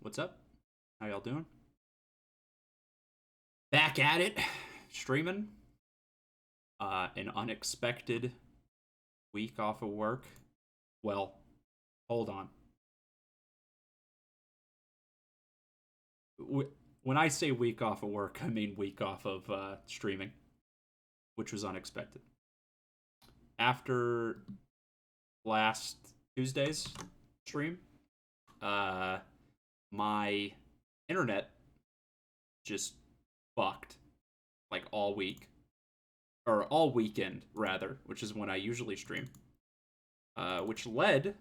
What's up? How y'all doing? Back at it, streaming. An unexpected week off of work. Well, hold on. When I say week off of work, I mean week off of streaming, which was unexpected. After last Tuesday's stream, uh, my internet just fucked like all week or all weekend rather, which is when I usually stream. Which led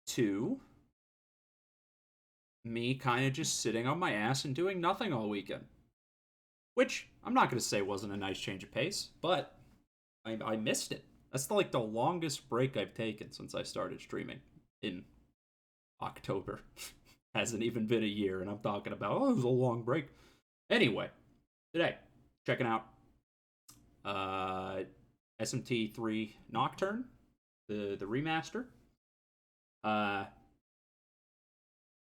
to me kind of just sitting on my ass and doing nothing all weekend. Which I'm not gonna say wasn't a nice change of pace, but I missed it. That's like the longest break I've taken since I started streaming in October. Hasn't even been a year, and I'm talking about, oh, it was a long break. Anyway, today, checking out uh, SMT3 Nocturne, the remaster. Uh,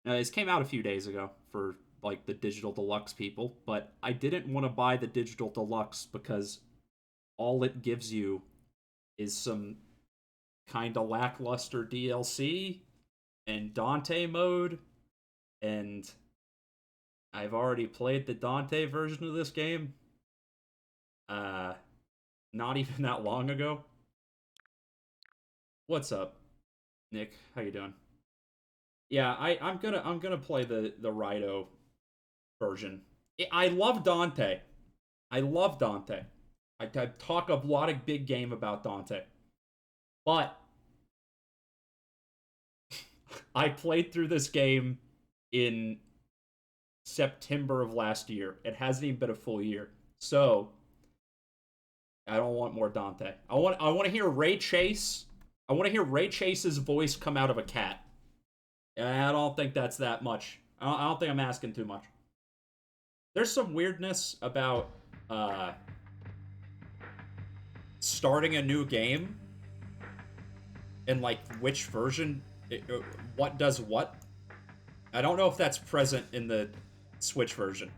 Now, this came out a few days ago for like the digital deluxe people, but I didn't want to buy the digital deluxe because all it gives you is some kind of lackluster DLC and Dante mode, and I've already played the Dante version of this game. Uh, Not even that long ago. What's up, Nick? How you doing? Yeah, I'm gonna play the Raito version. I love Dante. I love Dante. I talk a lot of big game about Dante, but I played through this game in September of last year. It hasn't even been a full year, so I don't want more Dante. I want to hear Ray Chase. I want to hear Ray Chase's voice come out of a cat. I don't think that's that much. I don't think I'm asking too much. There's some weirdness about uh, starting a new game and like which version, what does what. I don't know if that's present in the Switch version.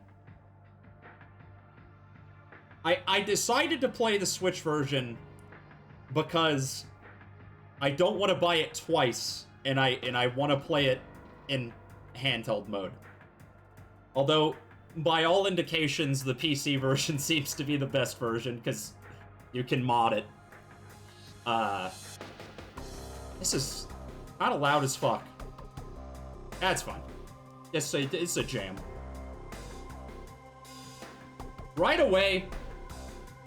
I decided to play the Switch version because I don't want to buy it twice, and I want to play it in handheld mode. Although, by all indications, the PC version seems to be the best version because you can mod it. Uh, this is kind of loud as fuck. That's fine. It's a jam. Right away,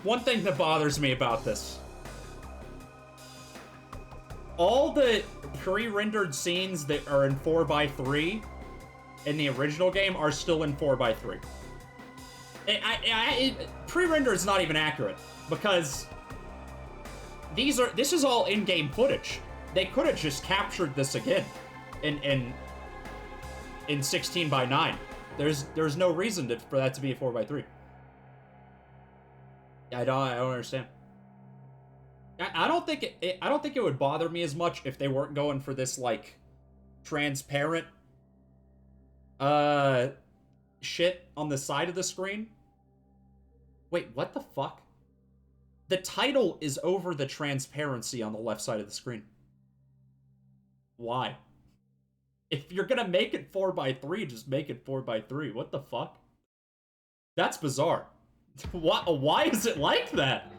one thing that bothers me about this. All the pre-rendered scenes that are in 4x3 in the original game are still in 4x3. Pre-render is not even accurate because this is all in-game footage. They could have just captured this again in 16:9. There's no reason for that to be a 4x3. I don't understand. I don't think I don't think it would bother me as much if they weren't going for this like transparent shit on the side of the screen. Wait, what the fuck? The title is over the transparency on the left side of the screen. Why? If you're gonna make it 4x3, just make it 4x3. What the fuck? That's bizarre. Why is it like that?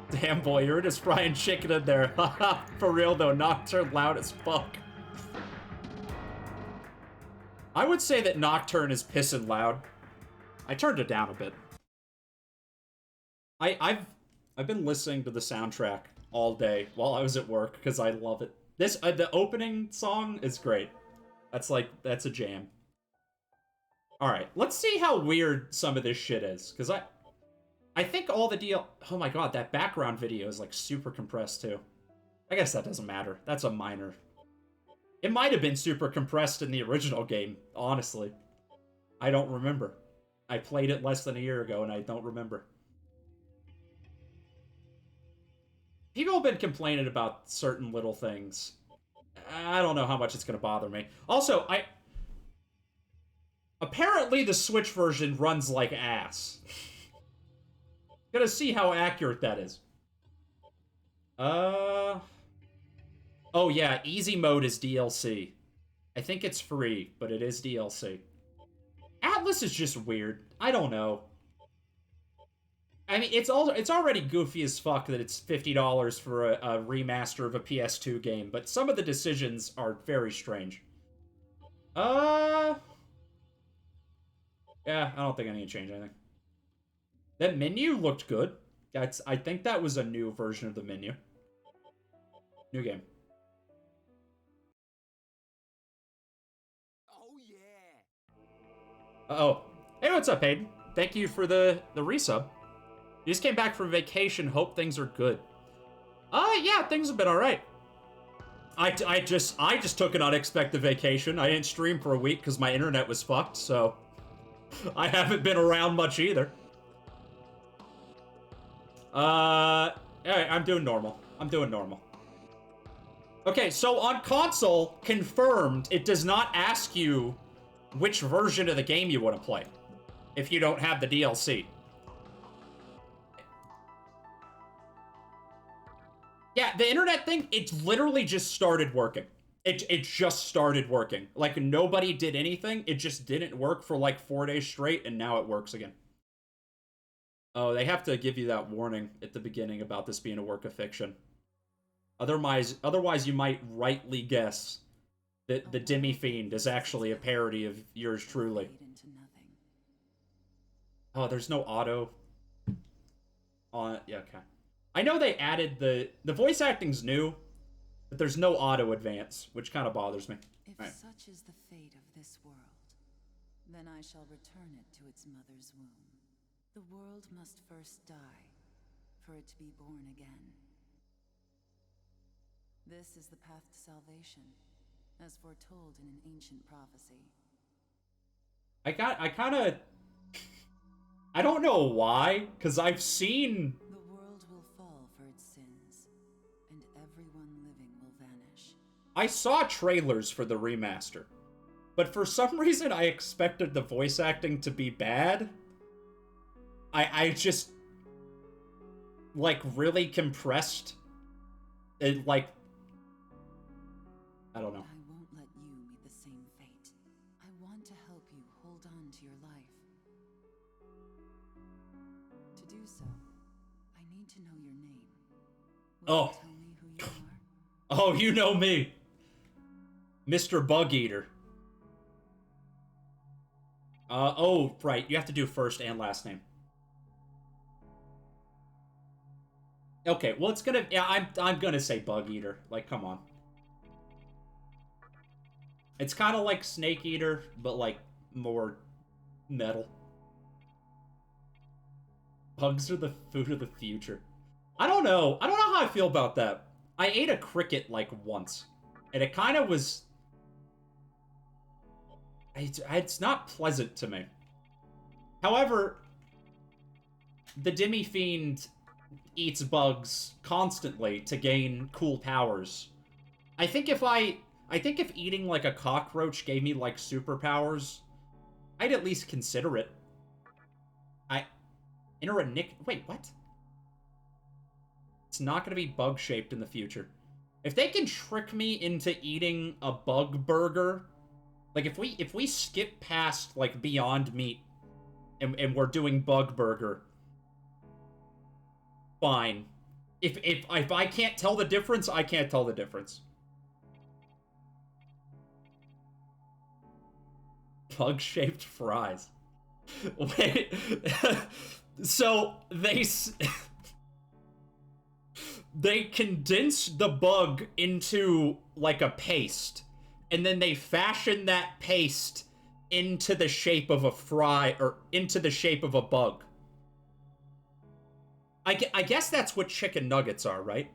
Damn, boy, you're just frying chicken in there. For real, though, Nocturne loud as fuck. I would say that Nocturne is pissing loud. I turned it down a bit. I've been listening to the soundtrack all day while I was at work because I love it. The opening song is great. That's a jam. All right, let's see how weird some of this shit is because I think all the deal. Oh my god, that background video is like super compressed too. I guess that doesn't matter. That's a minor. It might have been super compressed in the original game, honestly. I don't remember. I played it less than a year ago and I don't remember. people have been complaining about certain little things. I don't know how much it's going to bother me. Also, apparently the Switch version runs like ass. Gonna see how accurate that is. Oh yeah, easy mode is DLC. I think it's free, but it is DLC. Atlas is just weird. I don't know. I mean, it's already goofy as fuck that it's $50 for a remaster of a PS2 game, but some of the decisions are very strange. Yeah, I don't think I need to change anything. That menu looked good. I think that was a new version of the menu. New game. Oh yeah. Uh-oh. Hey, what's up, Hayden? Thank you for the resub. You just came back from vacation. Hope things are good. Yeah, things have been all right. I just took an unexpected vacation. I didn't stream for a week because my internet was fucked, so I haven't been around much either. Alright, I'm doing normal. I'm doing normal. Okay, so on console, confirmed, it does not ask you which version of the game you want to play if you don't have the DLC. Yeah, the internet thing, it literally just started working. It just started working. Like, nobody did anything. It just didn't work for like 4 days straight, and now it works again. Oh, they have to give you that warning at the beginning about this being a work of fiction. Otherwise you might rightly guess that the Demi Fiend is actually a parody of yours truly. Oh, there's no auto on. Yeah, okay. I know they added the voice acting's new, but there's no auto advance, which kind of bothers me. If such is the fate of this world, then I shall return it to its mother's womb. The world must first die, for it to be born again. This is the path to salvation, as foretold in an ancient prophecy. I don't know why, because I've seen... The world will fall for its sins, and everyone living will vanish. I saw trailers for the remaster, but for some reason I expected the voice acting to be bad. I just... like, really compressed. It, like... I don't know. I won't let you meet the same fate. I want to help you hold on to your life. To do so, I need to know your name. Will you tell me who you are? Oh, you know me. Mr. Bug Eater. Oh, right. You have to do first and last name. Okay, well, it's gonna... Yeah, I'm gonna say Bug Eater. Like, come on. It's kind of like Snake Eater, but, like, more metal. Bugs are the food of the future. I don't know. I don't know how I feel about that. I ate a cricket, like, once. And it kind of was... It's not pleasant to me. However, the Demi Fiend eats bugs constantly to gain cool powers. I think if eating, like, a cockroach gave me, like, superpowers, I'd at least consider it. Enter a nick... Wait, what? It's not gonna be bug-shaped in the future. If they can trick me into eating a bug burger... Like, if we skip past, like, Beyond Meat, and we're doing bug burger... Fine. If I can't tell the difference, I can't tell the difference. Bug-shaped fries. Wait. So, they condense the bug into, like, a paste. And then they fashion that paste into the shape of a fry, or into the shape of a bug. I guess that's what chicken nuggets are, right?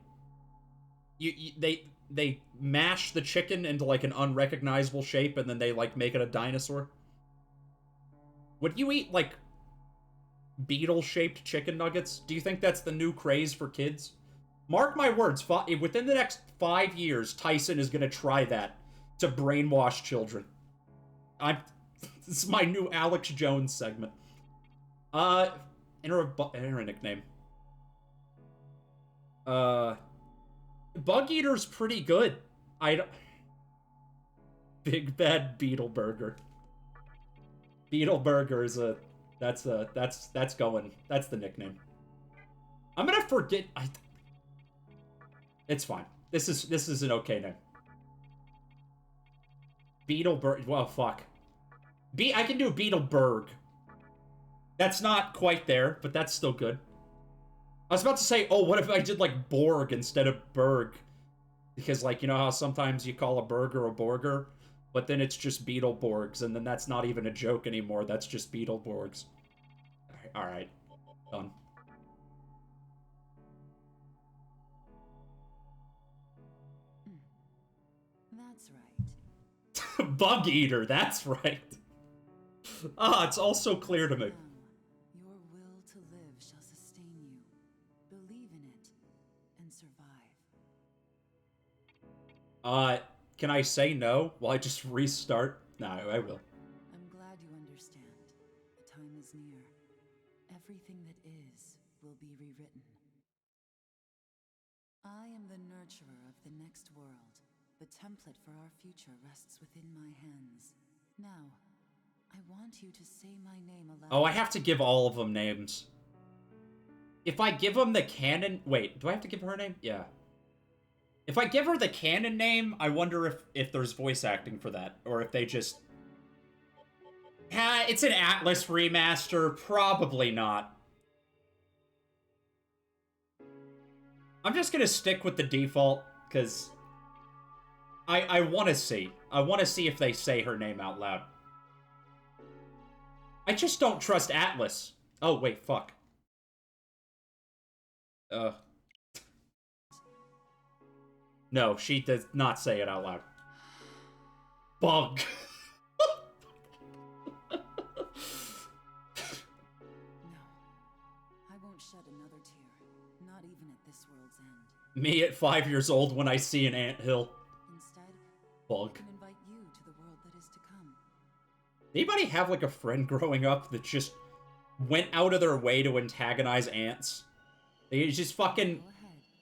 They mash the chicken into, like, an unrecognizable shape, and then they, like, make it a dinosaur. Would you eat, like, beetle-shaped chicken nuggets? Do you think that's the new craze for kids? Mark my words, within the next 5 years, Tyson is going to try that to brainwash children. I'm. This is my new Alex Jones segment. Uh, enter a nickname. Uh, Bug Eater's pretty good. I don't. Big Bad Beetle Burger. Beetle Burger is a. That's going. That's the nickname. I'm gonna forget. It's fine. This is an okay name. Beetleberg. Well, fuck. I can do Beetleberg. That's not quite there, but that's still good. I was about to say, oh, what if I did like Borg instead of Berg? Because like, you know how sometimes you call a burger a Borger, but then it's just Beetleborgs, and then that's not even a joke anymore. That's just Beetleborgs. All right. Done. That's right. Bug Eater, that's right. Ah, it's all so clear to me. Now, your will to live shall sustain you. Believe in it and survive. Can I say no? Will I just restart? No, I will. I'm glad you understand. The time is near. Everything that is will be rewritten. I am the nurturer of the next world. The template for our future rests within my hands. Now, I want you to say my name aloud. Oh, I have to give all of them names. If I give them the canon... Wait, do I have to give her a name? Yeah. If I give her the canon name, I wonder if there's voice acting for that. Or if they just... It's an Atlas remaster. Probably not. I'm just gonna stick with the default, because... I want to see. I want to see if they say her name out loud. I just don't trust Atlas. Oh, wait, fuck. No, she does not say it out loud. Bug. No. I won't shed another tear. Not even at this world's end. Me at 5 years old when I see an anthill. Instead, Bug. I can invite you to the world that is to come. Anybody have, like, a friend growing up that just went out of their way to antagonize ants? They just fucking...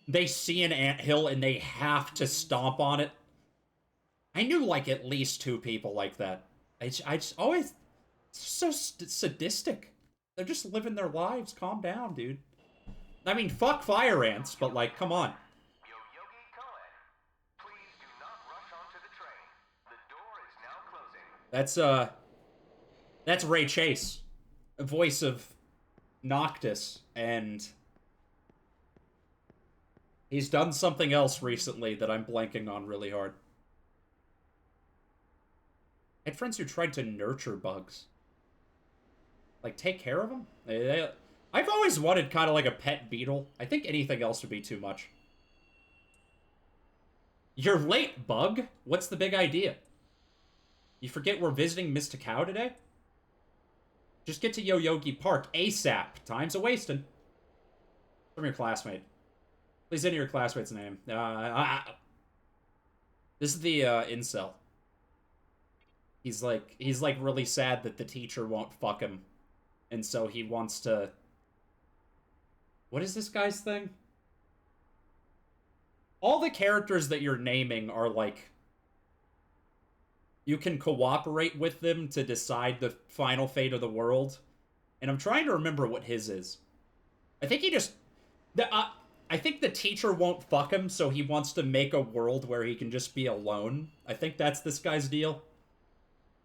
They see an anthill and they have to stomp on it. I knew, like, at least 2 people like that. I just always... So sadistic. They're just living their lives. Calm down, dude. I mean, fuck fire ants, but, like, come on. That's Ray Chase, voice of Noctis, and he's done something else recently that I'm blanking on really hard. I had friends who tried to nurture bugs. Like, take care of them? I've always wanted kind of like a pet beetle. I think anything else would be too much. You're late, Bug. What's the big idea? You forget we're visiting Mr. Cow today? Just get to Yoyogi Park ASAP. Time's a-wasting. From your classmate. Please enter your classmate's name. This is the incel. He's like really sad that the teacher won't fuck him. And so he wants to... What is this guy's thing? All the characters that you're naming are like... You can cooperate with them to decide the final fate of the world. And I'm trying to remember what his is. I think he just... I think the teacher won't fuck him, so he wants to make a world where he can just be alone. I think that's this guy's deal.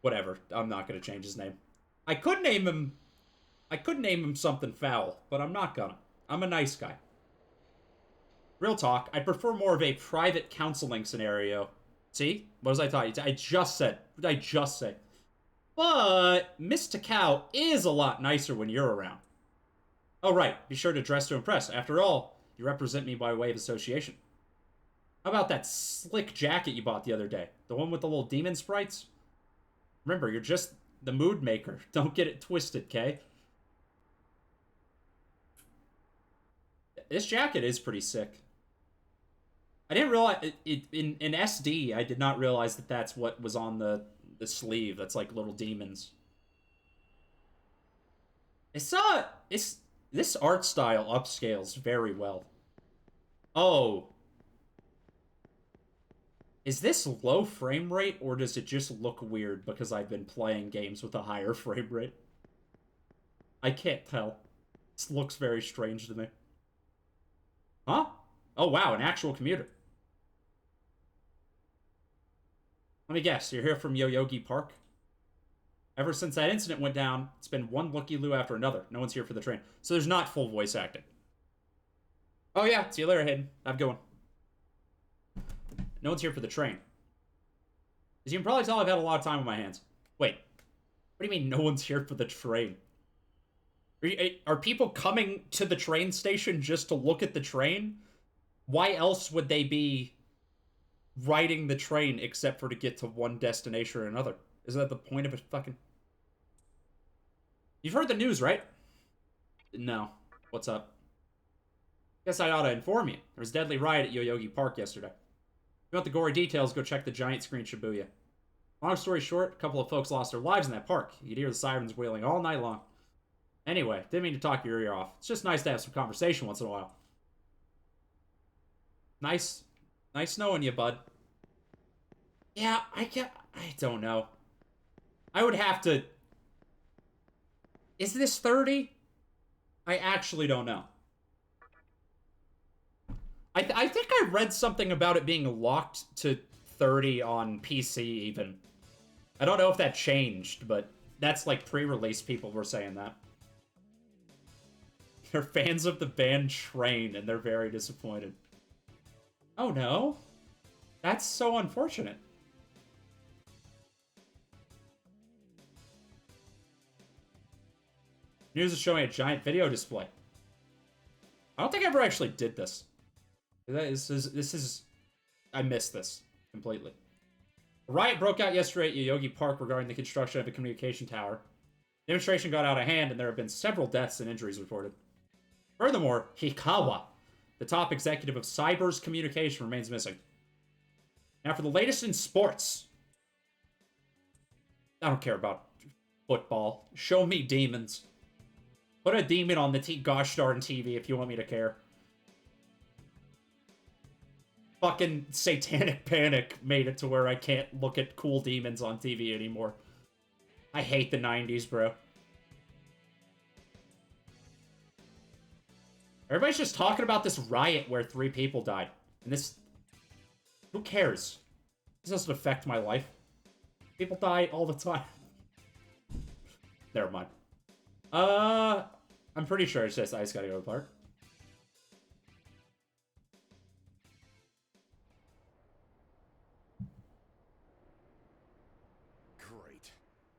Whatever. I'm not going to change his name. I could name him something foul, but I'm not gonna. I'm a nice guy. Real talk, I prefer more of a private counseling scenario. See? What was I talking? I just said. What did I just say? But Mr. Cow is a lot nicer when you're around. Oh, right. Be sure to dress to impress. After all, you represent me by way of association. How about that slick jacket you bought the other day? The one with the little demon sprites? Remember, you're just the mood maker. Don't get it twisted, Kay? This jacket is pretty sick. I didn't realize in SD. I did not realize that that's what was on the sleeve. That's like little demons. It's this art style upscales very well. Oh, is this low frame rate or does it just look weird because I've been playing games with a higher frame rate? I can't tell. This looks very strange to me. Huh? Oh wow, an actual commuter. Let me guess, you're here from Yoyogi Park? Ever since that incident went down, it's been one looky-loo after another. No one's here for the train. So there's not full voice acting. Oh yeah, see you later, Hayden. Have a good one. No one's here for the train. As you can probably tell, I've had a lot of time on my hands. Wait, what do you mean no one's here for the train? Are people coming to the train station just to look at the train? Why else would they be riding the train except for to get to one destination or another? Isn't that the point of it fucking... You've heard the news, right? No. What's up? Guess I ought to inform you. There was a deadly riot at Yoyogi Park yesterday. If you want the gory details, go check the giant screen Shibuya. Long story short, a couple of folks lost their lives in that park. You could hear the sirens wailing all night long. Anyway, didn't mean to talk your ear off. It's just nice to have some conversation once in a while. Nice knowing you, bud. Yeah, I don't know. I would have to... Is this 30? I actually don't know. I think I read something about it being locked to 30 on PC even. I don't know if that changed, but that's like pre-release people were saying that. They're fans of the band Train, and they're very disappointed. Oh no. That's so unfortunate. News is showing a giant video display. I don't think I ever actually did this. This is... I missed this completely. A riot broke out yesterday at Yoyogi Park regarding the construction of a communication tower. The demonstration got out of hand, and there have been several deaths and injuries reported. Furthermore, Hikawa, the top executive of Cyber's communication, remains missing. Now for the latest in sports. I don't care about football. Show me demons. Put a demon on the gosh darn TV if you want me to care. Fucking Satanic Panic made it to where I can't look at cool demons on TV anymore. I hate the 90s, bro. Everybody's just talking about this riot where 3 people died. And this... Who cares? This doesn't affect my life. People die all the time. Never mind. I'm pretty sure it's just I just gotta go to the park. Great.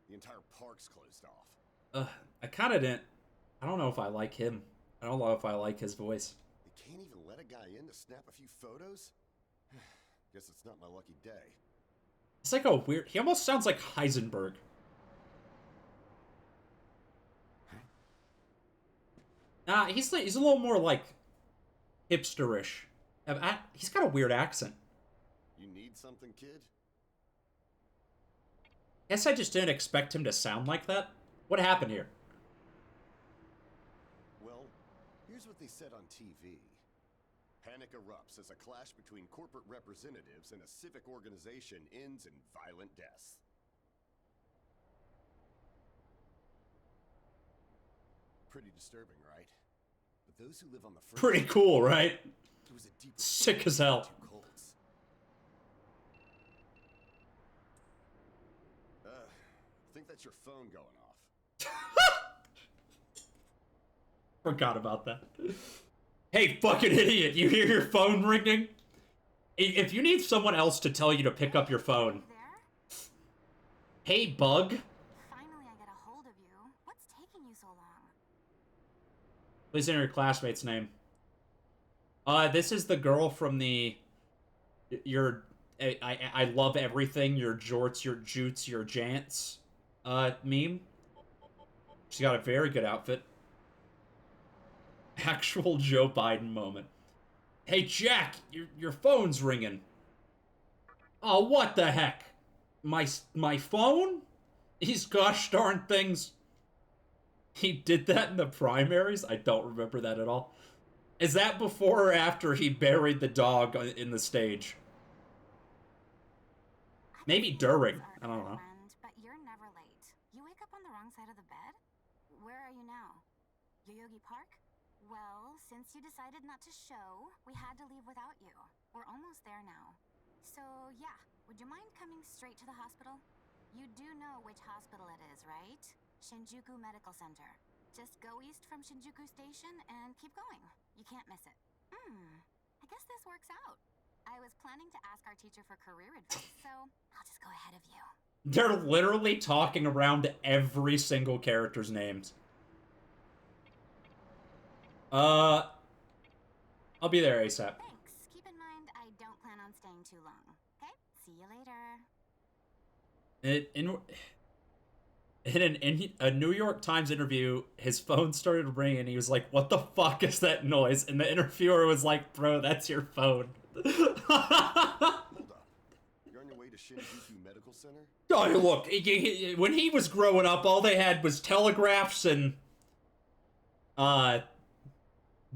The entire park's closed off. I kinda didn't... I don't know if I like him. I don't know if I like his voice. They can't even let a guy in to snap a few photos? Guess it's not my lucky day. It's like a weird... He almost sounds like Heisenberg. Nah, he's a little more like hipsterish. He's got a weird accent. You need something, kid? Guess I just didn't expect him to sound like that. What happened here? Well, here's what they said on TV. Panic erupts as a clash between corporate representatives and a civic organization ends in violent deaths. Pretty disturbing, right? But those who live on the fringe... Pretty cool, right? There was a deeper... Sick as hell. I think that's your phone going off. Forgot about that. Hey, fucking idiot, you hear your phone ringing? If you need someone else to tell you to pick up your phone. Hey, bug. Finally, I get a hold of you. What's taking you so long? Please enter your classmate's name. This is the girl from the... I love everything, your jorts, your jutes, your jants, meme. She's got a very good outfit. Actual Joe Biden moment. Hey, Jack, your phone's ringing. Oh, what the heck? My phone? These gosh darn things. He did that in the primaries? I don't remember that at all. Is that before or after he buried the dog in the stage? Maybe during. I don't know. Friend, but you're never late. You wake up on the wrong side of the bed? Where are you now? Yoyogi Park? Well, since you decided not to show, we had to leave without you. We're almost there now. So, yeah, would you mind coming straight to the hospital? You do know which hospital it is, right? Shinjuku Medical Center. Just go east from Shinjuku Station and keep going. You can't miss it. I guess this works out. I was planning to ask our teacher for career advice, so I'll just go ahead of you. They're literally talking around every single character's names. I'll be there ASAP. Thanks. Keep in mind, I don't plan on staying too long. Okay? See you later. In a New York Times interview, his phone started ringing. He was like, "What the fuck is that noise?" And the interviewer was like, "Bro, that's your phone." Hold on. You're on your way to Shinjuku Medical Center? Oh, look, when he was growing up, all they had was telegraphs and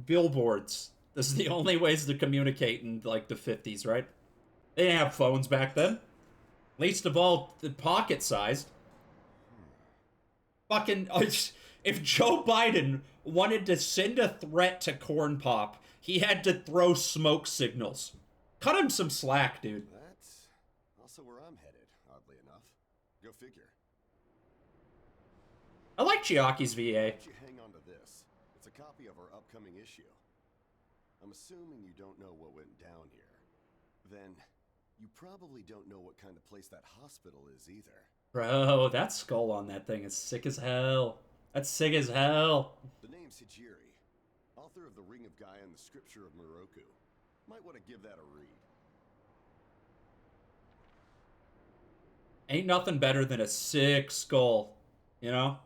billboards. This is the only ways to communicate in like the 50s, right? They didn't have phones back then. Least of all, the pocket-sized. Fucking, if Joe Biden wanted to send a threat to Corn Pop, he had to throw smoke signals. Cut him some slack, dude. That's also where I'm headed, oddly enough. Go figure. I like Chiaki's VA. Why don't you hang on to this? It's a copy of our upcoming issue. I'm assuming you don't know what went down here. Then, you probably don't know what kind of place that hospital is either. Bro, that skull on that thing is sick as hell. That's sick as hell. The name's Hijiri, author of The Ring of Gaia and the Scripture of Moroku. Might want to give that a read. Ain't nothing better than a sick skull, you know?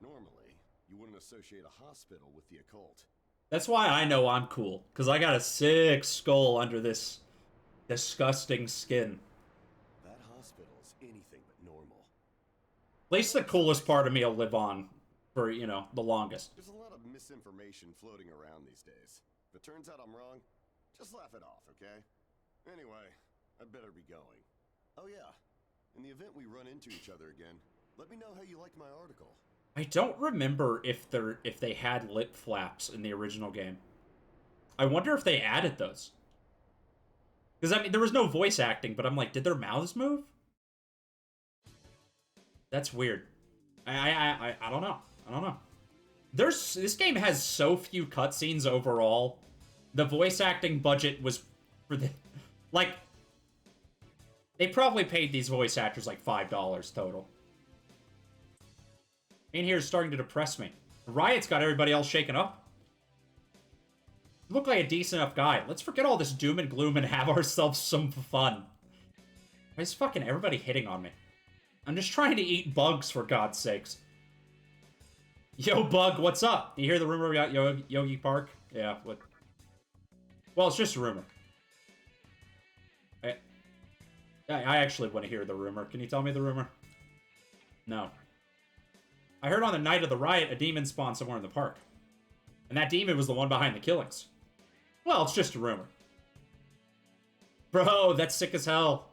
Normally, you wouldn't associate a hospital with the occult. That's why I know I'm cool, because I got a sick skull under this disgusting skin. That hospital's anything but normal. At least the coolest part of me will live on for, you know, the longest. There's a lot of misinformation floating around these days. If it turns out I'm wrong, just laugh it off, okay? Anyway, I'd better be going. Oh yeah, in the event we run into each other again, let me know how you liked my article. I don't remember if they had lip flaps in the original game. I wonder if they added those. Because, I mean, there was no voice acting, but I'm like, did their mouths move? That's weird. I don't know. I don't know. This game has so few cutscenes overall. The voice acting budget was for the... Like, they probably paid these voice actors like $5 total. In here is starting to depress me. The riot's got everybody else shaken up. You look like a decent enough guy. Let's forget all this doom and gloom and have ourselves some fun. Why is fucking everybody hitting on me? I'm just trying to eat bugs, for God's sakes. Yo, Bug, what's up? You hear the rumor about Yogi Park? Yeah, what? Well, it's just a rumor. I actually want to hear the rumor. Can you tell me the rumor? No. I heard on the night of the riot, a demon spawned somewhere in the park. And that demon was the one behind the killings. Well, it's just a rumor. Bro, that's sick as hell.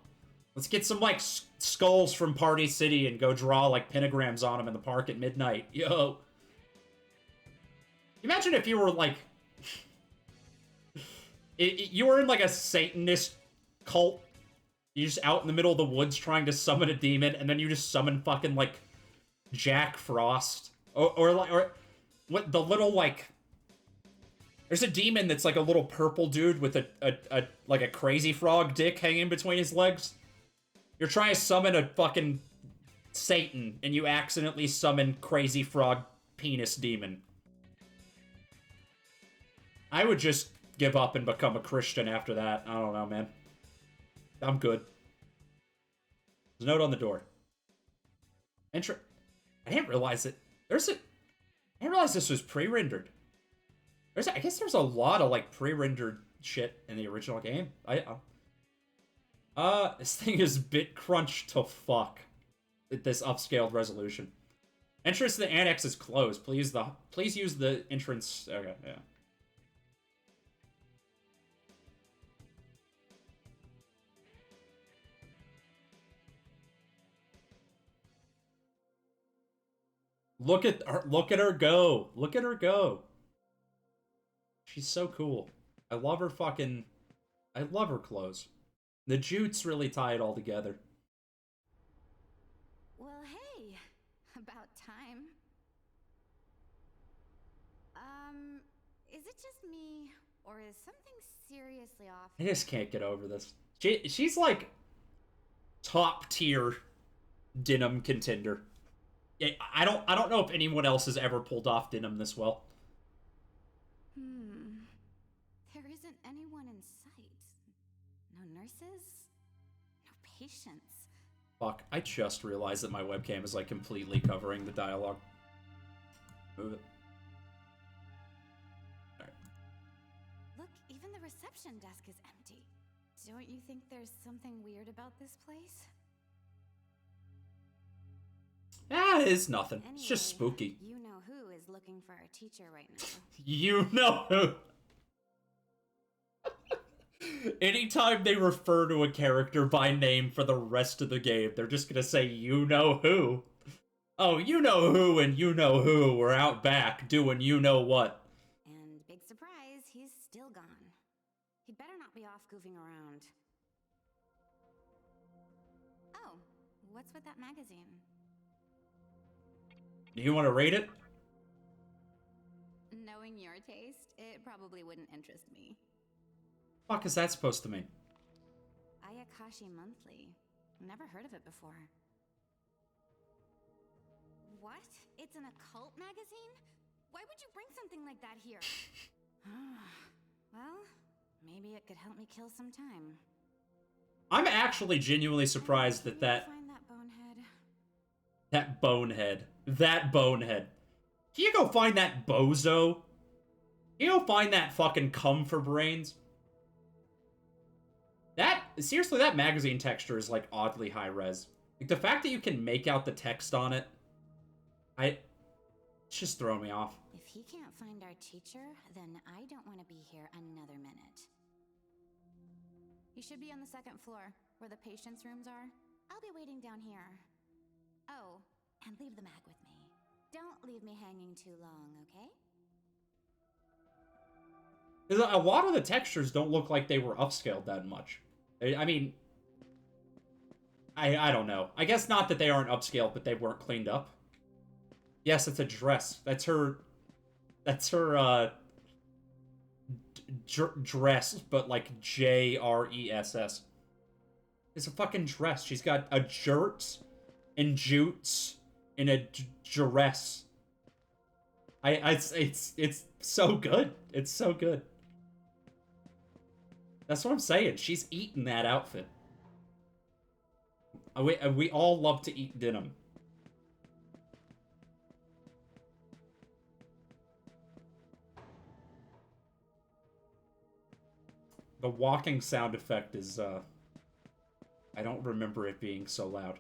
Let's get some, like, skulls from Party City and go draw, like, pentagrams on them in the park at midnight. Yo. Imagine if you were, like... you were in, like, a Satanist cult. You're just out in the middle of the woods trying to summon a demon, and then you just summon fucking, like, Jack Frost. Or what, the little, like... There's a demon that's, like, a little purple dude with like, a crazy frog dick hanging between his legs. You're trying to summon a fucking Satan, and you accidentally summon Crazy Frog Penis Demon. I would just give up and become a Christian after that. I don't know, man. I'm good. There's a note on the door. I didn't realize it. I didn't realize this was pre-rendered. I guess there's a lot of like pre-rendered shit in the original game. This thing is bit crunched to fuck. This upscaled resolution. Entrance to the annex is closed. Please use the entrance. Okay, yeah. Look at her. Look at her go. Look at her go. She's so cool. I love her fucking. I love her clothes. The jutes really tie it all together. Well, hey, about time. Is it just me, or is something seriously off? I just can't get over this. She's like top tier denim contender. I don't know if anyone else has ever pulled off denim this well. There isn't anyone in sight. No nurses? No patients. Fuck, I just realized that my webcam is like completely covering the dialogue. Move it. Alright. Look, even the reception desk is empty. Don't you think there's something weird about this place? Ah, it's nothing. Anyway, It's just spooky. You know who is looking for a teacher right now. You know who. Anytime they refer to a character by name for the rest of the game, they're just gonna say, you know who. Oh, you know who and you know who were out back doing you know what. And big surprise, he's still gone. He'd better not be off goofing around. Oh, what's with that magazine? Do you want to rate it? Knowing your taste, it probably wouldn't interest me. Fuck is that supposed to mean? Ayakashi Monthly. Never heard of it before. What? It's an occult magazine? Why would you bring something like that here? Well, maybe it could help me kill some time. I'm actually genuinely surprised Can that you find that bonehead? That bonehead. Can you go find that bozo? Can you go find that fucking cum for brains? Seriously, that magazine texture is, like, oddly high-res. Like, the fact that you can make out the text on it, it's just throwing me off. If he can't find our teacher, then I don't want to be here another minute. You should be on the second floor, where the patients' rooms are. I'll be waiting down here. Oh, and leave the mag with me. Don't leave me hanging too long, okay? 'Cause a lot of the textures don't look like they were upscaled that much. I mean, I don't know. I guess not that they aren't upscaled, but they weren't cleaned up. Yes, it's a dress. That's her dress, but like JRESS. It's a fucking dress. She's got a jurt and jutes and a dress. It's so good. It's so good. That's what I'm saying. She's eating that outfit. We all love to eat denim. The walking sound effect is, I don't remember it being so loud.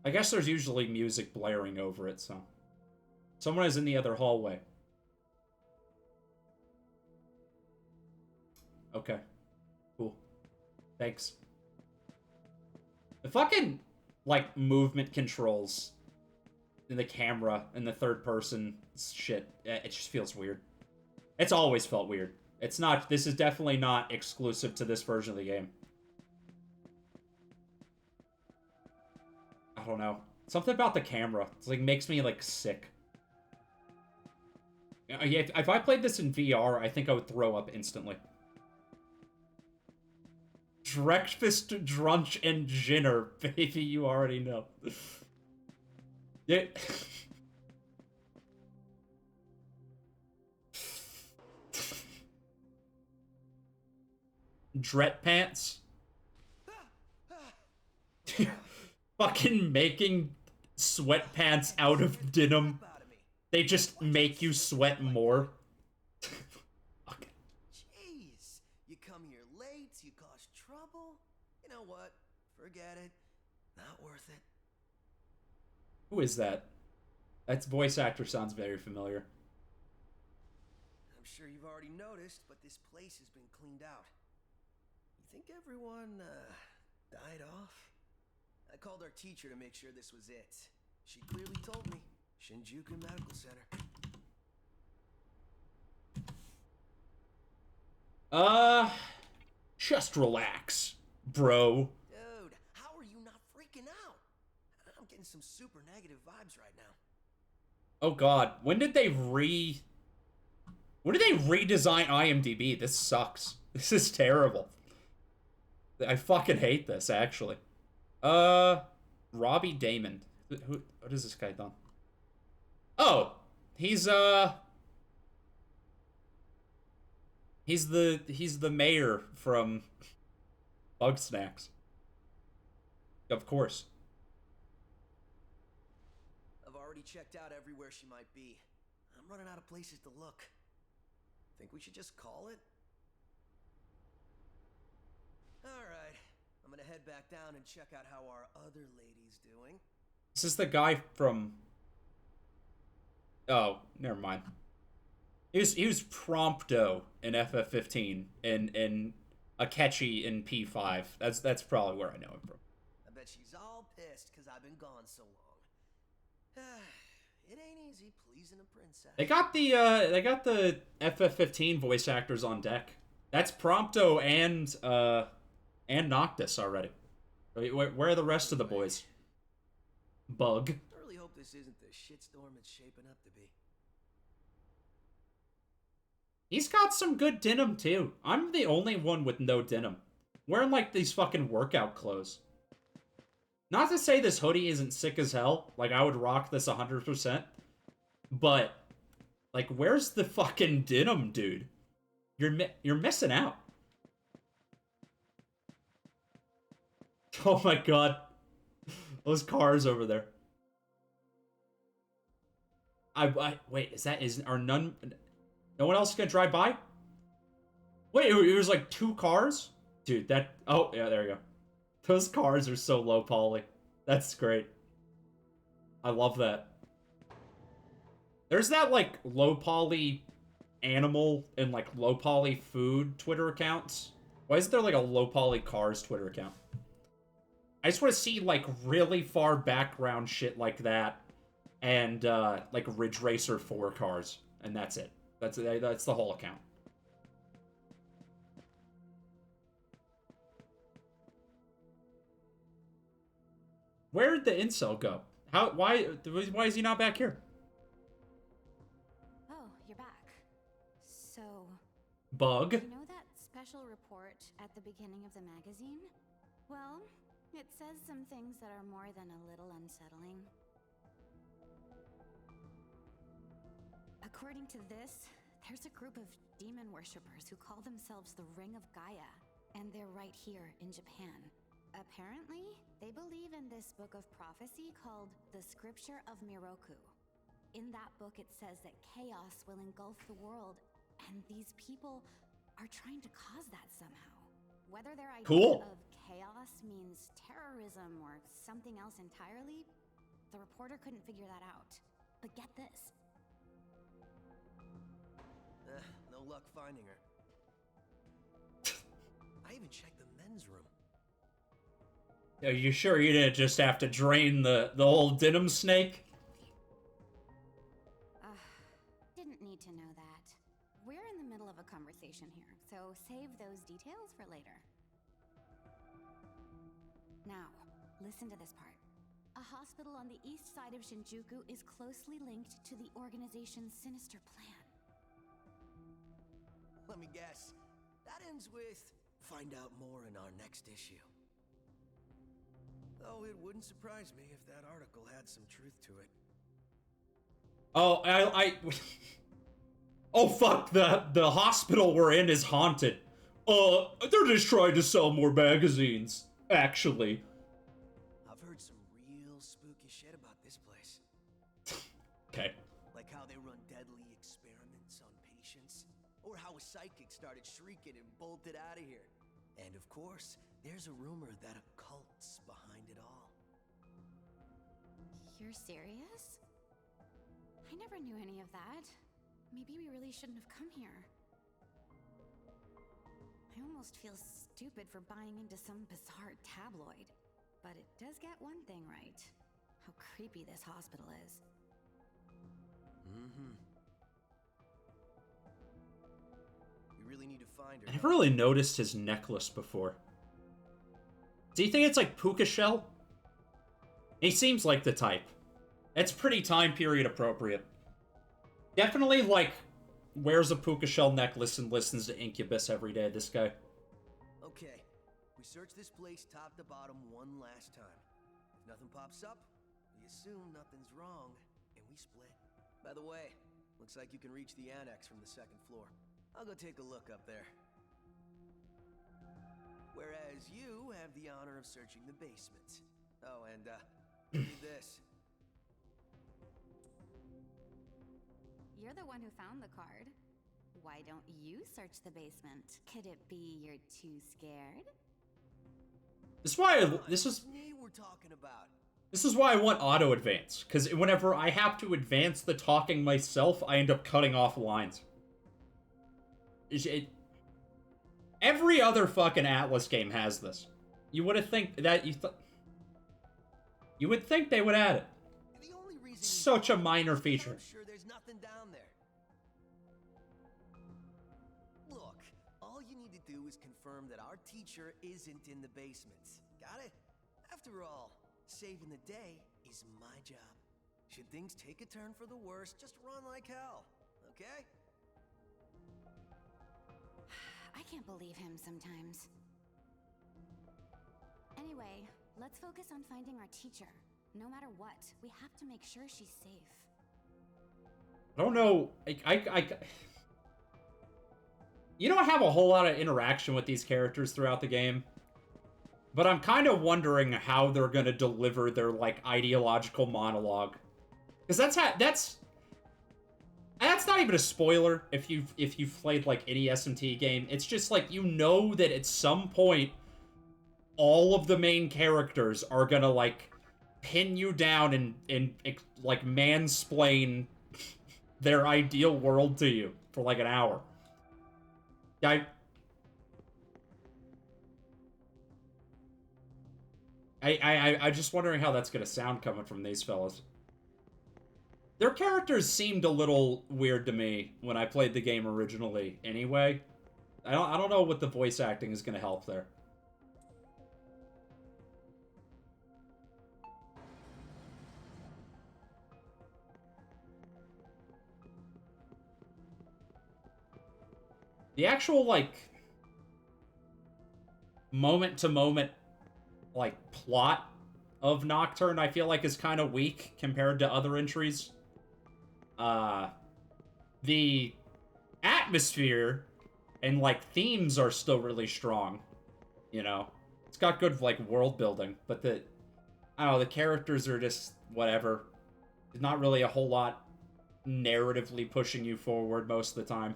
I guess there's usually music blaring over it, so... Someone is in the other hallway. Okay. Cool. Thanks. The fucking, like, movement controls in the camera and the third person shit, it just feels weird. It's always felt weird. It's not, this is definitely not exclusive to this version of the game. I don't know. Something about the camera, it's like, makes me, like, sick. Yeah, if I played this in VR, I think I would throw up instantly. Breakfast, drunch, and dinner. Baby, you already know. Yeah. Dret pants. Fucking making sweatpants out of denim. They just make you sweat more. Okay. Jeez, you come here late, you cause trouble. You know what? Forget it. Not worth it. Who is that? That voice actor sounds very familiar. I'm sure you've already noticed, but this place has been cleaned out. You think everyone, died off? I called our teacher to make sure this was it. She clearly told me. Shinjuku Medical Center. Just relax, bro. Dude, how are you not freaking out? I'm getting some super negative vibes right now. Oh god, when did they redesign IMDb? This sucks. This is terrible. I fucking hate this, actually. Robbie Damon. What is this guy done? Oh, he's the mayor from Bugsnax. Of course. I've already checked out everywhere she might be. I'm running out of places to look. Think we should just call it? Alright, I'm gonna head back down and check out how our other lady's doing. This is the guy from... Oh, never mind. He was Prompto in FF15 and Akechi in P5. That's probably where I know him from. I bet she's all pissed because I've been gone so long. It ain't easy pleasing a princess. They got the FF15 voice actors on deck. That's Prompto and Noctis already. Where are the rest of the boys? Bug. I really hope this isn't the shitstorm it's shaping up to be. He's got some good denim too. I'm the only one with no denim. Wearing like these fucking workout clothes. Not to say this hoodie isn't sick as hell. Like I would rock this 100%. But like where's the fucking denim, dude? You're missing out. Oh my god. Those cars over there. Wait, are none... No one else gonna drive by? Wait, it was like 2 cars? Dude, that... Oh, yeah, there we go. Those cars are so low poly. That's great. I love that. There's that, like, low poly animal and, like, low poly food Twitter accounts. Why isn't there, like, a low poly cars Twitter account? I just want to see, like, really far background shit like that. And, like, Ridge Racer 4 cars. And that's it. That's the whole account. Where did the incel go? Why is he not back here? Oh, you're back. So... Bug? You know that special report at the beginning of the magazine? Well, it says some things that are more than a little unsettling. According to this, there's a group of demon worshippers who call themselves the Ring of Gaia, and they're right here in Japan. Apparently, they believe in this book of prophecy called the Scripture of Miroku. In that book, it says that chaos will engulf the world, and these people are trying to cause that somehow. Whether their idea of chaos means terrorism or something else entirely, the reporter couldn't figure that out. But get this. No luck finding her. I even checked the men's room. Are you sure you didn't just have to drain the old denim snake? Didn't need to know that. We're in the middle of a conversation here, so save those details for later. Now, listen to this part. A hospital on the east side of Shinjuku is closely linked to the organization's sinister plan. Let me guess. That ends with, find out more in our next issue. Though it wouldn't surprise me if that article had some truth to it. Oh, oh fuck, the hospital we're in is haunted. They're just trying to sell more magazines, actually. I've heard some real spooky shit about this deadly experiments on patients, or how a psychic started shrieking and bolted out of here. And of course, there's a rumor that a cult's behind it all. You're serious? I never knew any of that. Maybe we really shouldn't have come here. I almost feel stupid for buying into some bizarre tabloid. But it does get one thing right. How creepy this hospital is. We really need to find her. I never really noticed his necklace before. Do you think it's like puka shell? He seems like the type. It's pretty time period appropriate. Definitely, like, wears a puka shell necklace and listens to Incubus every day, this guy. Okay, we search this place top to bottom one last time. If nothing pops up, we assume nothing's wrong, and we split. By the way, looks like you can reach the annex from the second floor. I'll go take a look up there. Whereas you have the honor of searching the basement. Oh, and, read this. You're the one who found the card. Why don't you search the basement? Could it be you're too scared? This is why Me we're talking about. This is why I want auto advance, because whenever I have to advance the talking myself, I end up cutting off lines. Every other fucking Atlas game has this. You would have think that you would think they would add it. The only reason Such a minor feature. I'm sure there's nothing down there. Look, all you need to do is confirm that our teacher isn't in the basement. Got it? After all, saving the day is my job. Should things take a turn for the worse, just run like hell, okay? I can't believe him sometimes. Anyway, let's focus on finding our teacher. No matter what, we have to make sure she's safe. I don't know. You don't have a whole lot of interaction with these characters throughout the game. But I'm kind of wondering how they're gonna deliver their, like, ideological monologue. Because that's not even a spoiler if you've played, like, any SMT game. It's just, like, you know that at some point, all of the main characters are gonna, like, pin you down and like, mansplain their ideal world to you for, like, an hour. I'm just wondering how that's gonna sound coming from these fellas. Their characters seemed a little weird to me when I played the game originally anyway. I don't know what the voice acting is gonna help there. The actual, like, moment-to-moment, like, plot of Nocturne, I feel like, is kind of weak compared to other entries. The atmosphere and, like, themes are still really strong, you know? It's got good, like, world building, but I don't know, the characters are just whatever. There's not really a whole lot narratively pushing you forward most of the time.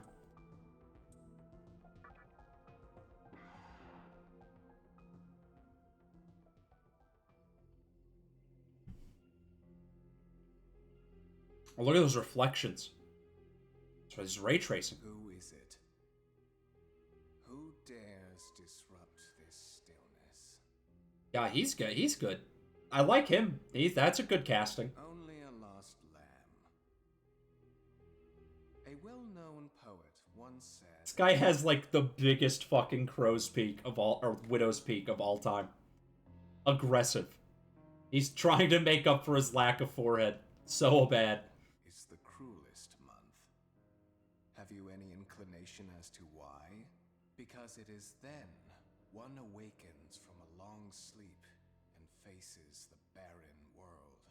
Oh, look at those reflections. So it's ray tracing. Who is it? Who dares disrupt this stillness? Yeah, he's good. He's good. I like him. That's a good casting. Only a lost lamb. A well-known poet once said... This guy has, like, the biggest fucking crow's peak of all, or widow's peak of all time. Aggressive. He's trying to make up for his lack of forehead. So bad. Is the cruelest month. Have you any inclination as to why? Because it is then one awakens from a long sleep and faces the barren world.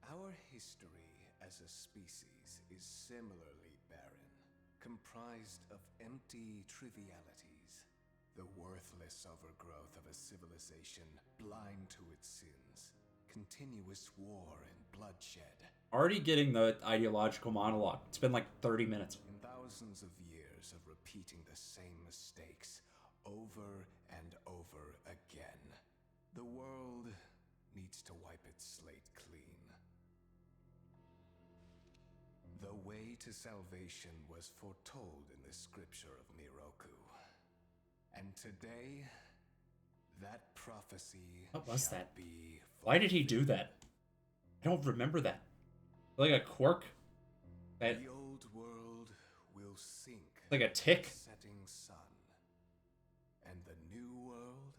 Our history as a species is similarly barren, comprised of empty trivialities, the worthless overgrowth of a civilization blind to its sins, continuous war and bloodshed. Already getting the ideological monologue. It's been like 30 minutes. In thousands of years of repeating the same mistakes over and over again, the world needs to wipe its slate clean. The way to salvation was foretold in the scripture of Miroku. And today, that prophecy What was shall that? be Why did he do that? I don't remember that. Like a quirk? The old world will sink Like a with tick? the setting sun, and the new world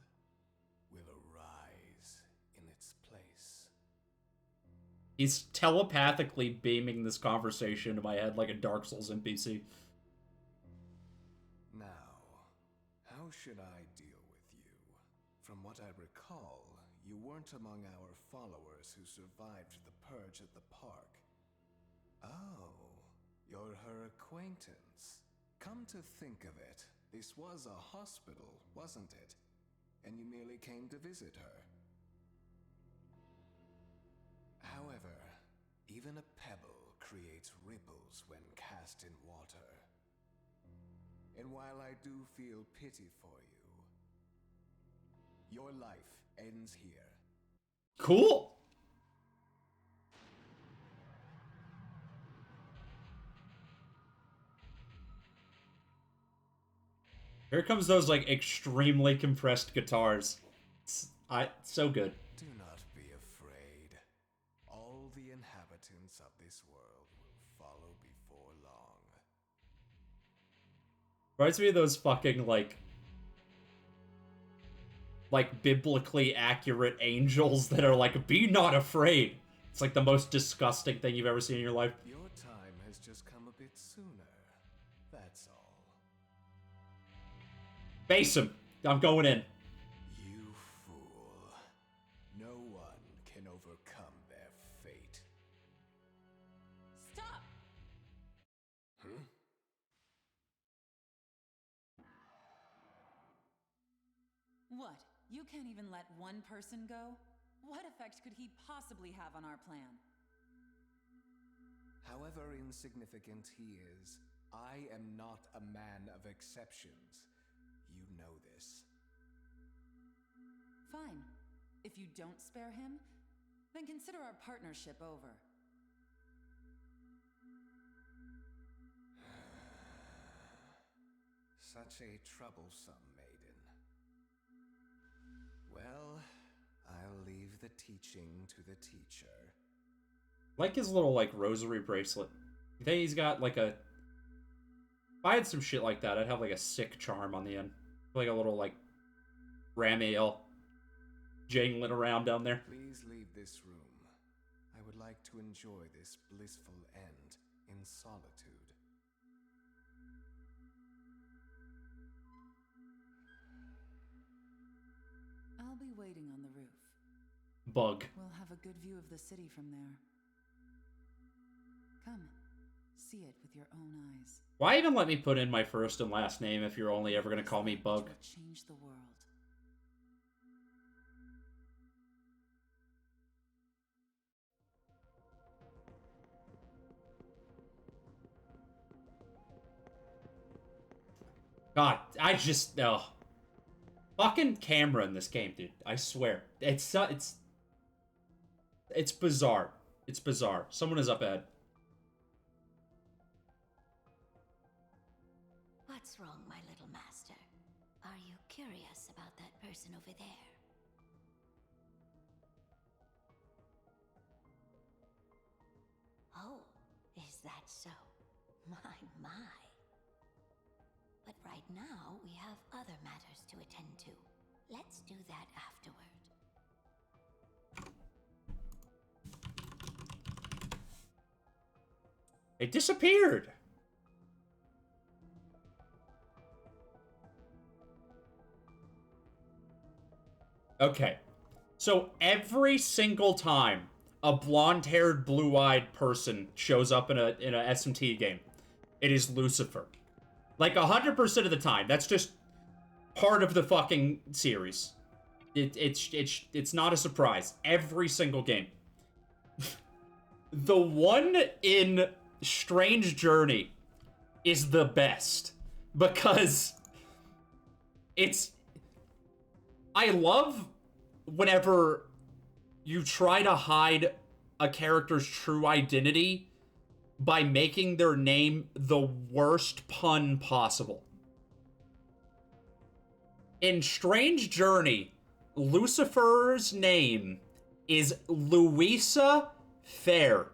will arise in its place. He's telepathically beaming this conversation into my head like a Dark Souls NPC. Now, how should I deal with you? From what I recall, you weren't among our followers who survived the purge at the park. Oh, you're her acquaintance. Come to think of it, this was a hospital, wasn't it? And you merely came to visit her. However, even a pebble creates ripples when cast in water. And while I do feel pity for you, your life ends here. Cool! Here comes those, like, extremely compressed guitars. So good. Do not be afraid. All the inhabitants of this world will follow before long. Reminds me of those fucking, like, biblically accurate angels that are like, be not afraid. It's like the most disgusting thing you've ever seen in your life. Your time has just come a bit sooner. That's all. Base him. I'm going in. You fool. No one can overcome their fate. Stop! Huh? What? You can't even let one person go? What effect could he possibly have on our plan? However insignificant he is, I am not a man of exceptions. You know this. Fine. If you don't spare him, then consider our partnership over. Such a troublesome maiden. Well, I'll leave the teaching to the teacher. Like his little, like, rosary bracelet. You think he's got, like, a... If I had some shit like that, I'd have, like, a sick charm on the end. Like a little, like, Ramiel jangling around down there. Please leave this room. I would like to enjoy this blissful end in solitude. I'll be waiting on the roof. Bug. We'll have a good view of the city from there. Come, see it with your own eyes. Why even let me put in my first and last name if you're only ever gonna call me Bug? Which will change the world. God, I just... Oh. Fucking camera in this game, dude. I swear. It's bizarre. It's bizarre. Someone is up ahead. What's wrong, my little master? Are you curious about that person over there? Oh, is that so? My, my. But right now, we have other matters to attend to. Let's do that afterward. It disappeared. Okay. So every single time a blonde-haired, blue-eyed person shows up in a SMT game, it is Lucifer. Like 100% of the time. That's just part of the fucking series. It's not a surprise. Every single game. The one in Strange Journey is the best because I love whenever you try to hide a character's true identity by making their name the worst pun possible. In Strange Journey, Lucifer's name is Louisa Fair.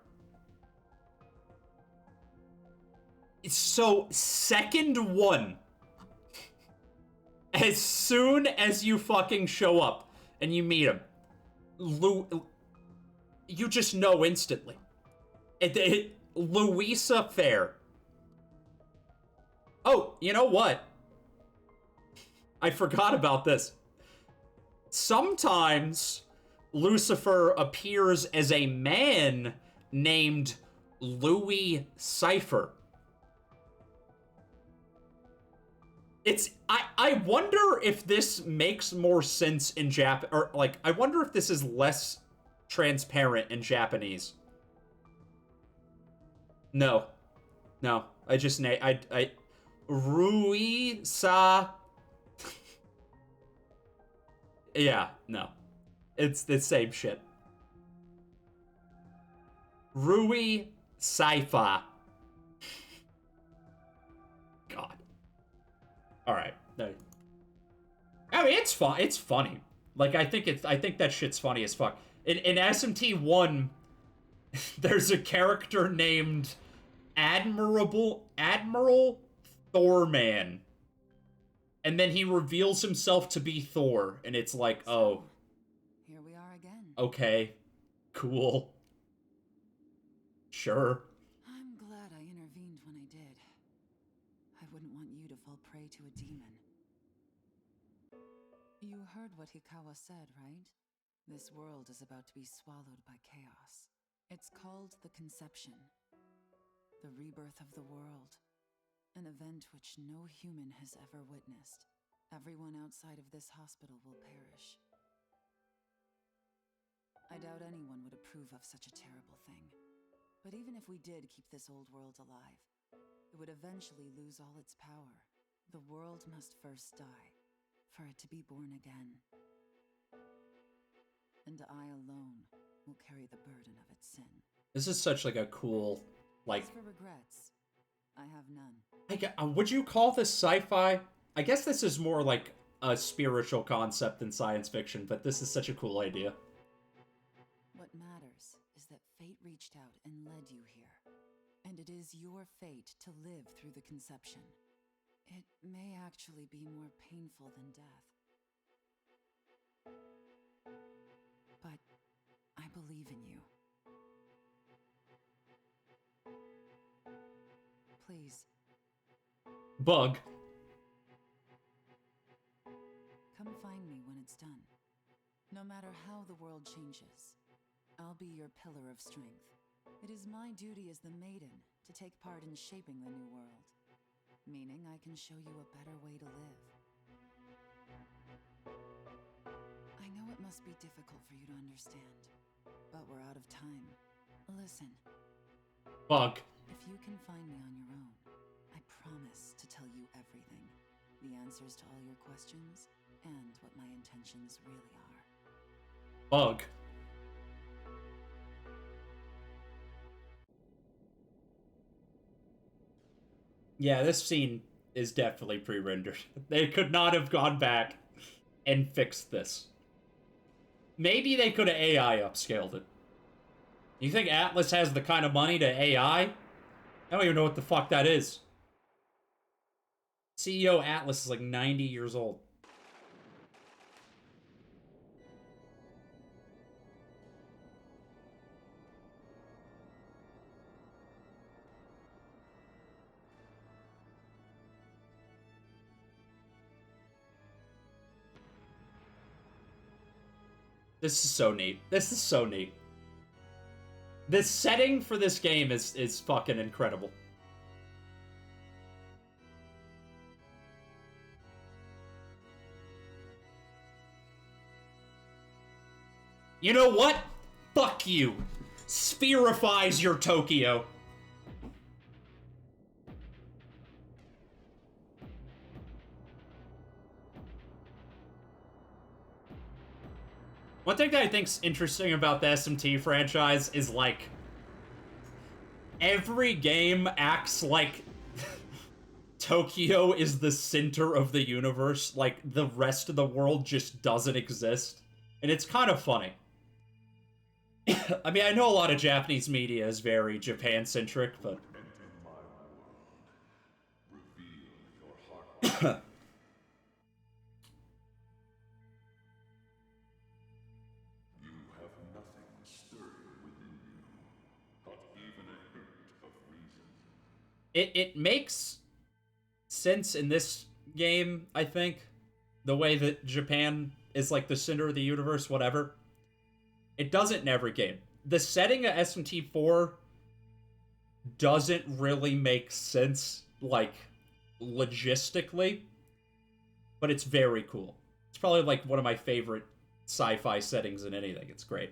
So, second one, as soon as you fucking show up and you meet him, you just know instantly. Louisa Fair. Oh, you know what? I forgot about this. Sometimes Lucifer appears as a man named Louis Cypher. I wonder if this makes more sense in or like, I wonder if this is less transparent in Japanese. No. I just, Rui Sa. Yeah, no. It's the same shit. Rui Saifa. God. Alright. I mean, it's fun. It's funny. Like, I think that shit's funny as fuck. In SMT1, there's a character named Admiral Thorman. And then he reveals himself to be Thor, and it's like, oh. Here we are again. Okay. Cool. Sure. I'm glad I intervened when I did. I wouldn't want you to fall prey to a demon. You heard what Hikawa said, right? This world is about to be swallowed by chaos. It's called the Conception. The rebirth of the world. An event which no human has ever witnessed. Everyone outside of this hospital will perish. I doubt anyone would approve of such a terrible thing. But even if we did keep this old world alive, it would eventually lose all its power. The world must first die, for it to be born again. And I alone will carry the burden of its sin. This is such like a cool, like... As for regrets, I have none. Would you call this sci-fi? I guess this is more like a spiritual concept than science fiction, but this is such a cool idea. What matters is that fate reached out and led you here. And it is your fate to live through the conception. It may actually be more painful than death. But I believe in you. Please. Bug. Come find me when it's done. No matter how the world changes, I'll be your pillar of strength. It is my duty as the maiden to take part in shaping the new world. Meaning I can show you a better way to live. I know it must be difficult for you to understand, but we're out of time. Listen. Bug. If you can find me on your own, I promise to tell you everything. The answers to all your questions, and what my intentions really are. Bug. Yeah, this scene is definitely pre-rendered. They could not have gone back and fixed this. Maybe they could have AI upscaled it. You think Atlas has the kind of money to AI? I don't even know what the fuck that is. CEO Atlas is like 90 years old. This is so neat. This is so neat. This setting for this game is fucking incredible. You know what? Fuck you. Spherifies your Tokyo. One thing that I think's interesting about the SMT franchise is, like, every game acts like Tokyo is the center of the universe, like the rest of the world just doesn't exist. And it's kind of funny. I mean, I know a lot of Japanese media is very Japan-centric, but... It makes sense in this game, I think. The way that Japan is like the center of the universe, whatever. It doesn't in every game. The setting of SMT4 doesn't really make sense, like, logistically. But it's very cool. It's probably like one of my favorite sci-fi settings in anything. It's great.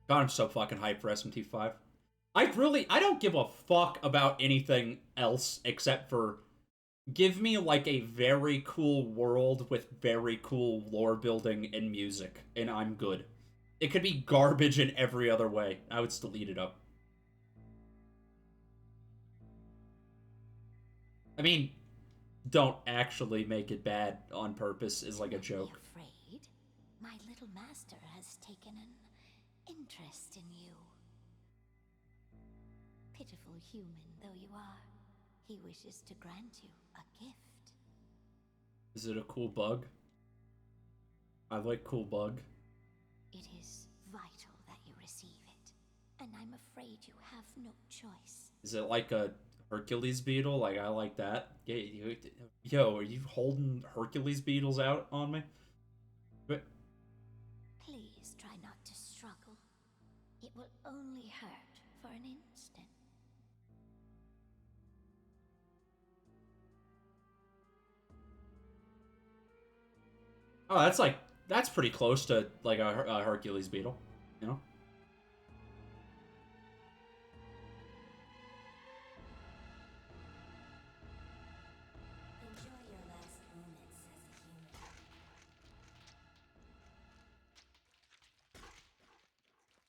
God, I'm so fucking hyped for SMT5. I don't give a fuck about anything else except for give me, like, a very cool world with very cool lore building and music, and I'm good. It could be garbage in every other way. I would still eat it up. I mean, don't actually make it bad on purpose is like a joke. Be afraid. My little master has taken an interest in you. Pitiful human though you are, he wishes to grant you a gift. Is it a cool bug? I like cool bug. It is vital that you receive it, and I'm afraid you have no choice. Is it like a Hercules beetle? Like, I like that. Yo, are you holding Hercules beetles out on me? But Please try not to struggle. It will only hurt for an instant. oh, that's pretty close to like a Hercules beetle, you know? Enjoy your last moments as a human.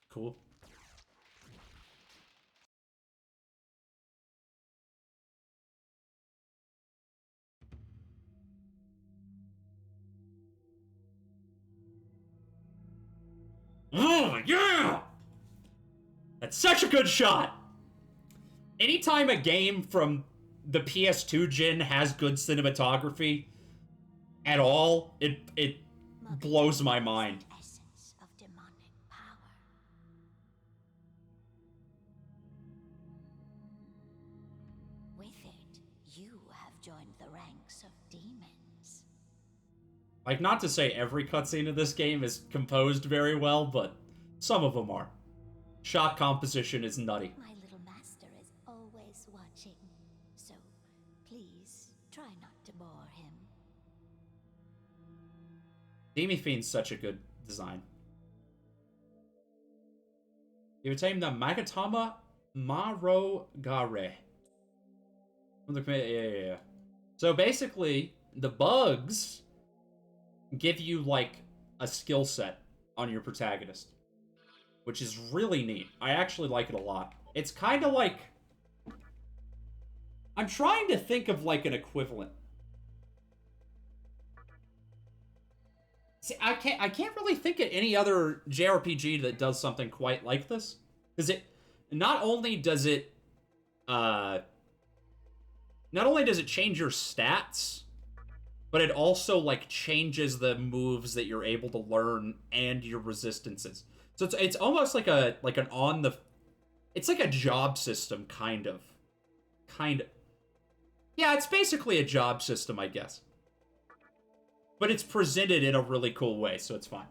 Cool. Oh, yeah! That's such a good shot! Anytime a game from the PS2 gen has good cinematography at all, it blows my mind. Essence of demonic power. With it, you have joined the ranks of demons. Like, not to say every cutscene of this game is composed very well, but some of them are. Shot composition is nutty. My little master is always watching, so please try not to bore him. Demi Fiend's such a good design. You obtain the Magatama Marogare. Yeah. So basically, the bugs give you, like, a skill set on your protagonist, which is really neat. I actually like it a lot. It's kind of like... I'm trying to think of, like, an equivalent. See, I can't really think of any other JRPG that does something quite like this. Because it... Not only does it change your stats, but it also, like, changes the moves that you're able to learn and your resistances. So it's almost like an on the... It's like a job system, kind of. kind of... Yeah, it's basically a job system, I guess. But it's presented in a really cool way, so it's fine.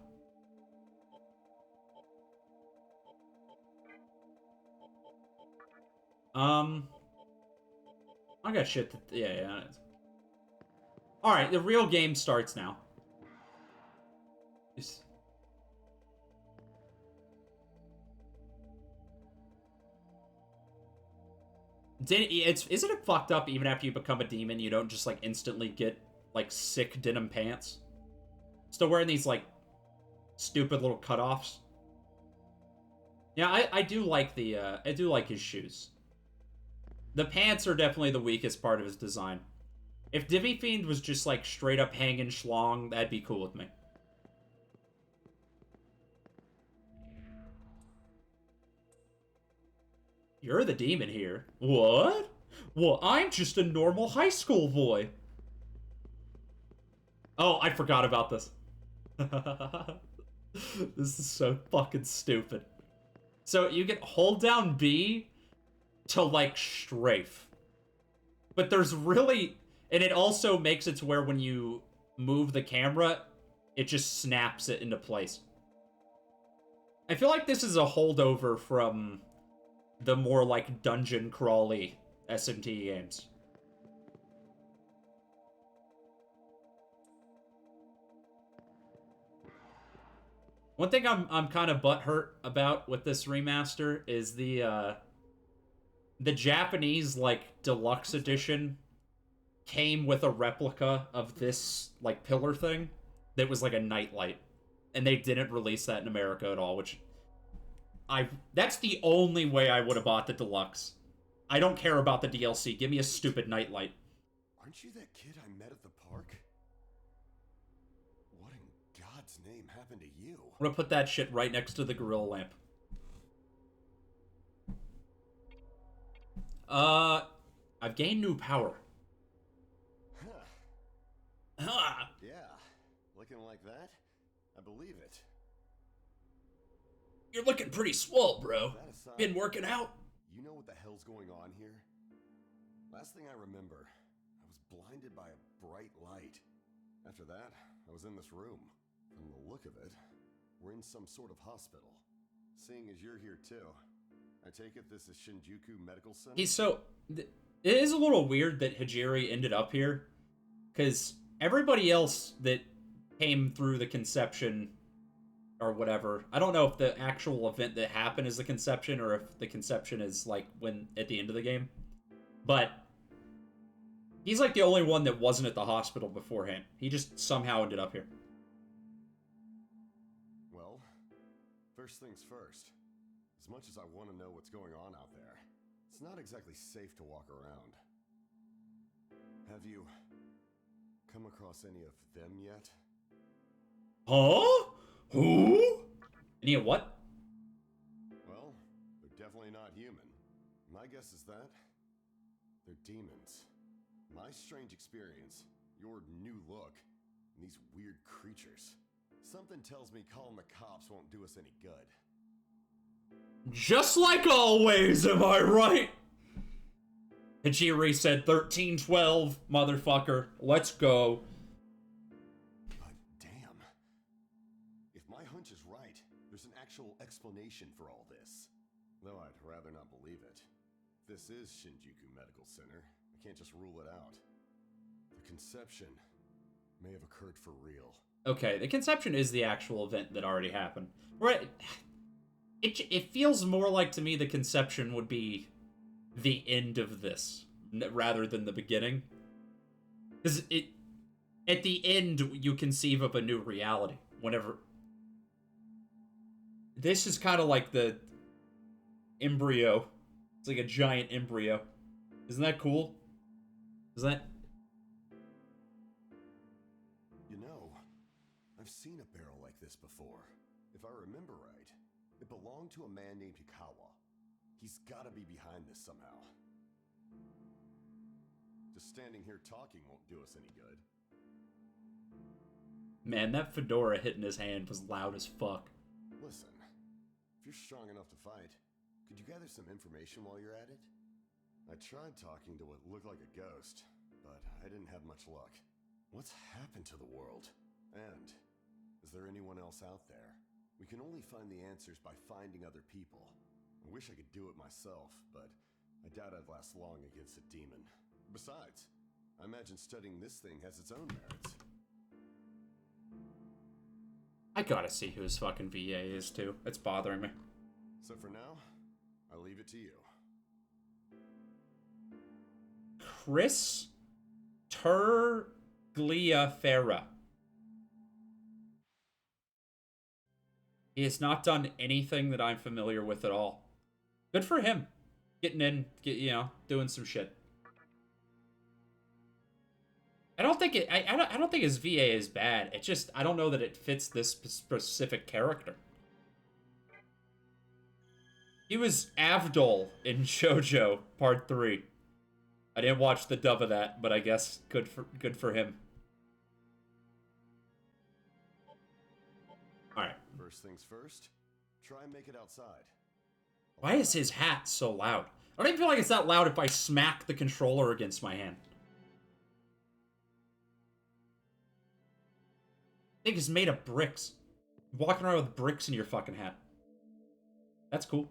I got shit to... Yeah. Alright, the real game starts now. Is isn't it fucked up even after you become a demon, you don't just, like, instantly get, like, sick denim pants? Still wearing these, like, stupid little cutoffs? Yeah, I do like the, I do like his shoes. The pants are definitely the weakest part of his design. If Divi Fiend was just, like, straight up hanging schlong, that'd be cool with me. You're the demon here. What? Well, I'm just a normal high school boy. Oh, I forgot about this. This is so fucking stupid. So you can hold down B to, like, strafe. But there's really... And it also makes it to where when you move the camera, it just snaps it into place. I feel like this is a holdover from the more, like, dungeon crawly SMT games. One thing I'm kind of butthurt about with this remaster is the Japanese, like, deluxe edition came with a replica of this, like, pillar thing that was like a nightlight. And they didn't release that in America at all, which... That's the only way I would have bought the deluxe. I don't care about the DLC. Give me a stupid nightlight. Aren't you that kid I met at the park? What in God's name happened to you? I'm gonna put that shit right next to the gorilla lamp. I've gained new power. Yeah, looking like that? I believe it. You're looking pretty swole, bro. That aside, Been working out? you know what the hell's going on here? Last thing I remember, I was blinded by a bright light. After that, I was in this room. From the look of it, we're in some sort of hospital. Seeing as you're here too, I take it this is Shinjuku Medical Center? He's so... It is a little weird that Hijiri ended up here. Because everybody else that came through the conception or whatever, I don't know if the actual event that happened is the conception or if the conception is like when at the end of the game. But he's like the only one that wasn't at the hospital beforehand. He just somehow ended up here. Well, first things first. As much as I want to know what's going on out there, it's not exactly safe to walk around. Have you come across any of them yet? Huh? Who? Any of what? Well, they're definitely not human. My guess is that they're demons. My strange experience, your new look, and these weird creatures. Something tells me calling the cops won't do us any good. Just like always, am I right? Hijiri said 1312, motherfucker. Let's go. But damn. If my hunch is right, there's an actual explanation for all this. Though I'd rather not believe it. If this is Shinjuku Medical Center, I can't just rule it out. The conception may have occurred for real. Okay, the conception is the actual event that already happened. Right. It feels more like to me the conception would be the end of this rather than the beginning. Because at the end, you conceive of a new reality. Whenever... This is kind of like the embryo. It's like a giant embryo. Isn't that cool? Is that... You know, I've seen a barrel like this before. If I remember right, it belonged to a man named Yukawa. He's gotta be behind this somehow. Just standing here talking won't do us any good. Man, that fedora hitting his hand was loud as fuck. Listen, if you're strong enough to fight, could you gather some information while you're at it? I tried talking to what looked like a ghost, but I didn't have much luck. What's happened to the world? And is there anyone else out there? We can only find the answers by finding other people. I wish I could do it myself, but I doubt I'd last long against a demon. Besides, I imagine studying this thing has its own merits. I gotta see who his fucking VA is, too. It's bothering me. So for now, I'll leave it to you. Chris Tergliafera. He has not done anything that I'm familiar with at all. Good for him. Getting in, doing some shit. I don't think I don't think his VA is bad. It's just I don't know that it fits this specific character. He was Avdol in JoJo Part 3. I didn't watch the dub of that, but I guess good for him. All right. First things first, try and make it outside. Why is his hat so loud? I don't even feel like it's that loud if I smack the controller against my hand. I think it's made of bricks. You're walking around with bricks in your fucking hat. That's cool.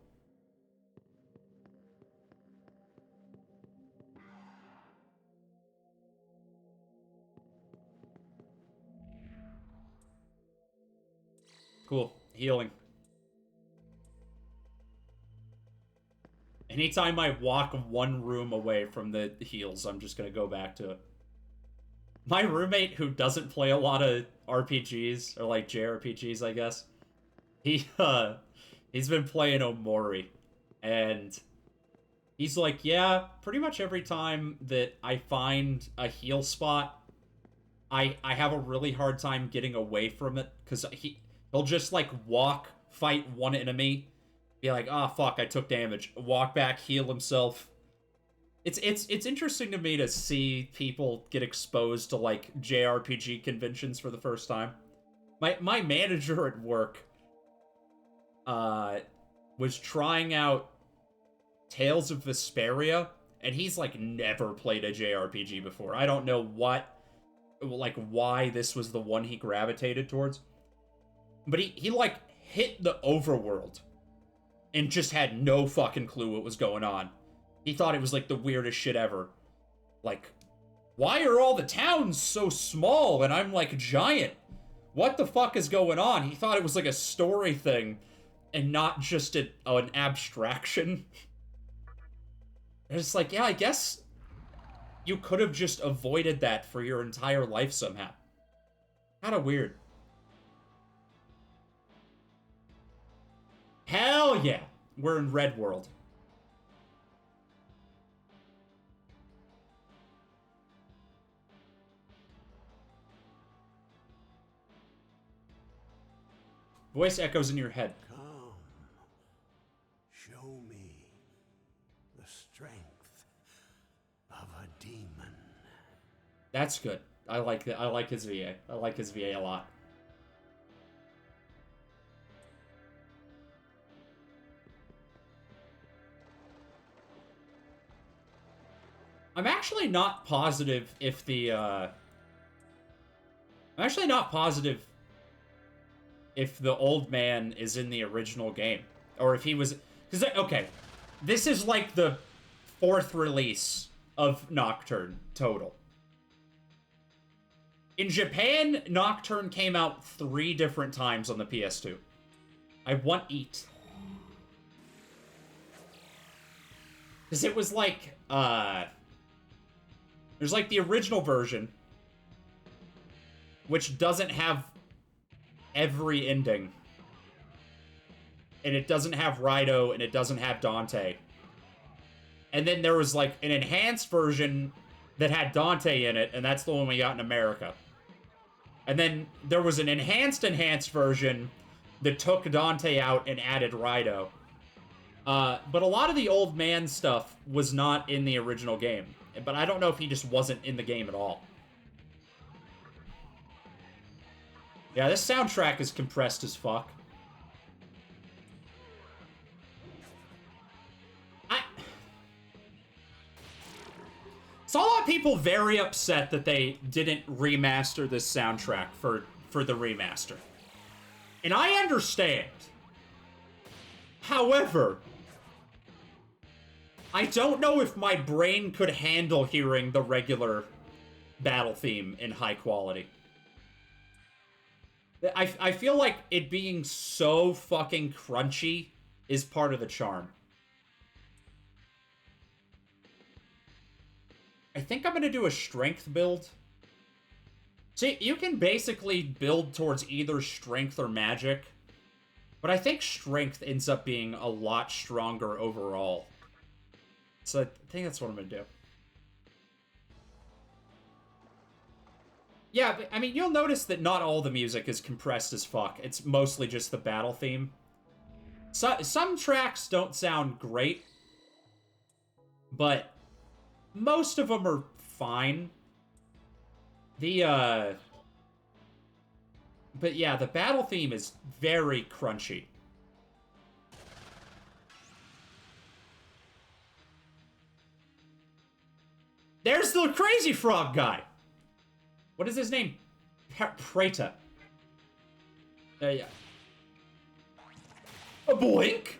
Cool. Healing. Anytime I walk one room away from the heals, I'm just gonna go back to it. My roommate, who doesn't play a lot of RPGs, or like JRPGs, I guess, he's been playing Omori, and he's like, yeah, pretty much every time that I find a heal spot, I have a really hard time getting away from it, because he'll just, like, fight one enemy, be like, ah, fuck, I took damage, walk back, heal himself. It's interesting to me to see people get exposed to, like, JRPG conventions for the first time. My manager at work was trying out Tales of Vesperia, and he's, like, never played a JRPG before. I don't know why this was the one he gravitated towards. But he like, hit the overworld and just had no fucking clue what was going on. He thought it was, like, the weirdest shit ever. Like, why are all the towns so small and I'm, like, giant? What the fuck is going on? He thought it was, like, a story thing and not just an abstraction. And it's like, yeah, I guess you could have just avoided that for your entire life somehow. Kinda weird. Hell yeah! We're in Red World. Voice echoes in your head. Come, show me the strength of a demon. That's good. I like that. I like his VA. I like his VA a lot. I'm actually not positive if the, I'm actually not positive if the old man is in the original game. Or if he was... Because, okay, this is like the 4th release of Nocturne, total. In Japan, Nocturne came out 3 different times on the PS2. I want eat. Because it was like, there's like the original version, which doesn't have every ending. And it doesn't have Rido, and it doesn't have Dante. And then there was like an enhanced version that had Dante in it, and that's the one we got in America. And then there was an enhanced version that took Dante out and added Rido. But a lot of the old man stuff was not in the original game. But I don't know if he just wasn't in the game at all. Yeah, this soundtrack is compressed as fuck. people very upset that they didn't remaster this soundtrack for the remaster. And I understand. However, I don't know if my brain could handle hearing the regular battle theme in high quality. I feel like it being so fucking crunchy is part of the charm. I think I'm gonna do a strength build. See, you can basically build towards either strength or magic, but I think strength ends up being a lot stronger overall. So I think that's what I'm gonna do. Yeah, but, I mean, you'll notice that not all the music is compressed as fuck. It's mostly just the battle theme. So, some tracks don't sound great, but most of them are fine. But yeah, the battle theme is very crunchy. There's the crazy frog guy! What is his name? Preta. Yeah. A boink!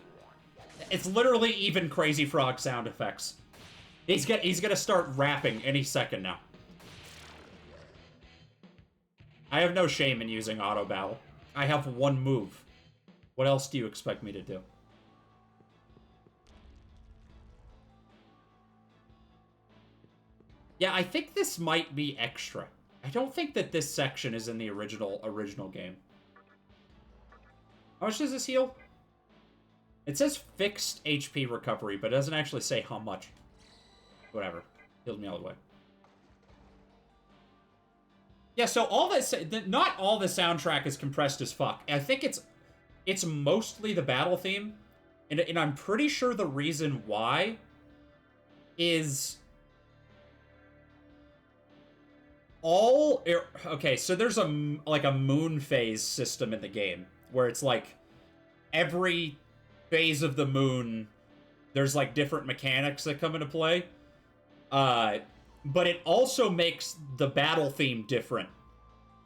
It's literally even crazy frog sound effects. He's gonna start rapping any second now. I have no shame in using auto battle. I have one move. What else do you expect me to do? Yeah, I think this might be extra. I don't think that this section is in the original game. How much does this heal? It says fixed HP recovery, but it doesn't actually say how much. Whatever. Healed me all the way. Yeah, so all this, not all the soundtrack is compressed as fuck. I think it's mostly the battle theme, and I'm pretty sure the reason why is okay, so there's like a moon phase system in the game where it's like every phase of the moon there's like different mechanics that come into play. But it also makes the battle theme different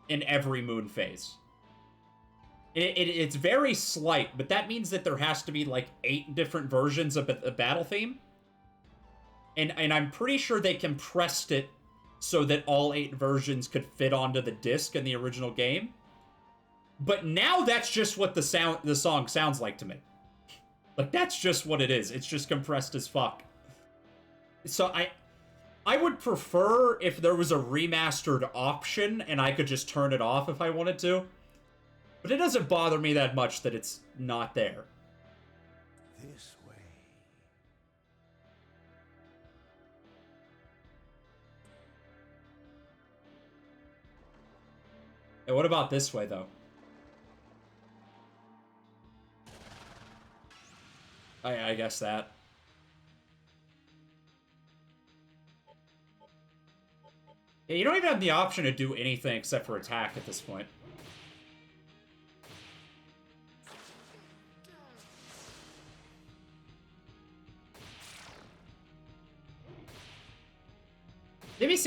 in every moon phase. It's very slight, but that means that there has to be like 8 different versions of the battle theme. And I'm pretty sure they compressed it so that all 8 versions could fit onto the disc in the original game. But now that's just what the song sounds like to me. Like, that's just what it is. It's just compressed as fuck. So I would prefer if there was a remastered option and I could just turn it off if I wanted to. But it doesn't bother me that much that it's not there. This way. And what about this way, though? I guess that. Yeah, you don't even have the option to do anything except for attack at this point. Divvy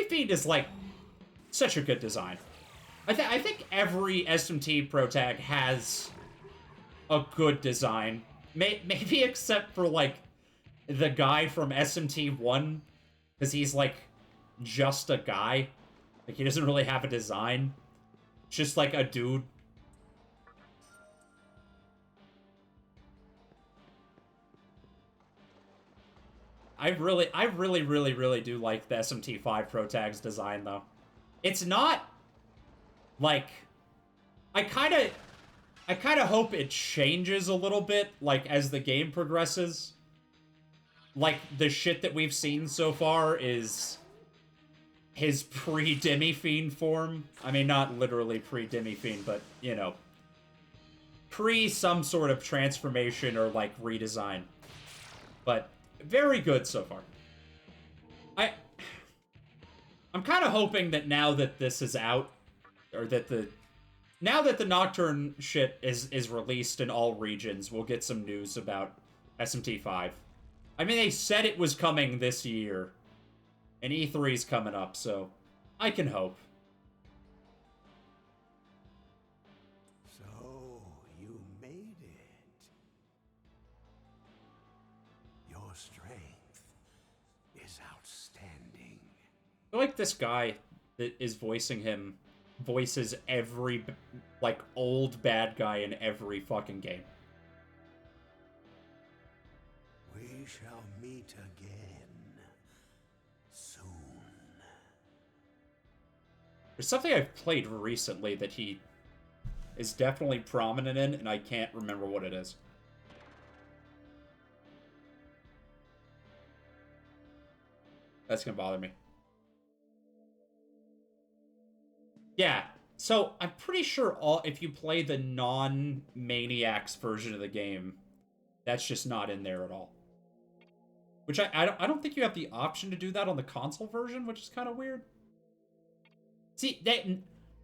Fiend is like such a good design. I think every SMT Pro Tag has a good design. Maybe except for like the guy from SMT 1, because he's like just a guy. Like, he doesn't really have a design. It's just like a dude. I really do like the SMT5 Pro Tag's design, though. It's not like, I kind of hope it changes a little bit, like, as the game progresses. Like, the shit that we've seen so far is his pre-Demi-Fiend form. I mean, not literally pre-Demi-Fiend, but, you know, pre-some sort of transformation or, like, redesign. But very good so far. I'm kind of hoping that now that this is out, or that now that the Nocturne shit is released in all regions, we'll get some news about SMT5. I mean, they said it was coming this year, And E3's coming up, so I can hope. So, you made it. Your strength is outstanding. I feel like this guy that is voicing him voices every, like, old bad guy in every fucking game. We shall meet again soon. There's something I've played recently that he is definitely prominent in, and I can't remember what it is. That's gonna bother me. Yeah, so I'm pretty sure if you play the non-Maniacs version of the game, that's just not in there at all. Which I don't think you have the option to do that on the console version, which is kind of weird. See,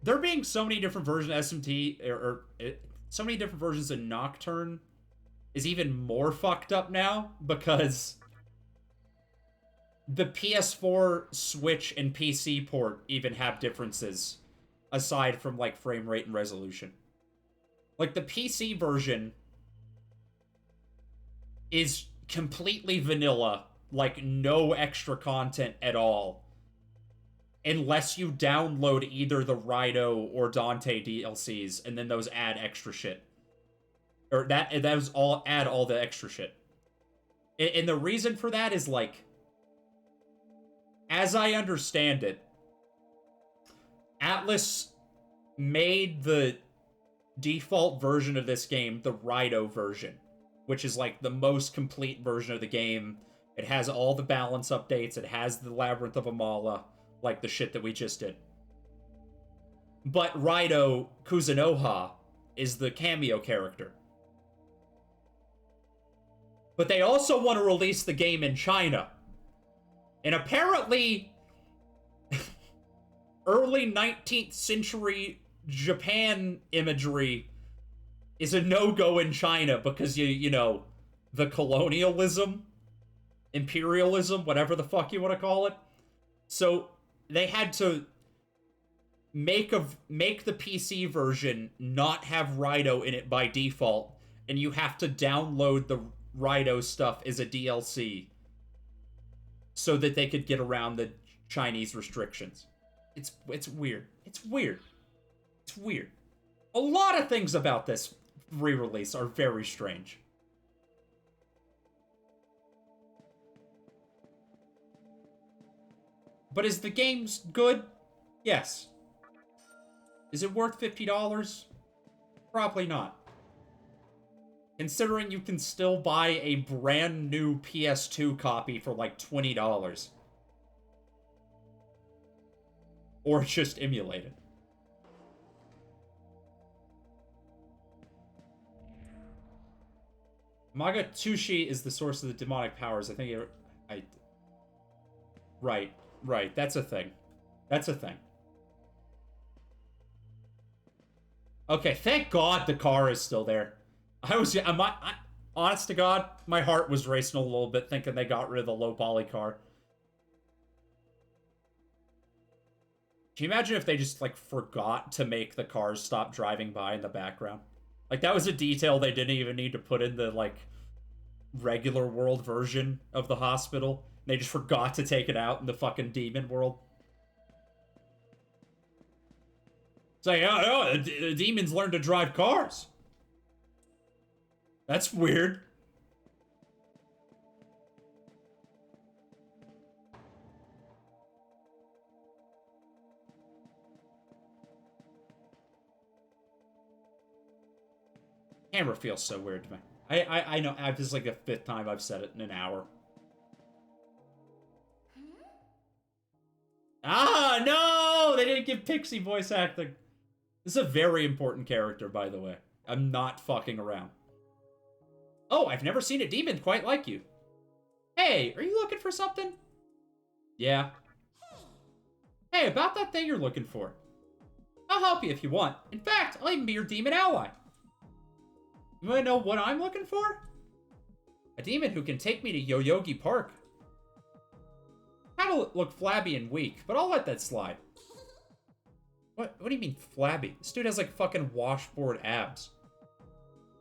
there being so many different versions of SMT, so many different versions of Nocturne is even more fucked up now, because the PS4, Switch, and PC port even have differences, aside from, like, frame rate and resolution. Like, the PC version is completely vanilla, like, no extra content at all, unless you download either the Rido or Dante DLCs, and then those add extra shit. Or those all add all the extra shit. And the reason for that is, like, as I understand it, Atlas made the default version of this game the Rido version, which is, like, the most complete version of the game. It has all the balance updates. It has the Labyrinth of Amala, like the shit that we just did. But Rido Kuzunoha is the cameo character. But they also want to release the game in China. And apparently, early 19th century Japan imagery is a no-go in China because, you know, the colonialism, imperialism, whatever the fuck you want to call it. So they had to make the PC version not have Rido in it by default, and you have to download the Rido stuff as a DLC so that they could get around the Chinese restrictions. It's weird. It's weird. It's weird. A lot of things about this re-release are very strange. But is the game good? Yes. Is it worth $50? Probably not. Considering you can still buy a brand new PS2 copy for like $20. Or just emulate it. Magatsushi is the source of the demonic powers. I think Right. That's a thing. That's a thing. Okay, thank God the car is still there. Honest to God, my heart was racing a little bit thinking they got rid of the low poly car. Can you imagine if they just, like, forgot to make the cars stop driving by in the background? Like, that was a detail they didn't even need to put in the, like, regular world version of the hospital. They just forgot to take it out in the fucking demon world. It's like, oh, the demons learned to drive cars. That's weird. Camera feels so weird to me. I know, this is like the 5th time I've said it in an hour. Ah, no! They didn't give Pixie voice acting. This is a very important character, by the way. I'm not fucking around. Oh, I've never seen a demon quite like you. Hey, are you looking for something? Yeah. Hey, about that thing you're looking for. I'll help you if you want. In fact, I'll even be your demon ally. You wanna know what I'm looking for? A demon who can take me to Yoyogi Park. kind of look flabby and weak, but I'll let that slide. What do you mean flabby? This dude has like fucking washboard abs.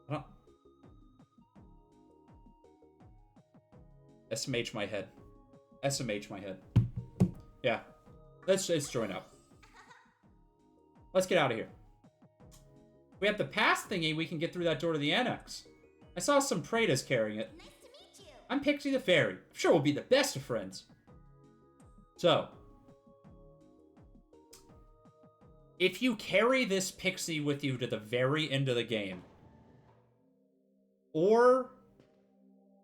I don't... SMH my head. SMH my head. Yeah. Let's join up. Let's get out of here. We have the pass thingy, we can get through that door to the annex. I saw some Praetas carrying it. Nice to meet you. I'm Pixie the Fairy. I'm sure we'll be the best of friends. So, if you carry this Pixie with you to the very end of the game, or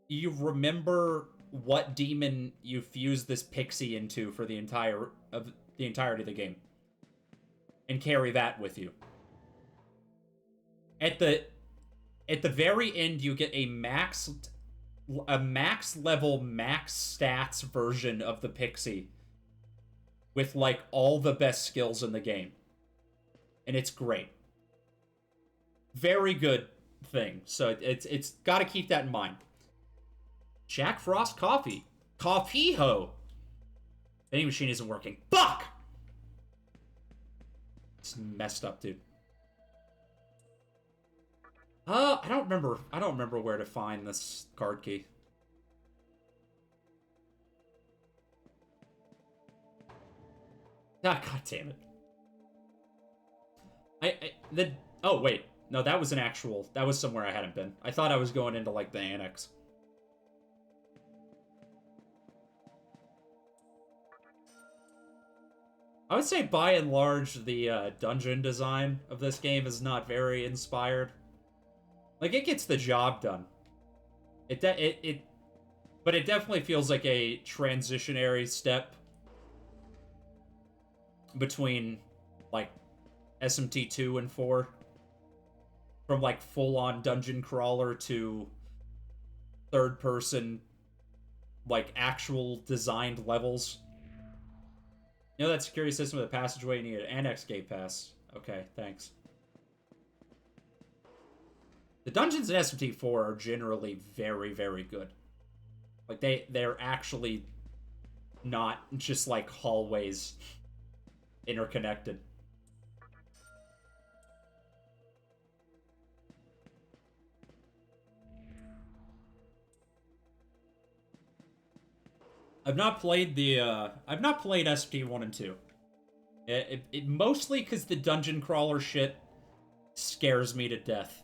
you remember what demon you fused this Pixie into for the entirety of the game, and carry that with you. At the very end, you get a max level, max stats version of the Pixie with like all the best skills in the game. And it's great. Very good thing. So it's got to keep that in mind. Jack Frost coffee. Coffee-ho. Vending machine isn't working. Fuck! It's messed up, dude. I don't remember where to find this card key. Ah, god damn it. Oh, wait. No, that was somewhere I hadn't been. I thought I was going into, like, the annex. I would say, by and large, the dungeon design of this game is not very inspired. Like, it gets the job done. But it definitely feels like a transitionary step between, like, SMT 2 and 4. From, like, full-on dungeon crawler to third-person, like, actual designed levels. You know that security system with a passageway, you need an annex gate pass. Okay, thanks. The dungeons in SMT 4 are generally very, very good. Like, they're actually not just, like, hallways interconnected. I've not played SMT 1 and 2. It mostly because the dungeon crawler shit scares me to death.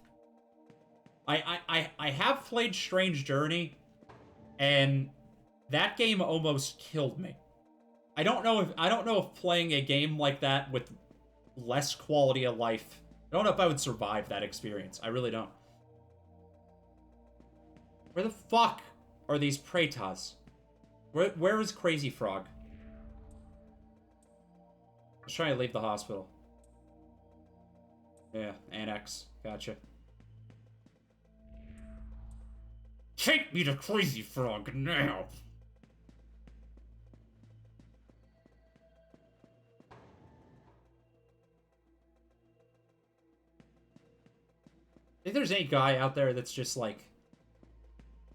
I have played Strange Journey, and that game almost killed me. I don't know if playing a game like that with less quality of life, I don't know if I would survive that experience. I really don't. Where the fuck are these Praetas? Where is Crazy Frog? I was trying to leave the hospital. Yeah, annex. Gotcha. Take me to Crazy Frog now! Think there's any guy out there that's just like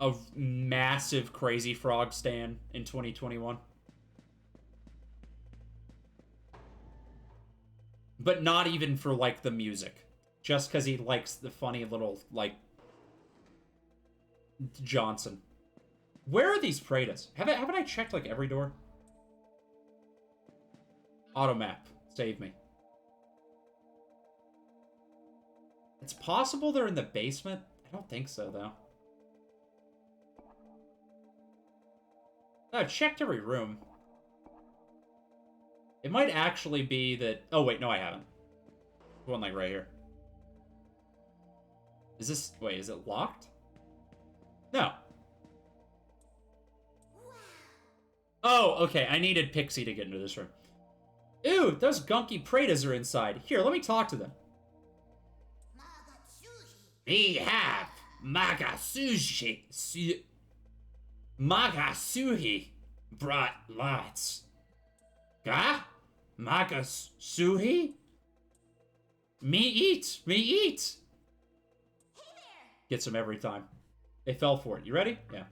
a massive Crazy Frog stan in 2021? But not even for, like, the music. Just because he likes the funny little, like, Johnson. Where are these Praetas? Haven't I checked, like, every door? Auto map. Save me. It's possible they're in the basement? I don't think so, though. I've checked every room. It might actually be that... Oh, wait, no, I haven't. One, like, right here. Is this... Wait, is it locked? No. Oh, okay, I needed Pixie to get into this room. Ew, those gunky Praetas are inside. Here, let me talk to them. We have Magasuhi brought lots. Ga? Magasuhi? Me eat! Hey there! Gets him every time. They fell for it. You ready? Yeah.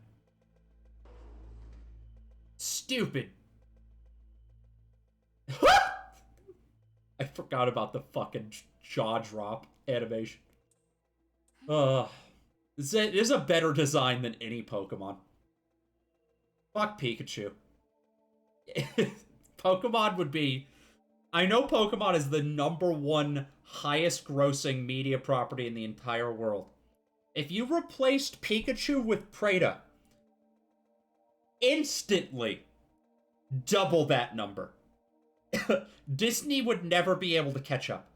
Stupid I forgot about the fucking jaw drop animation. It is a better design than any Pokemon. Fuck Pikachu. Pokemon would be... I know Pokemon is the #1 highest grossing media property in the entire world. If you replaced Pikachu with Preda, instantly double that number. Disney would never be able to catch up.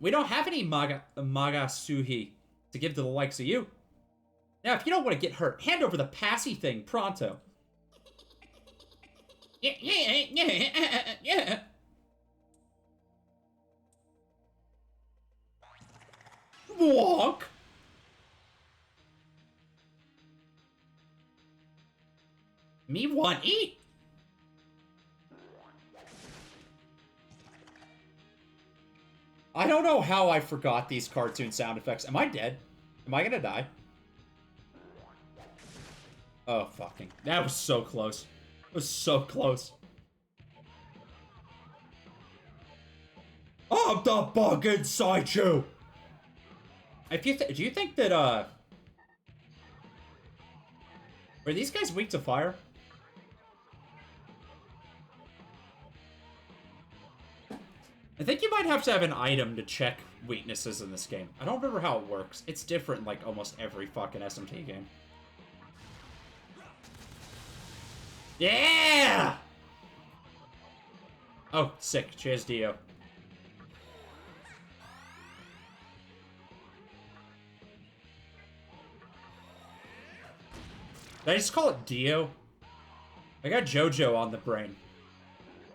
We don't have any Magasuhi to give to the likes of you. Now, if you don't want to get hurt, hand over the passy thing pronto. Yeah. Walk. Me want eat. I don't know how I forgot these cartoon sound effects. Am I dead? Am I gonna die? Oh, fucking. That was so close. It was so close. I'm the bug inside you! If you do you think that, are these guys weak to fire? I think you might have to have an item to check weaknesses in this game. I don't remember how it works. It's different like almost every fucking SMT game. Yeah! Oh, sick. Cheers, Dio. Did I just call it Dio? I got JoJo on the brain.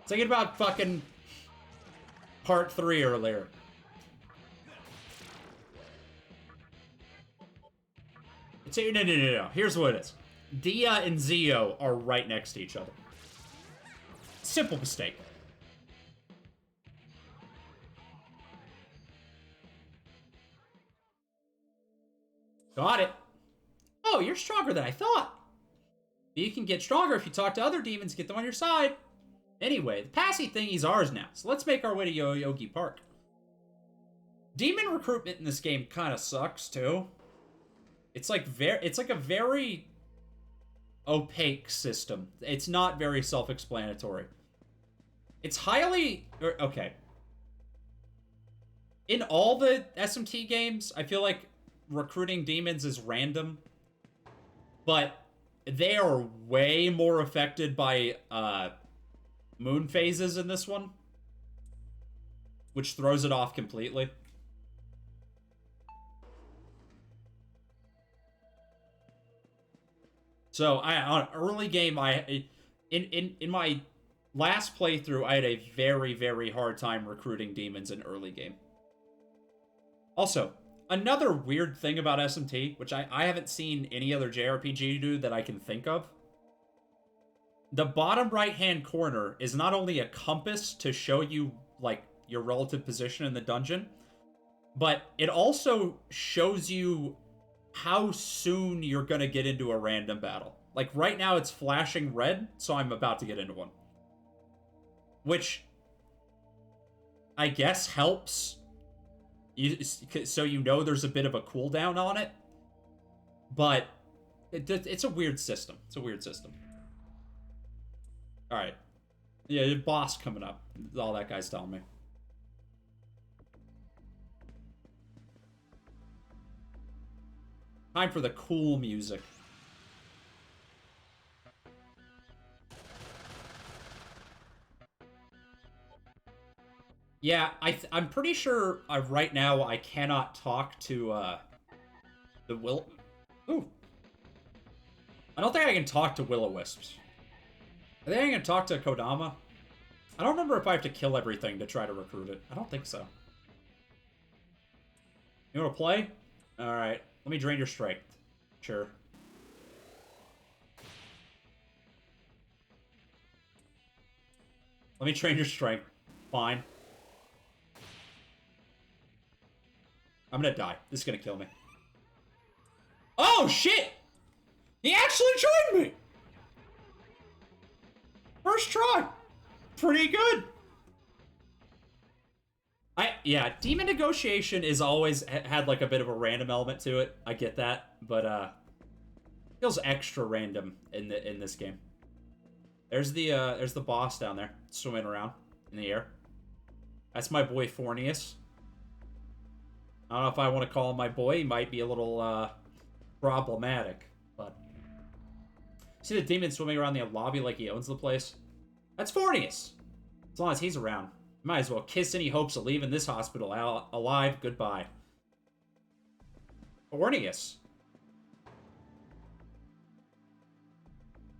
Thinking about fucking part 3 earlier. No. Here's what it is. Dia and Zio are right next to each other. Simple mistake. Got it. Oh, you're stronger than I thought. You can get stronger if you talk to other demons, get them on your side. Anyway, the passy thingy's ours now, so let's make our way to Yoyogi Park. Demon recruitment in this game kind of sucks too. It's like a very opaque system. It's not very self-explanatory. It's highly... Okay. In all the SMT games, I feel like recruiting demons is random. But they are way more affected by moon phases in this one. Which throws it off completely. So on early game, in my last playthrough, I had a very, very hard time recruiting demons in early game. Also, another weird thing about SMT, which I haven't seen any other JRPG do that I can think of. The bottom right-hand corner is not only a compass to show you, like, your relative position in the dungeon, but it also shows you how soon you're gonna get into a random battle. Like, right now it's flashing red, so I'm about to get into one. Which, I guess, helps. So you know there's a bit of a cooldown on it. But, it's a weird system. It's a weird system. Alright. Yeah, the boss coming up. All that guy's telling me. Time for the cool music. Yeah, I'm pretty sure right now I cannot talk to the Will. Ooh. I don't think I can talk to Will-O-Wisps. I think I can talk to Kodama. I don't remember if I have to kill everything to try to recruit it. I don't think so. You want to play? Alright. Let me drain your strength. Sure. Let me drain your strength. Fine. I'm gonna die. This is gonna kill me. Oh, shit! He actually joined me! First try. Pretty good. Yeah, demon negotiation is always had like a bit of a random element to it. I get that, but feels extra random in this game. There's the boss down there swimming around in the air. That's my boy Fornius. I don't know if I want to call him my boy. He might be a little problematic, but see the demon swimming around the lobby like he owns the place? That's Fornius. As long as he's around. Might as well kiss any hopes of leaving this hospital alive goodbye. Fornius.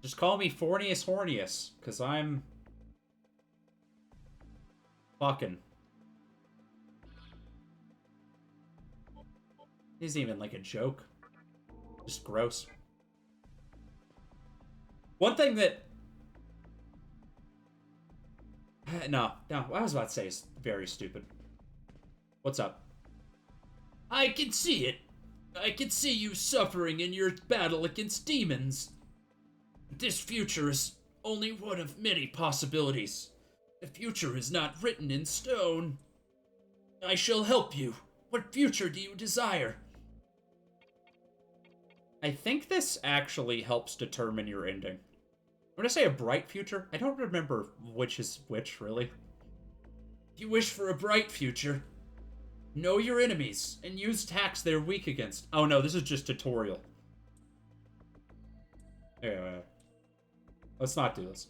Just call me Fornius Hornius, because I'm... fucking. This isn't even like a joke. Just gross. One thing that... No, what I was about to say is very stupid. What's up? I can see it. I can see you suffering in your battle against demons. This future is only one of many possibilities. The future is not written in stone. I shall help you. What future do you desire? I think this actually helps determine your ending. I'm gonna say a bright future. I don't remember which is which, really. If you wish for a bright future, know your enemies and use attacks they're weak against. Oh no, this is just tutorial. Anyway, let's not do this.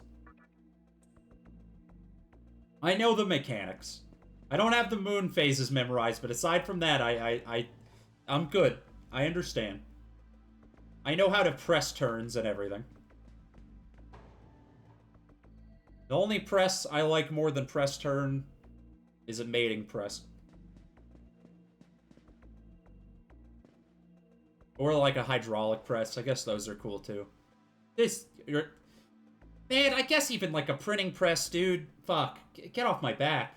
I know the mechanics. I don't have the moon phases memorized, but aside from that, I'm good. I understand. I know how to press turns and everything. The only press I like more than press turn is a mating press. Or like a hydraulic press. I guess those are cool too. Man, I guess even like a printing press, dude. Fuck. Get off my back.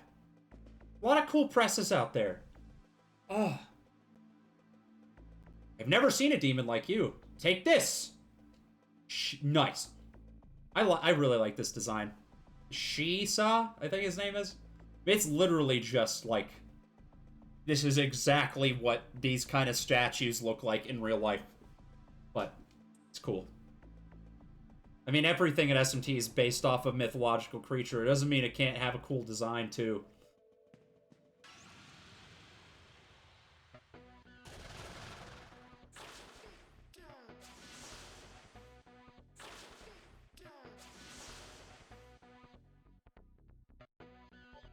A lot of cool presses out there. Ugh. I've never seen a demon like you. Take this! Nice. I really like this design. Shisa, I think his name is. It's literally just like... This is exactly what these kind of statues look like in real life. But, it's cool. I mean, everything at SMT is based off a mythological creature. It doesn't mean it can't have a cool design, too.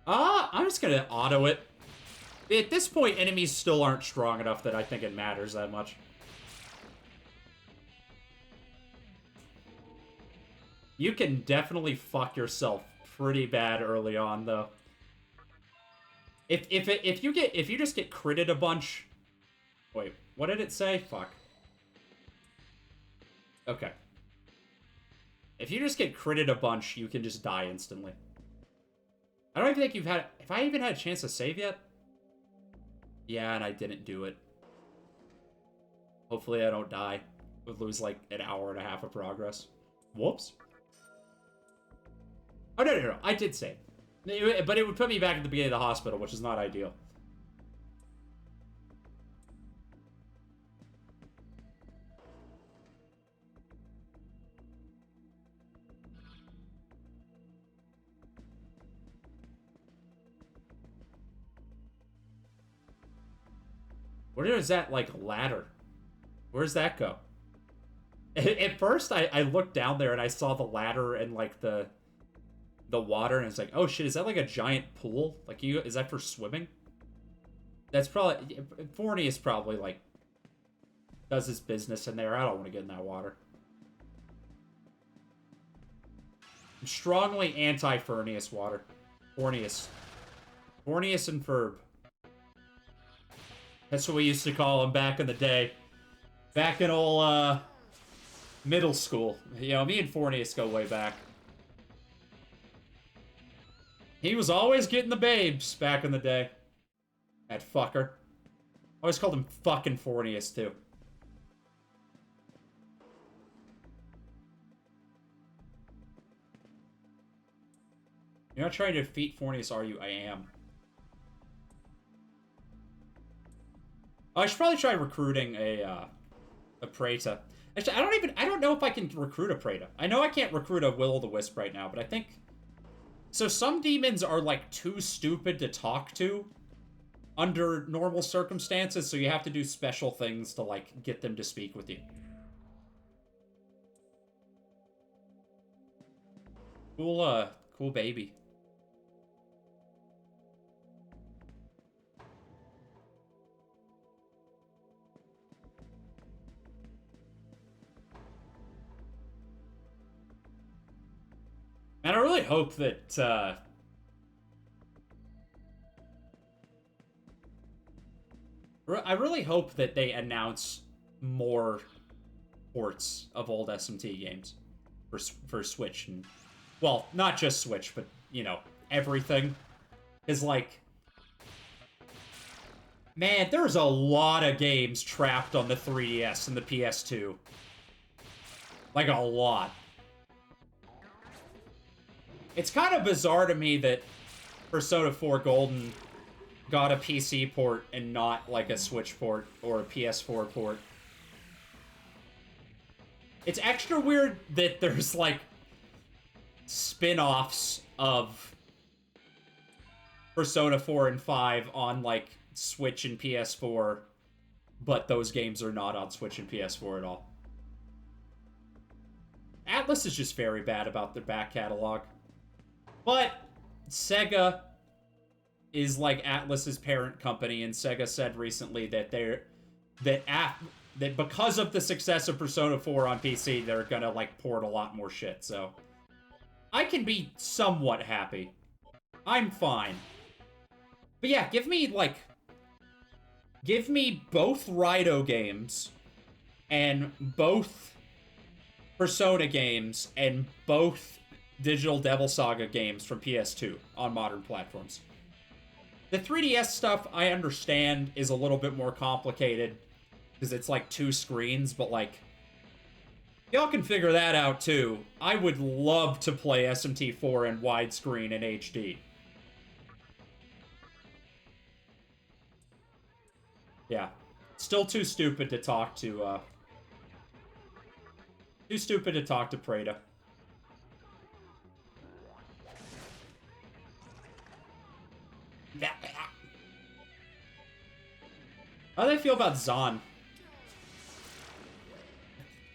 I'm just gonna auto it. At this point, enemies still aren't strong enough that I think it matters that much. You can definitely fuck yourself pretty bad early on, though. If you just get critted a bunch... Wait, what did it say? Fuck. Okay. If you just get critted a bunch, you can just die instantly. I don't even think you've had... Have I even had a chance to save yet? Yeah, and I didn't do it. Hopefully I don't die. Would lose like an hour and a half of progress. Whoops. Oh, no. I did save. But it would put me back at the beginning of the hospital, which is not ideal. Where is that, like, ladder? Where's that go? At first, I looked down there and I saw the ladder and, like, the water, and it's like, oh shit, is that like a giant pool? Like, is that for swimming? That's probably... Forney is probably, like, does his business in there. I don't want to get in that water. I'm strongly anti-Furnius water. Fornius. Fornius and Ferb. That's what we used to call him back in the day. Back in old, middle school. You know, me and Fornius go way back. He was always getting the babes back in the day. That fucker. I always called him fucking Fornius, too. You're not trying to defeat Fornius, are you? I am. Oh, I should probably try recruiting a Preta. Actually, I don't know if I can recruit a Preta. I know I can't recruit a Will-o'-the-Wisp right now, but I think... So some demons are, like, too stupid to talk to under normal circumstances, so you have to do special things to, like, get them to speak with you. Cool baby. And I really hope that, I really hope that they announce more ports of old SMT games for Switch. And, well, not just Switch, but, you know, everything. Is like... Man, there's a lot of games trapped on the 3DS and the PS2. Like, a lot. It's kind of bizarre to me that Persona 4 Golden got a PC port and not, like, a Switch port or a PS4 port. It's extra weird that there's, like, spin-offs of Persona 4 and 5 on, like, Switch and PS4, but those games are not on Switch and PS4 at all. Atlus is just very bad about their back catalog. But Sega is like Atlus's parent company, and Sega said recently that that because of the success of Persona 4 on PC, they're gonna like port a lot more shit. So I can be somewhat happy. I'm fine. But yeah, give me both Raito games and both Persona games and both Digital Devil Saga games from PS2 on modern platforms. The 3DS stuff, I understand, is a little bit more complicated because it's like 2 screens, but like, y'all can figure that out too. I would love to play SMT4 in widescreen and HD. Yeah. Still too stupid to talk to, too stupid to talk to Preda. How do they feel about Zahn?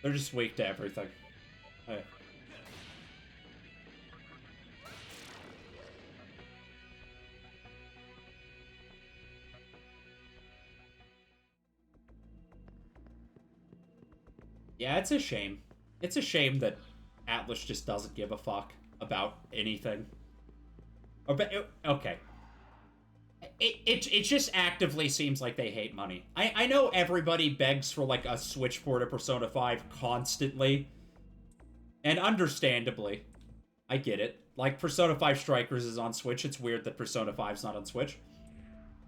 They're just weak to everything. Hey. Yeah, it's a shame. It's a shame that Atlus just doesn't give a fuck about anything. Okay. It just actively seems like they hate money. I know everybody begs for, like, a Switch port of Persona 5 constantly. And understandably. I get it. Like, Persona 5 Strikers is on Switch. It's weird that Persona 5's not on Switch.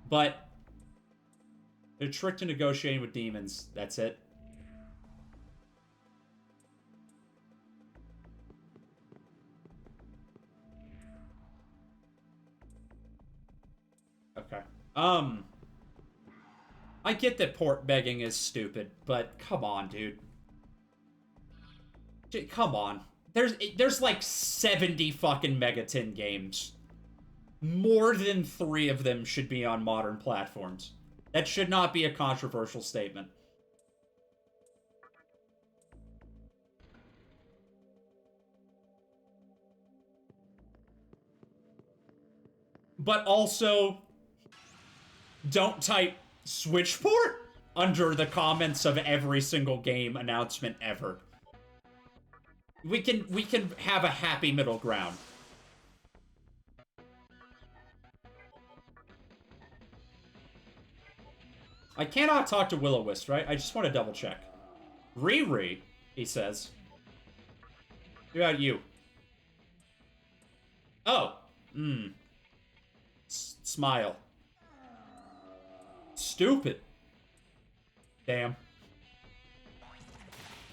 But they're tricked into negotiating with demons. That's it. Okay. I get that port begging is stupid, but come on, dude. Come on. There's like 70 fucking Megaton games. More than 3 of them should be on modern platforms. That should not be a controversial statement. But also, don't type Switch port under the comments of every single game announcement ever. We can have a happy middle ground. I cannot talk to Will-o'-Wisp, right? I just want to double check. Riri, he says. What about you? Oh. Smile. Stupid. Damn.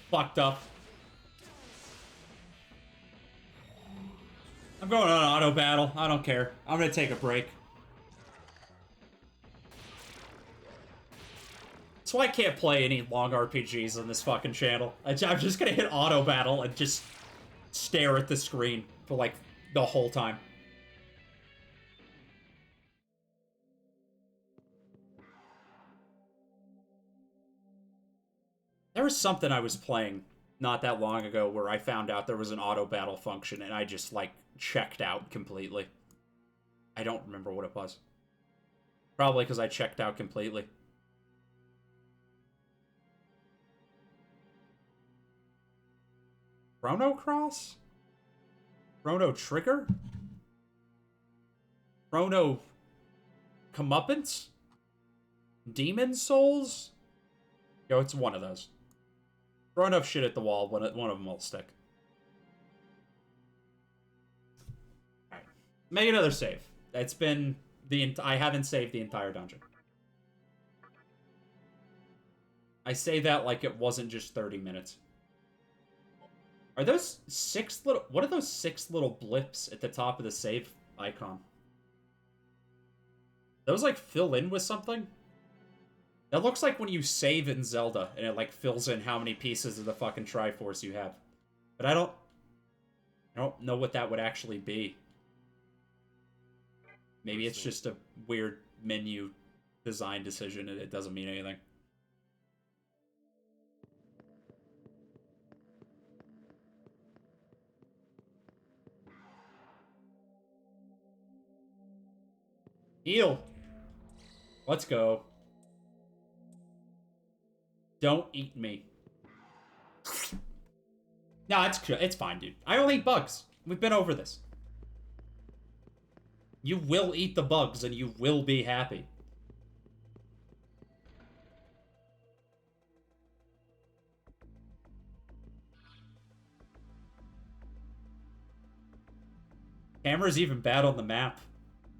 Fucked up. I'm going on auto battle. I don't care. I'm gonna take a break. That's why I can't play any long RPGs on this fucking channel. I'm just gonna hit auto battle and just stare at the screen for, like, the whole time. There was something I was playing not that long ago where I found out there was an auto battle function and I just, like, checked out completely. I don't remember what it was. Probably because I checked out completely. Chrono Cross? Chrono Trigger? Chrono Comeuppance? Demon Souls? Yo, it's one of those. Throw enough shit at the wall, one of them will stick. Alright. Make another save. It's been I haven't saved the entire dungeon. I say that like it wasn't just 30 minutes. Are those what are those 6 little blips at the top of the save icon? Those, like, fill in with something? That looks like when you save in Zelda, and it, like, fills in how many pieces of the fucking Triforce you have. But I don't know what that would actually be. Maybe it's just a weird menu design decision, and it doesn't mean anything. Heal! Let's go. Don't eat me. No, it's fine, dude. I don't eat bugs. We've been over this. You will eat the bugs and you will be happy. Camera's even bad on the map.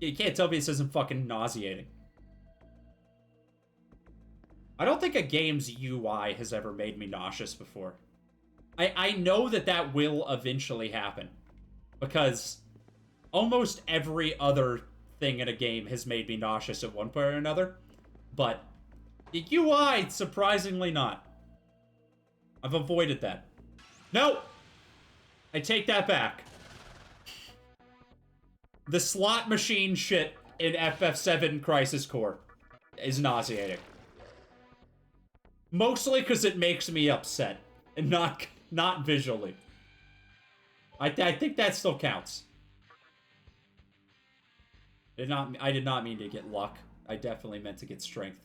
You can't tell me this isn't fucking nauseating. I don't think a game's UI has ever made me nauseous before. I know that will eventually happen. Because almost every other thing in a game has made me nauseous at one point or another. But the UI, surprisingly not. I've avoided that. No! I take that back. The slot machine shit in FF7 Crisis Core is nauseating. Mostly because it makes me upset, and not visually. I think that still counts. I did not mean to get luck. I definitely meant to get strength.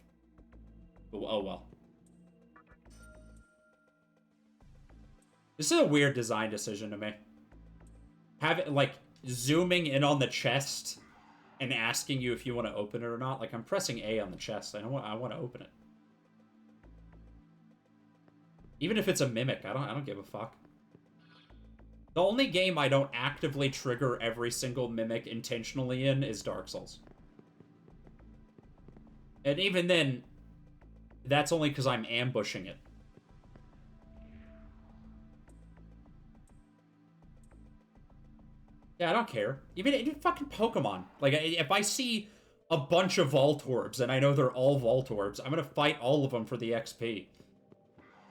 Oh well. This is a weird design decision to me. Have it, like, zooming in on the chest and asking you if you want to open it or not. Like, I'm pressing A on the chest. I want to open it. Even if it's a mimic, I don't give a fuck. The only game I don't actively trigger every single mimic intentionally in is Dark Souls. And even then, that's only because I'm ambushing it. Yeah, I don't care. Even fucking Pokemon. Like, if I see a bunch of Voltorbs and I know they're all Voltorbs, I'm gonna fight all of them for the XP.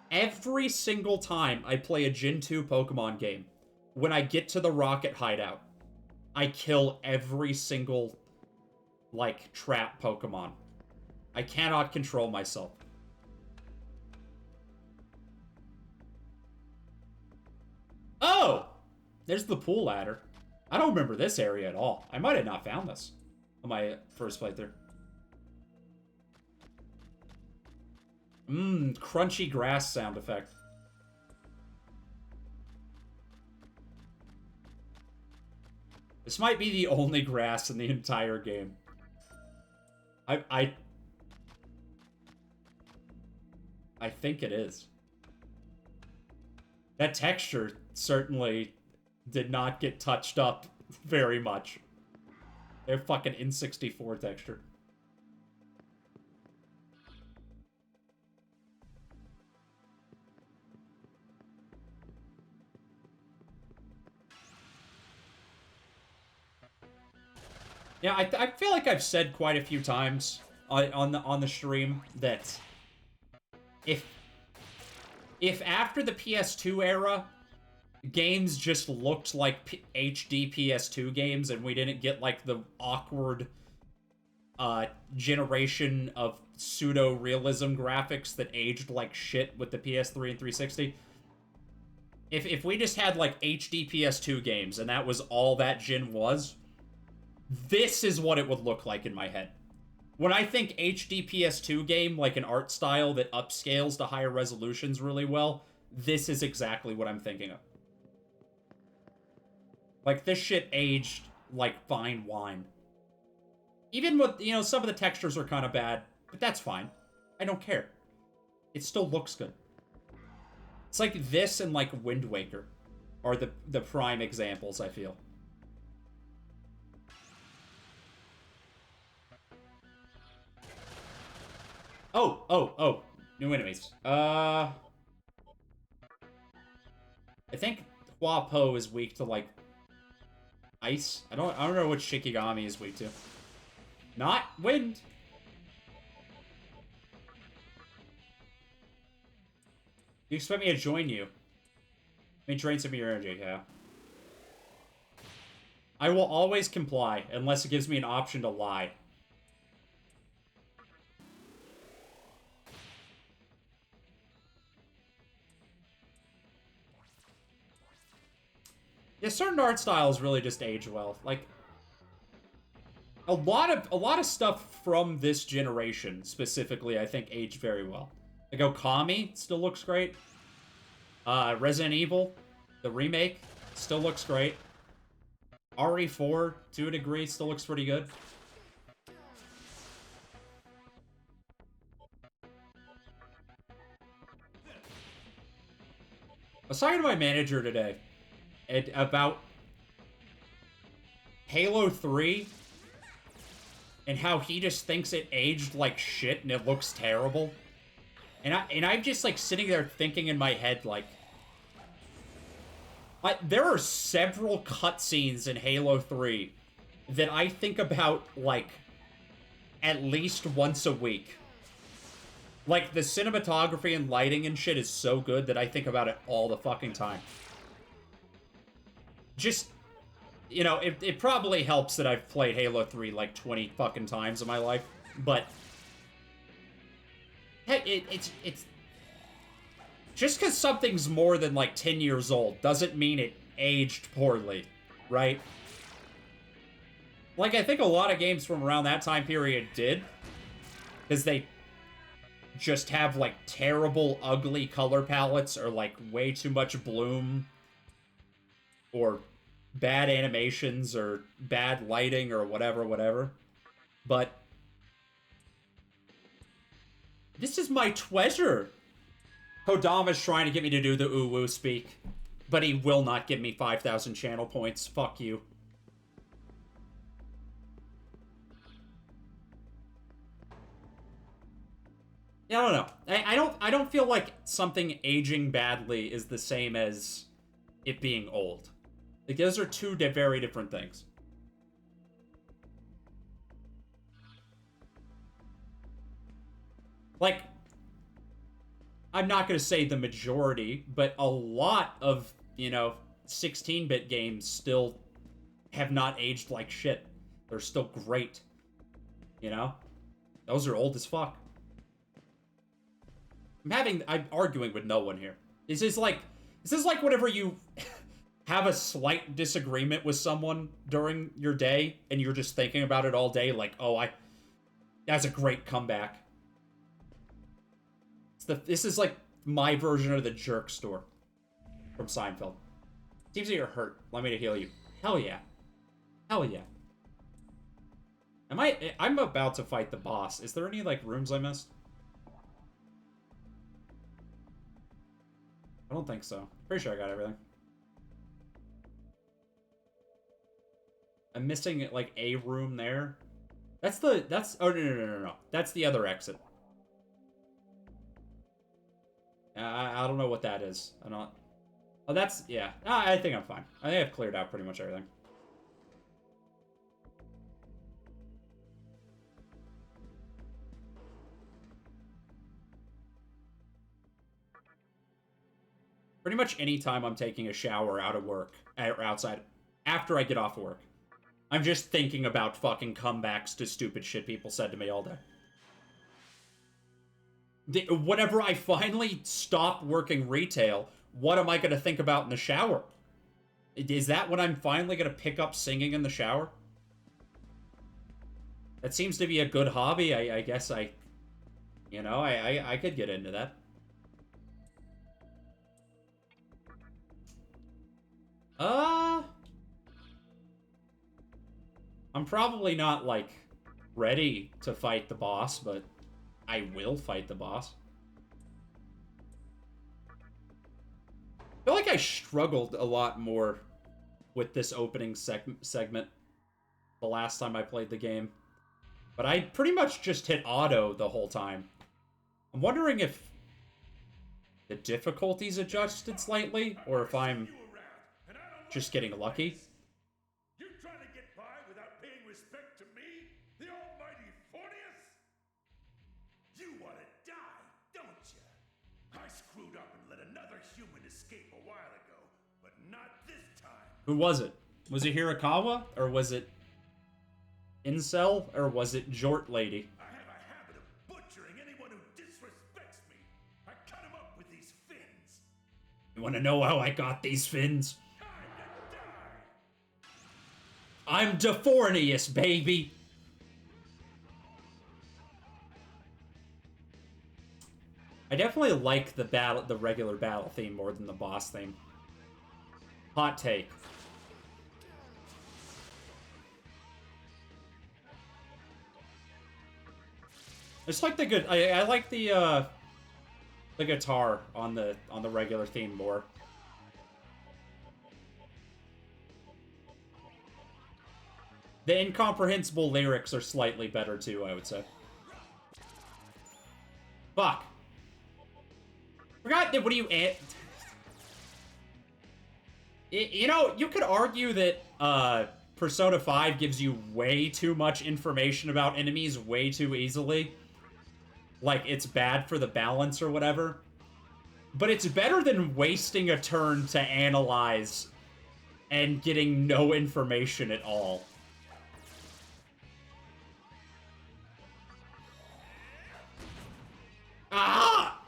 Every single time I play a Gen 2 Pokemon game, when I get to the Rocket Hideout, I kill every single, like, trap Pokemon. I cannot control myself. Oh! There's the pool ladder. I don't remember this area at all. I might have not found this on my first playthrough. Crunchy grass sound effect. This might be the only grass in the entire game. I think it is. That texture certainly did not get touched up very much. They're fucking N64 texture. Yeah, I feel like I've said quite a few times on the stream that if after the PS2 era, games just looked like HD PS2 games and we didn't get, like, the awkward generation of pseudo-realism graphics that aged like shit with the PS3 and 360. If we just had, like, HD PS2 games and that was all that gen was, this is what it would look like in my head. When I think HD PS2 game, like an art style that upscales to higher resolutions really well, this is exactly what I'm thinking of. Like, this shit aged like fine wine. Even with, you know, some of the textures are kind of bad, but that's fine. I don't care. It still looks good. It's like this and, like, Wind Waker are the prime examples, I feel. Oh. New enemies. I think Hua Po is weak to, like, ice. I don't know what Shikigami is weak to. Not wind. You expect me to join you? Let me drain some of your energy, yeah. I will always comply, unless it gives me an option to lie. Yeah, certain art styles really just age well. Like, a lot of stuff from this generation, specifically, I think aged very well. Like, Okami still looks great. Resident Evil, the remake, still looks great. RE4, to a degree, still looks pretty good. I was talking to my manager today about Halo 3 and how he just thinks it aged like shit and it looks terrible. And I'm just, like, sitting there thinking in my head, like, there are several cutscenes in Halo 3 that I think about, like, at least once a week. Like, the cinematography and lighting and shit is so good that I think about it all the fucking time. Just, you know, it probably helps that I've played Halo 3 like 20 fucking times in my life, but hey, it's just because something's more than, like, 10 years old doesn't mean it aged poorly, right? Like, I think a lot of games from around that time period did, because they just have, like, terrible, ugly color palettes or, like, way too much bloom or bad animations or bad lighting or whatever. But this is my treasure. Kodama's trying to get me to do the uwu speak, but he will not give me 5,000 channel points. Fuck you. Yeah, I don't know. I don't feel like something aging badly is the same as it being old. Like, those are two very different things. Like, I'm not going to say the majority, but a lot of, you know, 16-bit games still have not aged like shit. They're still great. You know? Those are old as fuck. I'm arguing with no one here. This is like whenever you have a slight disagreement with someone during your day and you're just thinking about it all day, like, oh, that's a great comeback. This is like my version of the jerk store from Seinfeld. Seems like you're hurt. Want me to heal you? Hell yeah. Hell yeah. I'm about to fight the boss. Is there any, like, rooms I missed? I don't think so. Pretty sure I got everything. I'm missing, like, a room there. Oh, no. That's the other exit. I don't know what that is. Oh, that's, yeah. I think I'm fine. I think I've cleared out pretty much everything. Pretty much any time I'm taking a shower out of work, or outside, after I get off work, I'm just thinking about fucking comebacks to stupid shit people said to me all day. Whenever I finally stop working retail, what am I going to think about in the shower? Is that when I'm finally going to pick up singing in the shower? That seems to be a good hobby. I guess I could get into that. I'm probably not, like, ready to fight the boss, but I will fight the boss. I feel like I struggled a lot more with this opening segment the last time I played the game. But I pretty much just hit auto the whole time. I'm wondering if the difficulties adjusted slightly, or if I'm just getting lucky. You trying to get by without paying respect to me, the almighty Fornius? You want to die, don't you? I screwed up and let another human escape a while ago, but not this time. Who was it? Was it Hirakawa, or was it Incel, or was it Jort Lady? I have a habit of butchering anyone who disrespects me. I cut him up with these fins. You want to know how I got these fins? I'm Defornius, baby! I definitely like the regular battle theme more than the boss theme. Hot take. It's like the good. I like the guitar on the regular theme more. The incomprehensible lyrics are slightly better too, I would say. Fuck. Forgot that. What do you? You know, you could argue that Persona 5 gives you way too much information about enemies way too easily. Like, it's bad for the balance or whatever. But it's better than wasting a turn to analyze and getting no information at all. Ah!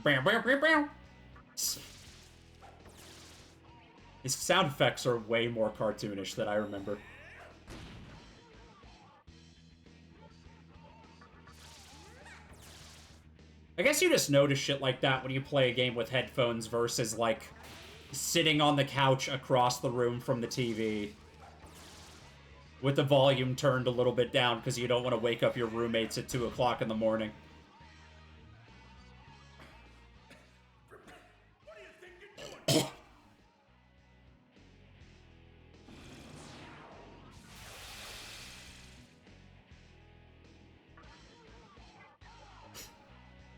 Bam, bam, bam, bam. His sound effects are way more cartoonish than I remember. I guess you just notice shit like that when you play a game with headphones versus, like, sitting on the couch across the room from the TV with the volume turned a little bit down because you don't want to wake up your roommates at 2 o'clock in the morning. What do you think you're doing?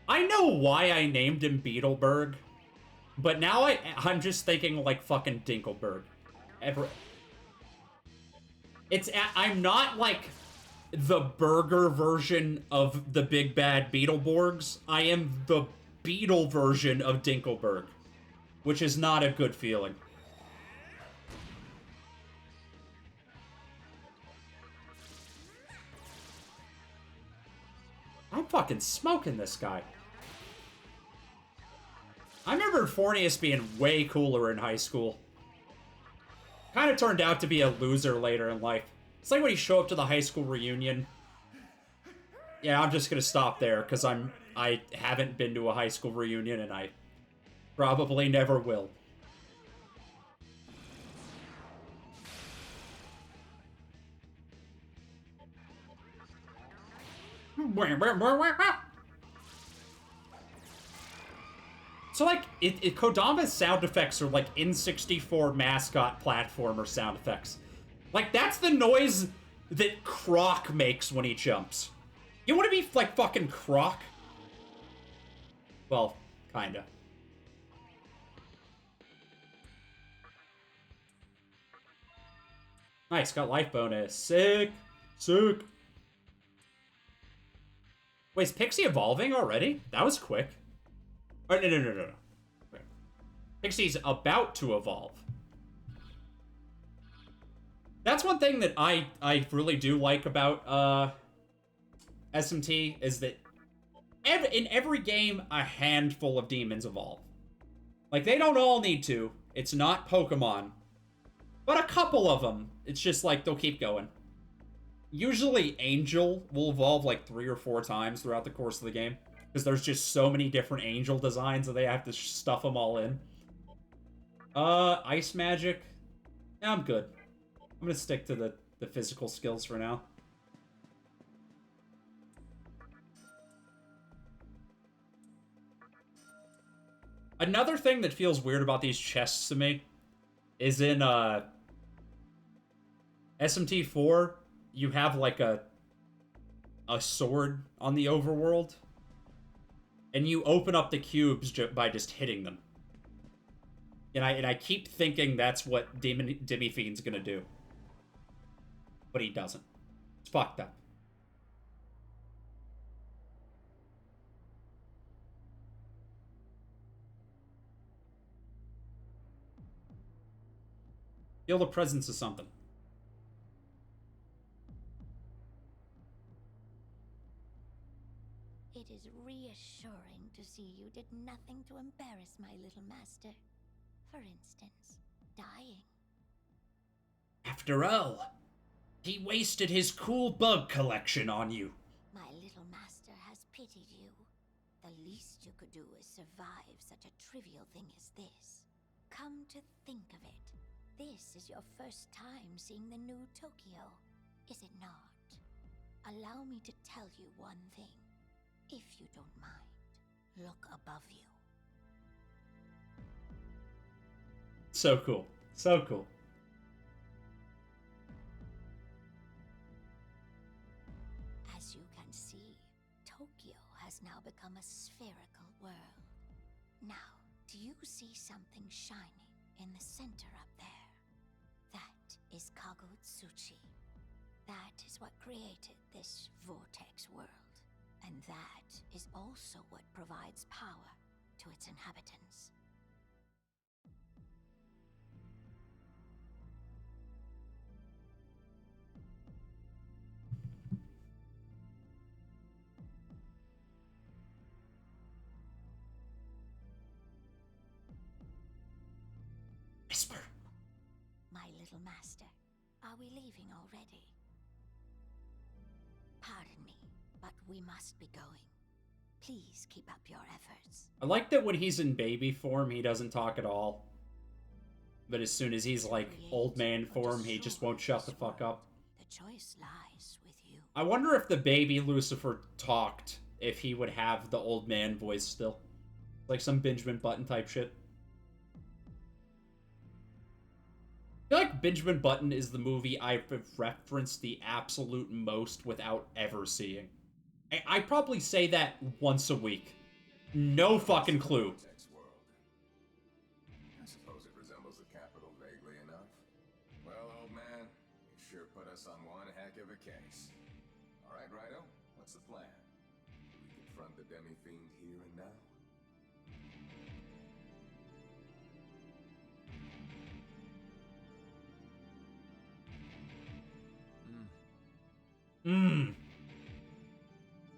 I know why I named him Beetleberg, but now I'm just thinking like fucking Dinkelberg. I'm not like the burger version of the big bad Beetleborgs. I am the Beetle version of Dinkelberg, which is not a good feeling. I'm fucking smoking this guy. I remember Fornius being way cooler in high school. Kind of turned out to be a loser later in life. It's like when you show up to the high school reunion. Yeah, I'm just gonna stop there, because I haven't been to a high school reunion, and I probably never will. So, like, Kodama's sound effects are, like, N64 mascot platformer sound effects. Like, that's the noise that Croc makes when he jumps. You want to be, like, fucking Croc? Well, kinda. Nice, got life bonus. Sick. Sick. Wait, is Pixie evolving already? That was quick. Oh, no. Wait. Pixie's about to evolve. That's one thing that I really do like about SMT is that in every game, a handful of demons evolve. Like, they don't all need to. It's not Pokemon. But a couple of them, it's just like, they'll keep going. Usually, Angel will evolve like 3 or 4 times throughout the course of the game. Because there's just so many different Angel designs that they have to stuff them all in. Ice Magic. Yeah, I'm good. I'm gonna stick to the physical skills for now. Another thing that feels weird about these chests to me is in SMT 4, you have like a sword on the overworld, and you open up the cubes by just hitting them. And I keep thinking that's what Demi Fiend's gonna do, but he doesn't. It's fucked up. Feel the presence of something. It is reassuring to see you did nothing to embarrass my little master. For instance, dying. After all, he wasted his cool bug collection on you. My little master has pitied you. The least you could do is survive such a trivial thing as this. Come to think of it, this is your first time seeing the new Tokyo, is it not? Allow me to tell you one thing, if you don't mind. Look above you. So cool. So cool. As you can see, Tokyo has now become a spherical world. Now, do you see something shiny in the center up there? That is Kagutsuchi. That is what created this vortex world. And that is also what provides power to its inhabitants. Whisper. My little master, are we leaving already? Pardon me, but we must be going. Please keep up your efforts. I like that when he's in baby form, he doesn't talk at all. But as soon as he's like old man form, he just won't shut the fuck up. The choice lies with you. I wonder if the baby Lucifer talked, if he would have the old man voice still. Like some Benjamin Button type shit. I feel like Benjamin Button is the movie I've referenced the absolute most without ever seeing. I probably say that once a week. No fucking clue. I suppose it resembles the capital vaguely enough. Well, old man, you sure put us on one heck of a case. All right, Rido, what's the plan? Do we confront the demi-fiend here and now?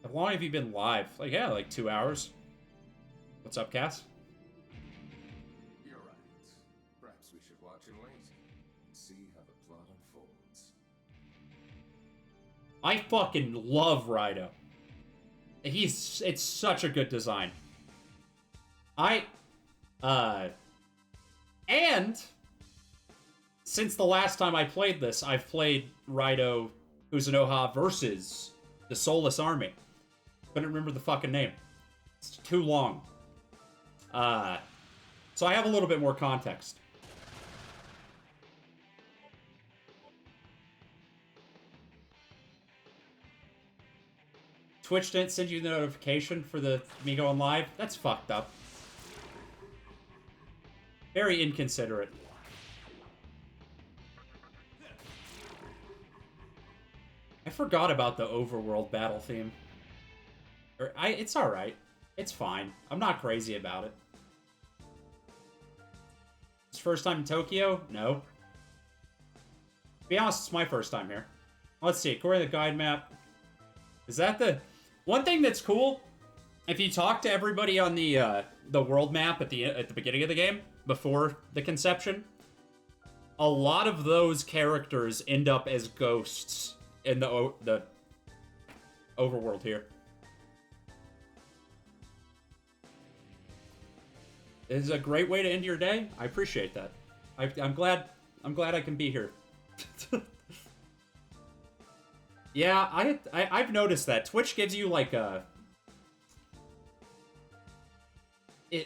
How long have you been live? Like, yeah, like 2 hours. What's up, Cass? You're right. Perhaps we should watch and wait and see how the plot unfolds. I fucking love Rido. It's such a good design. And since the last time I played this, I've played Rido Uzunoha versus the Soulless Army. Couldn't remember the fucking name. It's too long. So I have a little bit more context. Twitch didn't send you the notification for me going live? That's fucked up. Very inconsiderate. forgot about the overworld battle theme. It's alright. It's fine. I'm not crazy about it. It's first time in Tokyo? No. To be honest, it's my first time here. Let's see, according to the guide map. Is that the... One thing that's cool, if you talk to everybody on the world map at the beginning of the game, before the conception, a lot of those characters end up as ghosts in the overworld here. This is a great way to end your day. I appreciate that. I'm glad I can be here. Yeah, I've noticed that Twitch gives you like a...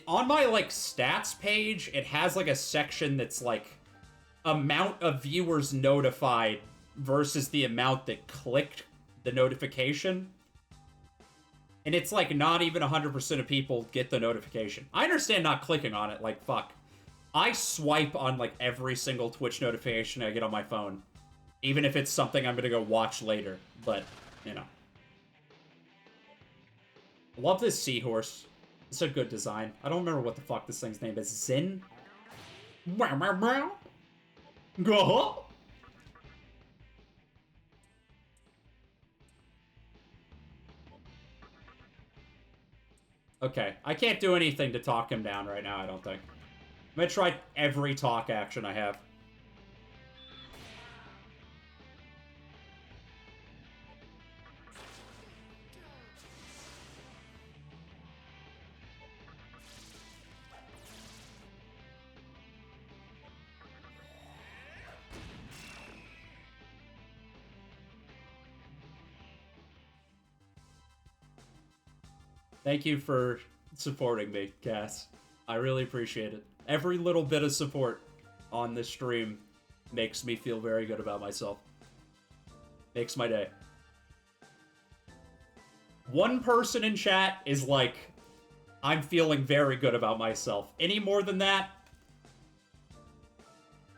on my like stats page, it has like a section that's like amount of viewers notified versus the amount that clicked the notification. And it's like not even 100% of people get the notification. I understand not clicking on it, like fuck. I swipe on like every single Twitch notification I get on my phone. Even if it's something I'm gonna go watch later. But, you know. I love this seahorse. It's a good design. I don't remember what the fuck this thing's name is. Zin? Go! Okay, I can't do anything to talk him down right now, I don't think. I'm gonna try every talk action I have. Thank you for supporting me, Cass. I really appreciate it. Every little bit of support on this stream makes me feel very good about myself. Makes my day. One person in chat is like, I'm feeling very good about myself. Any more than that,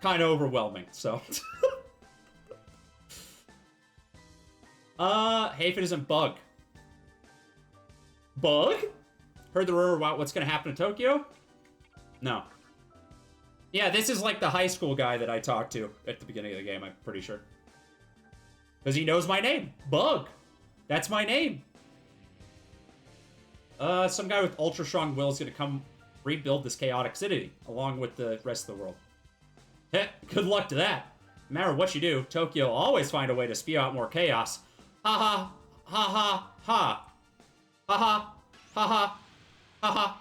kind of overwhelming, so. Hey, if it isn't Bug. Bug? Heard the rumor about what's gonna happen in Tokyo? No. Yeah, this is like the high school guy that I talked to at the beginning of the game, I'm pretty sure. Because he knows my name. Bug. That's my name. Some guy with ultra strong will is gonna come rebuild this chaotic city, along with the rest of the world. Heh, good luck to that. No matter what you do, Tokyo will always find a way to spew out more chaos. Ha ha, ha ha, ha. Haha, haha, haha.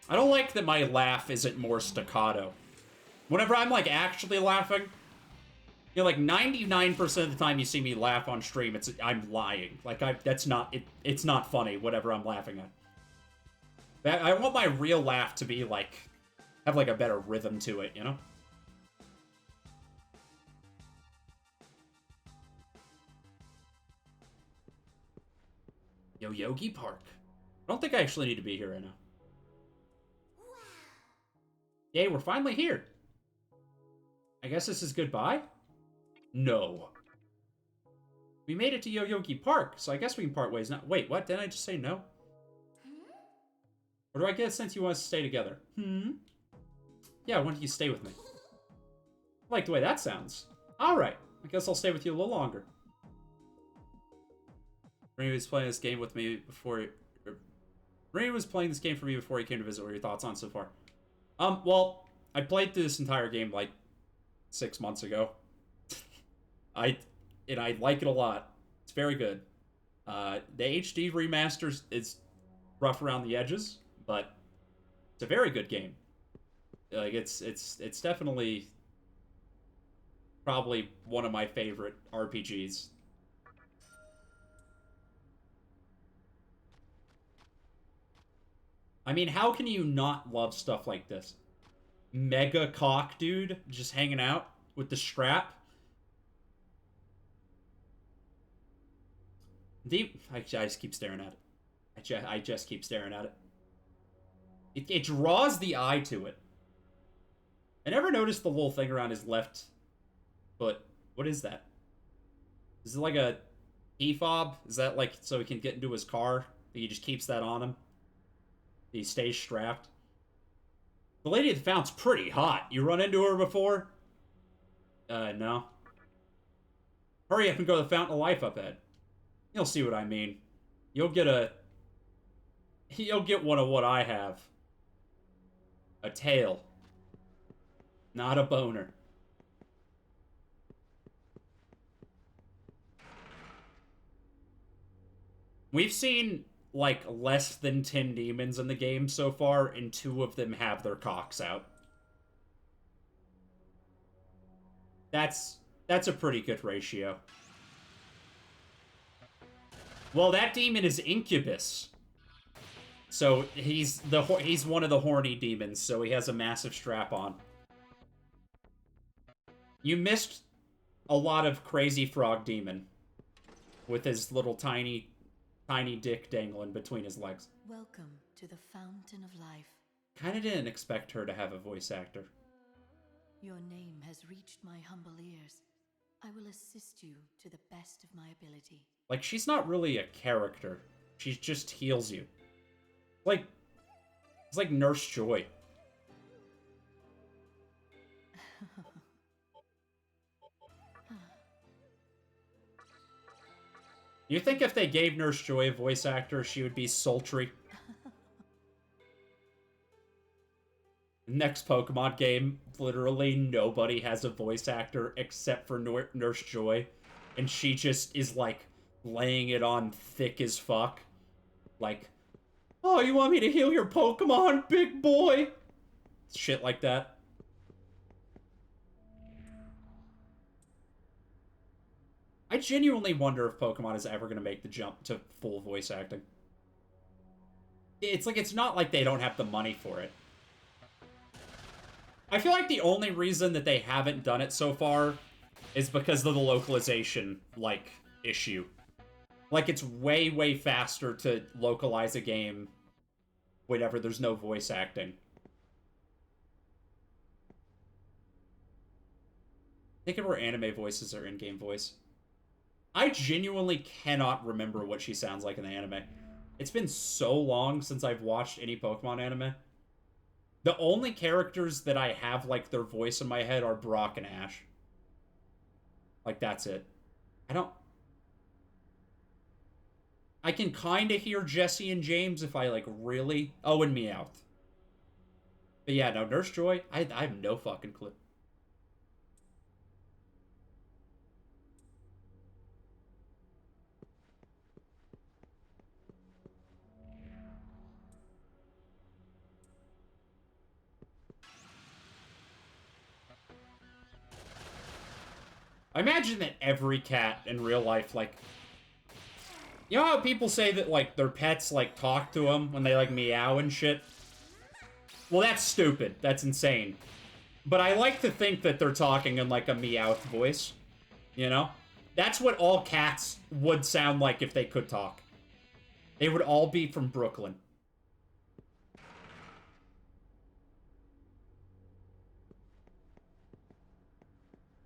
I don't like that my laugh isn't more staccato. Whenever I'm like actually laughing, you know, like 99% of the time you see me laugh on stream, I'm lying. Like that's not it's not funny whatever I'm laughing at. I want my real laugh to be like have like a better rhythm to it, you know? Yogi Park. I don't think I actually need to be here right now. Yay, we're finally here. I guess this is goodbye? No. We made it to Yogi Park, so I guess we can part ways now. Wait, what? Didn't I just say no? Or do I get since you want us to stay together? Yeah, why don't you stay with me? I like the way that sounds. Alright, I guess I'll stay with you a little longer. Rainy was playing this game with me before... Rainy was playing this game for me before he came to visit. What are your thoughts on it so far? Well, I played through this entire game, like, 6 months ago. I like it a lot. It's very good. The HD remaster is rough around the edges, but it's a very good game. Like, it's definitely probably one of my favorite RPGs. I mean, how can you not love stuff like this? Mega cock dude just hanging out with the strap. I just keep staring at it. I just keep staring at it. It draws the eye to it. I never noticed the little thing around his left foot. What is that? Is it like a e-fob? Is that like so he can get into his car? He just keeps that on him? He stays strapped? The lady at the fountain's pretty hot. You run into her before? No. Hurry up and go to the Fountain of Life up ahead. You'll see what I mean. You'll get one of what I have. A tail. Not a boner. We've seen, like, less than 10 demons in the game so far, and 2 of them have their cocks out. That's a pretty good ratio. Well, that demon is Incubus. So he's one of the horny demons, so he has a massive strap on. You missed a lot of Crazy Frog Demon with his little tiny dick dangling between his legs. Welcome to the Fountain of Life. Kinda didn't expect her to have a voice actor. Your name has reached my humble ears. I will assist you to the best of my ability. Like, she's not really a character. She just heals you. Like, it's like Nurse Joy. You think if they gave Nurse Joy a voice actor, she would be sultry? Next Pokemon game, literally nobody has a voice actor except for Nurse Joy. And she just is, like, laying it on thick as fuck. Like, oh, you want me to heal your Pokemon, big boy? Shit like that. I genuinely wonder if Pokemon is ever going to make the jump to full voice acting. It's like, it's not like they don't have the money for it. I feel like the only reason that they haven't done it so far is because of the localization, like, issue. Like, it's way, way faster to localize a game whenever there's no voice acting. Think of where anime voices are in-game voice. I genuinely cannot remember what she sounds like in the anime. It's been so long since I've watched any Pokemon anime. The only characters that I have, like, their voice in my head are Brock and Ash. Like, that's it. I can kind of hear Jesse and James if I, like, really... Oh, and Meowth. But yeah, no, Nurse Joy, I have no fucking clue. I imagine that every cat in real life, like... You know how people say that, like, their pets, like, talk to them when they, like, meow and shit? Well, that's stupid. That's insane. But I like to think that they're talking in, like, a Meowth voice. You know? That's what all cats would sound like if they could talk. They would all be from Brooklyn.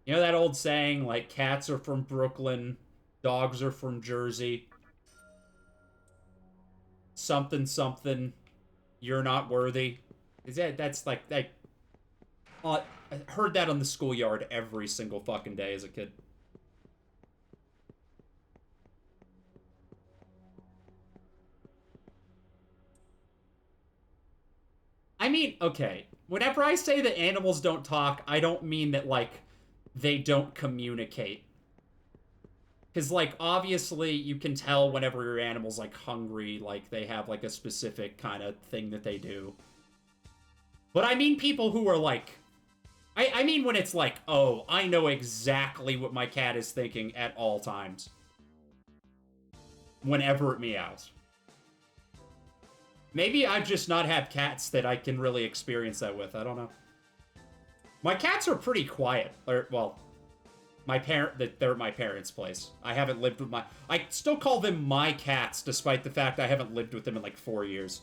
You know that old saying, like, cats are from Brooklyn, dogs are from Jersey. Something, something, you're not worthy. That's like, I heard that on the schoolyard every single fucking day as a kid. I mean, okay, whenever I say that animals don't talk, I don't mean that, like, they don't communicate. Because, like, obviously, you can tell whenever your animal's, like, hungry, like, they have, like, a specific kind of thing that they do. But I mean people who are, like... I mean when it's like, oh, I know exactly what my cat is thinking at all times. Whenever it meows. Maybe I've just not had cats that I can really experience that with. I don't know. My cats are pretty quiet. Or, well... they're at my parents' place. I haven't lived with I still call them my cats, despite the fact I haven't lived with them in, like, 4 years.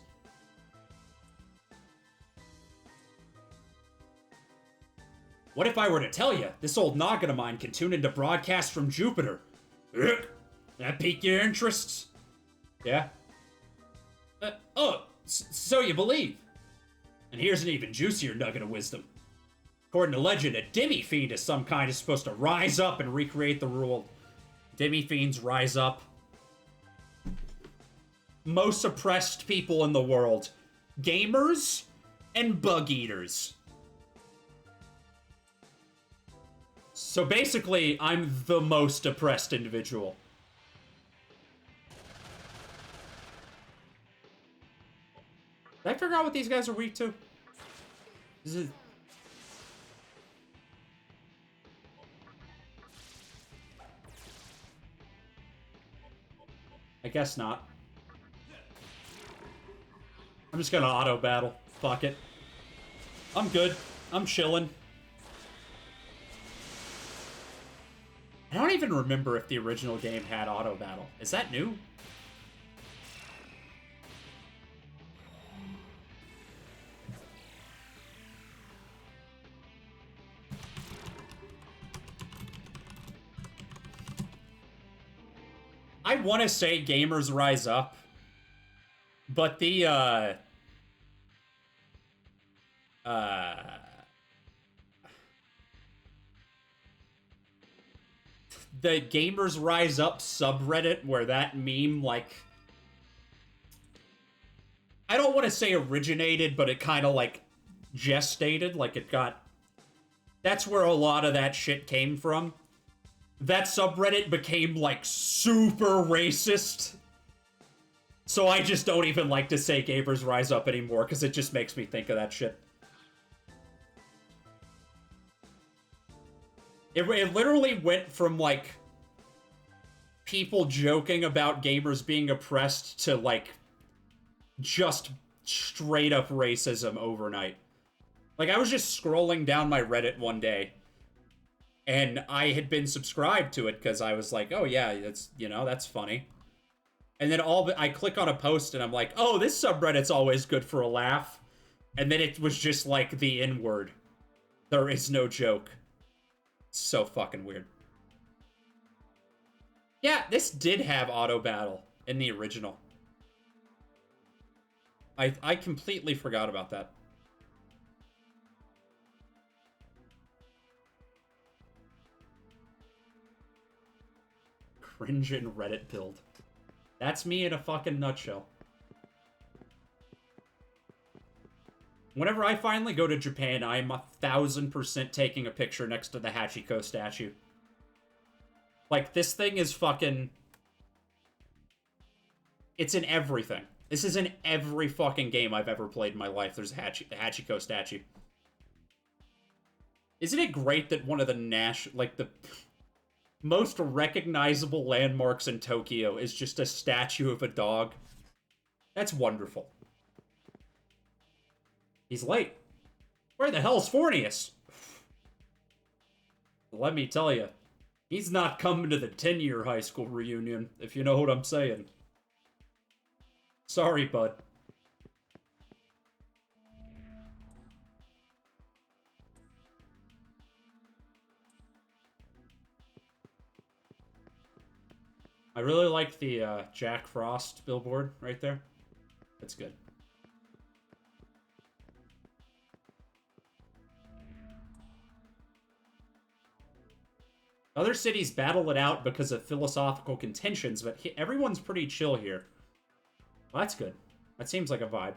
What if I were to tell you this old noggin of mine can tune into broadcasts from Jupiter? Ugh. That pique your interests? Yeah? So you believe? And here's an even juicier nugget of wisdom. According to legend, a demi-fiend of some kind is supposed to rise up and recreate the world. Demi-fiends rise up. Most oppressed people in the world. Gamers and bug eaters. So basically, I'm the most oppressed individual. Did I figure out what these guys are weak to? This is... I guess not. I'm just gonna auto battle. Fuck it. I'm good. I'm chilling. I don't even remember if the original game had auto battle. Is that new? I want to say Gamers Rise Up, but the Gamers Rise Up subreddit where that meme, like, I don't want to say originated, but it kind of, like, gestated, like it got... That's where a lot of that shit came from. That subreddit became, like, super racist. So I just don't even like to say Gamers Rise Up anymore, because it just makes me think of that shit. It literally went from, like, people joking about gamers being oppressed to, like, just straight up racism overnight. Like, I was just scrolling down my Reddit one day, and I had been subscribed to it because I was like, oh yeah, that's, you know, that's funny. And then I click on a post and I'm like, oh, this subreddit's always good for a laugh. And then it was just like the N-word. There is no joke. So fucking weird. Yeah, this did have auto battle in the original. I completely forgot about that. Cringe and Reddit build. That's me in a fucking nutshell. Whenever I finally go to Japan, I'm 1000% taking a picture next to the Hachiko statue. Like, this thing is fucking... It's in everything. This is in every fucking game I've ever played in my life. There's a Hachiko statue. Isn't it great that one of the the most recognizable landmarks in Tokyo is just a statue of a dog? That's wonderful. He's late. Where the hell's Fornius? Let me tell you, he's not coming to the 10-year high school reunion, if you know what I'm saying. Sorry, bud. I really like the Jack Frost billboard right there. That's good. Other cities battle it out because of philosophical contentions, but everyone's pretty chill here. Well, that's good. That seems like a vibe.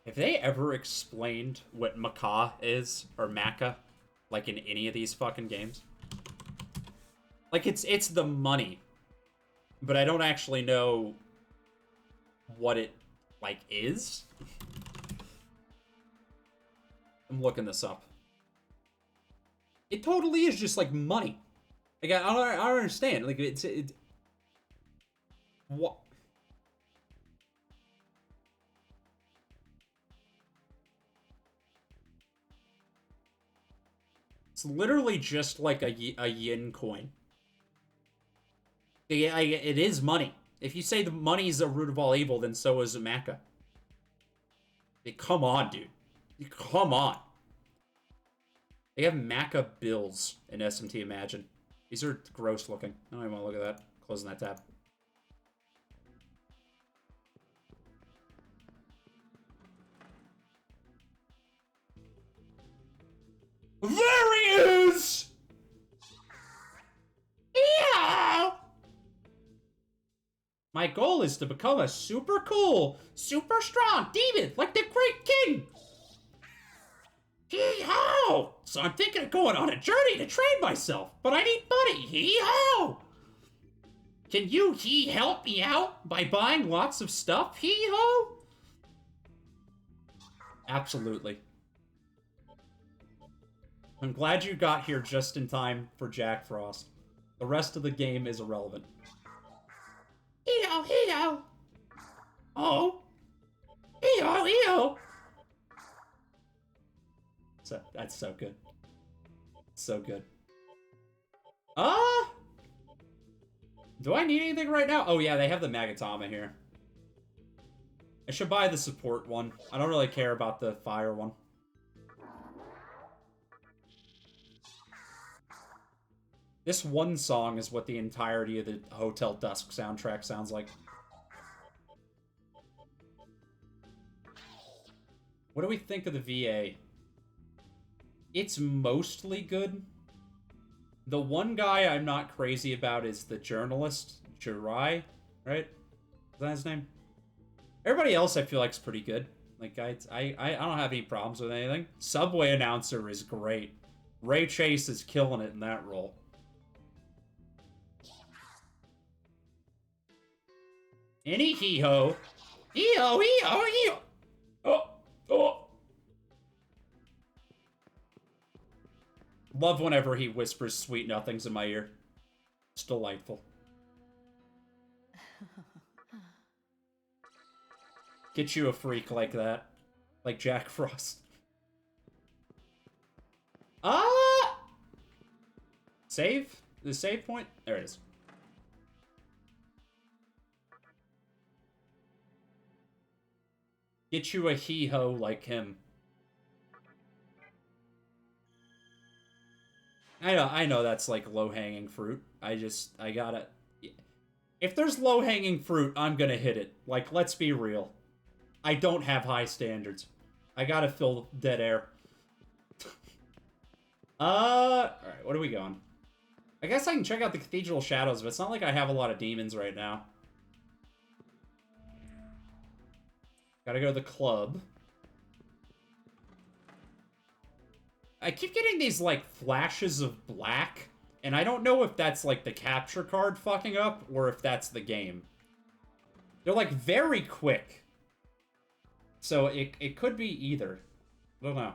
Have they ever explained what macaw is, or maca, like in any of these fucking games? Like, it's the money, but I don't actually know what it, like, is. I'm looking this up. It totally is just, like, money. Like, I don't understand. Like, what? It's literally just like a yen coin. It is money. If you say the money is the root of all evil, then so is Mecha. Come on, dude. Come on. They have Mecha bills in SMT Imagine. These are gross looking. I don't even want to look at that. Closing that tab. There he is! Yeah! My goal is to become a super cool, super strong demon like the Great King. Hee-haw! So I'm thinking of going on a journey to train myself, but I need money. Hee-haw! Can you help me out by buying lots of stuff? Hee-haw! Absolutely. I'm glad you got here just in time for Jack Frost. The rest of the game is irrelevant. Hee-haw, hee-haw! Oh! Hee-haw, hee-haw! So, that's so good. So good. Do I need anything right now? Oh yeah, they have the Magatama here. I should buy the support one. I don't really care about the fire one. This one song is what the entirety of the Hotel Dusk soundtrack sounds like. What do we think of the VA? It's mostly good. The one guy I'm not crazy about is the journalist, Jirai, right? Is that his name? Everybody else I feel like is pretty good. Like, I don't have any problems with anything. Subway announcer is great. Ray Chase is killing it in that role. Any hee-ho. Hee-ho, hee-ho, hee-ho. Oh, oh. Love whenever he whispers sweet nothings in my ear. It's delightful. Get you a freak like that. Like Jack Frost. Ah! Save? The save point? There it is. Get you a hee-ho like him. I know that's like low-hanging fruit. I gotta... If there's low-hanging fruit, I'm gonna hit it. Like, let's be real. I don't have high standards. I gotta fill dead air. Alright, what are we going? I guess I can check out the Cathedral Shadows, but it's not like I have a lot of demons right now. Gotta go to the club. I keep getting these, like, flashes of black, and I don't know if that's, like, the capture card fucking up, or if that's the game. They're, like, very quick. So, it could be either. I don't know.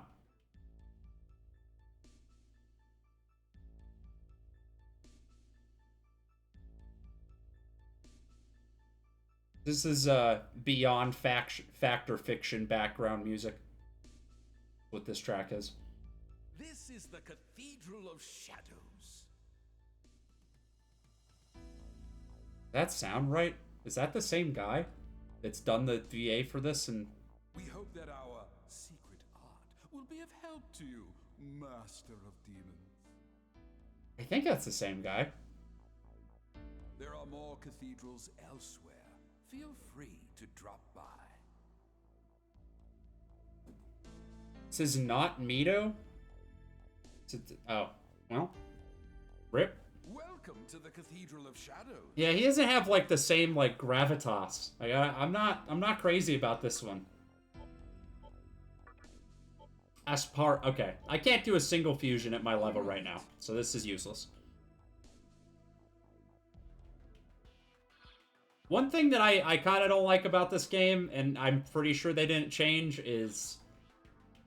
This is, beyond Factor Fiction background music. What this track is. This is the Cathedral of Shadows. That sound right? Is that the same guy that's done the VA for this? And We hope that our secret art will be of help to you, Master of Demons. I think that's the same guy. There are more cathedrals elsewhere. Feel free to drop by. This is not Mito? Oh, well. Rip. Welcome to the Cathedral of Shadows. Yeah, he doesn't have like the same like gravitas. Like I'm not crazy about this one. Okay. I can't do a single fusion at my level right now, so this is useless. One thing that I kind of don't like about this game, and I'm pretty sure they didn't change, is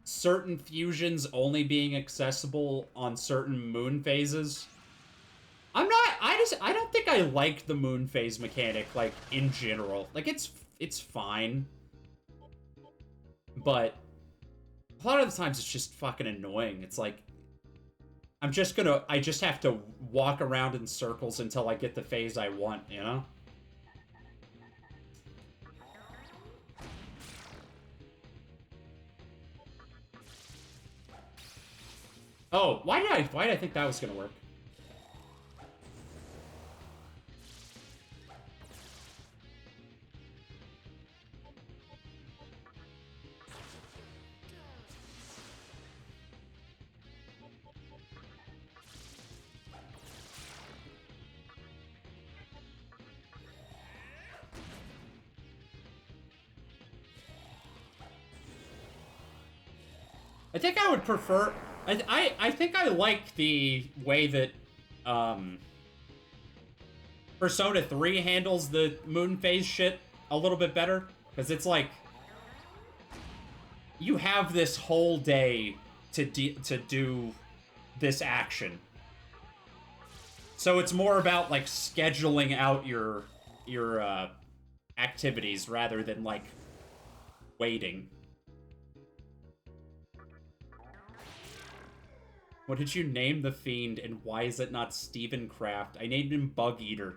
certain fusions only being accessible on certain moon phases. I don't think I like the moon phase mechanic, like, in general. Like, it's fine. But a lot of the times it's just fucking annoying. It's like, I just have to walk around in circles until I get the phase I want, you know? Oh, why did I think that was gonna work? I think I would prefer... I think I like the way that Persona 3 handles the moon phase shit a little bit better. Because it's like... You have this whole day to do this action. So it's more about, like, scheduling out your activities rather than, like, waiting. What did you name the fiend, and why is it not Stephen Kraft? I named him Bug Eater.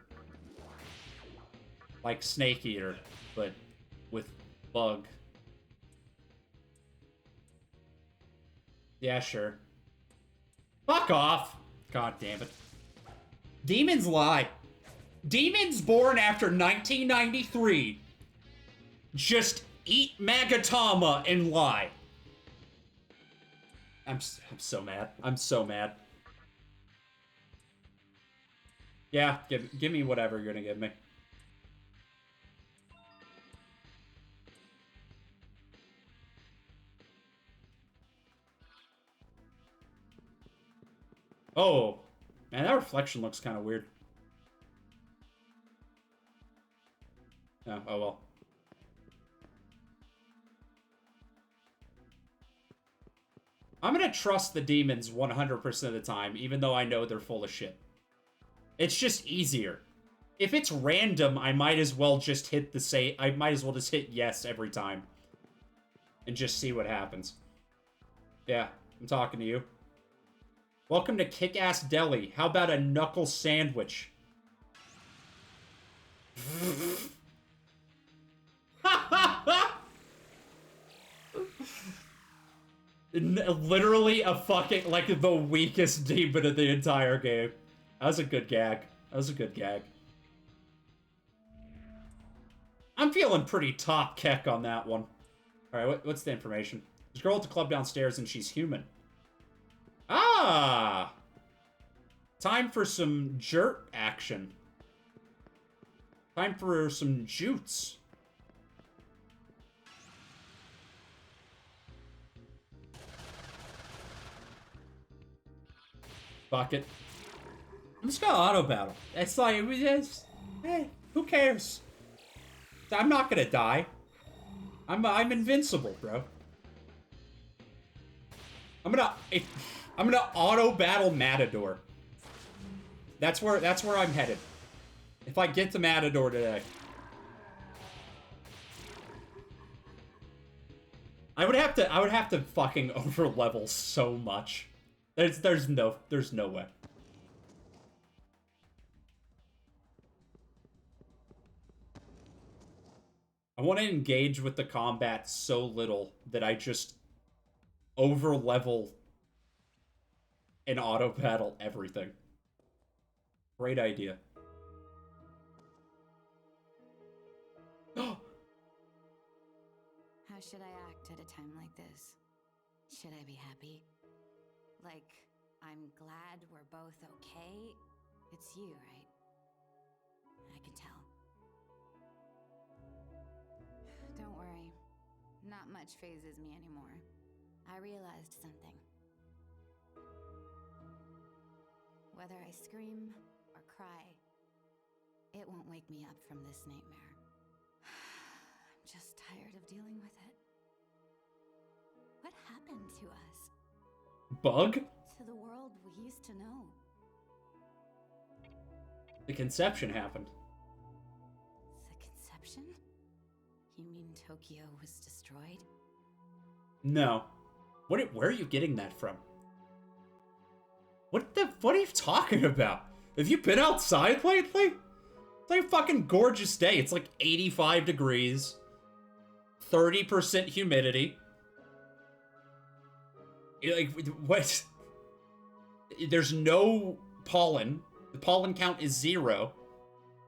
Like Snake Eater, but with bug. Yeah, sure. Fuck off! God damn it. Demons lie. Demons born after 1993 just eat Magatama and lie. I'm so mad. I'm so mad. Yeah, give me whatever you're gonna give me. Oh, man, that reflection looks kind of weird. Oh, oh well. I'm gonna trust the demons 100% of the time, even though I know they're full of shit. It's just easier. If it's random, I might as well just hit I might as well just hit yes every time. And just see what happens. Yeah, I'm talking to you. Welcome to Kick-Ass Deli. How about a knuckle sandwich? Literally a fucking, like, the weakest demon in the entire game. That was a good gag. That was a good gag. I'm feeling pretty top keck on that one. Alright, what's the information? There's a girl at the club downstairs and she's human. Ah! Time for some jurt action. Time for some jutes. Fuck it. I'm just gonna auto battle. It's like, hey, who cares? I'm not gonna die. I'm invincible, bro. I'm gonna auto battle Matador. That's where I'm headed. If I get to Matador today. I would have to fucking over level so much. There's no way. I want to engage with the combat so little that I just over level and auto battle everything. Great idea. How should I act at a time like this? Should I be happy? Like, I'm glad we're both okay? It's you, right? I can tell. Don't worry. Not much phases me anymore. I realized something. Whether I scream or cry, it won't wake me up from this nightmare. I'm just tired of dealing with it. What happened to us? Bug? To the world we used to know. The conception happened. The conception? You mean Tokyo was destroyed? No. Where are you getting that from? What are you talking about? Have you been outside lately? It's like a fucking gorgeous day. It's like 85 degrees, 30% humidity. Like, what? There's no pollen. The pollen count is 0.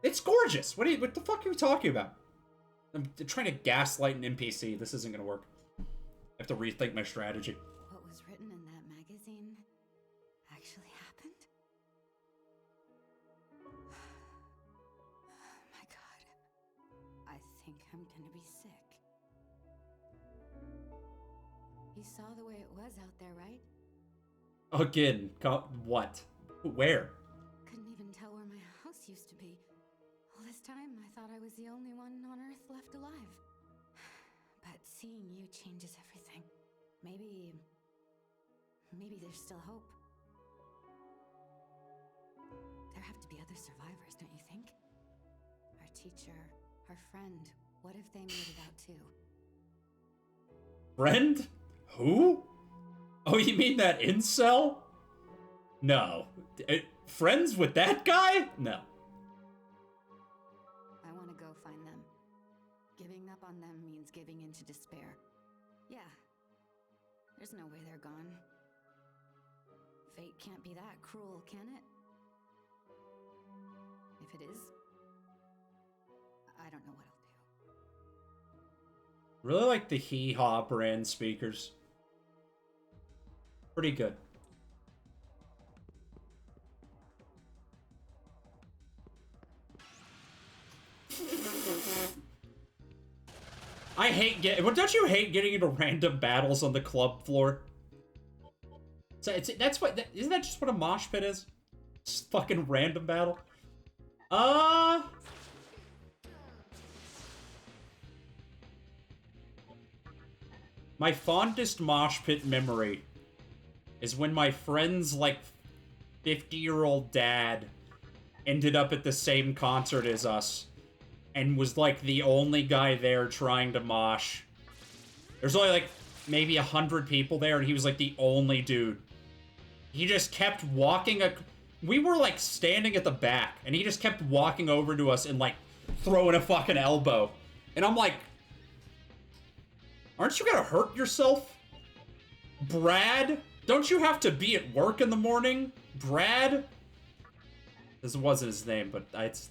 It's gorgeous. What the fuck are you talking about? I'm trying to gaslight an NPC. This isn't gonna work. I have to rethink my strategy. What was written in that magazine actually happened? My God. I think I'm gonna be sick. You saw the way it was out there, right? Again, what? Where? Couldn't even tell where my house used to be. All this time, I thought I was the only one on Earth left alive. But seeing you changes everything. Maybe there's still hope. There have to be other survivors, don't you think? Our teacher, our friend, what if they made it out too? Friend? Who? Oh, you mean that incel? No. Friends with that guy? No. I want to go find them. Giving up on them means giving in to despair. Yeah. There's no way they're gone. Fate can't be that cruel, can it? If it is, I don't know what I'll do. Really like the Hee-Haw brand speakers. Pretty good. I hate don't you hate getting into random battles on the club floor? So isn't that just what a mosh pit is? Just fucking random battle. My fondest mosh pit memory is when my friend's, like, 50-year-old dad ended up at the same concert as us and was, like, the only guy there trying to mosh. There's only, like, maybe 100 people there, and he was, like, the only dude. He just kept walking. We were, like, standing at the back, and he just kept walking over to us and, like, throwing a fucking elbow. And I'm like, aren't you gonna hurt yourself? Brad? Don't you have to be at work in the morning? Brad? This wasn't his name, but it's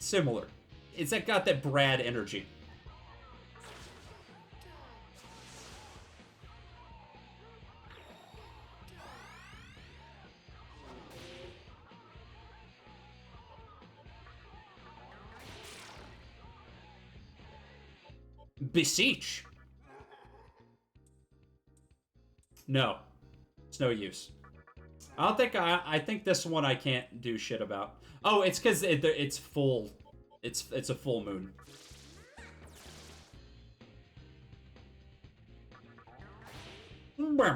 similar. It's got that Brad energy. Beseech. No. It's no use. I don't think I think this one I can't do shit about. Oh, it's because it's full. It's a full moon. I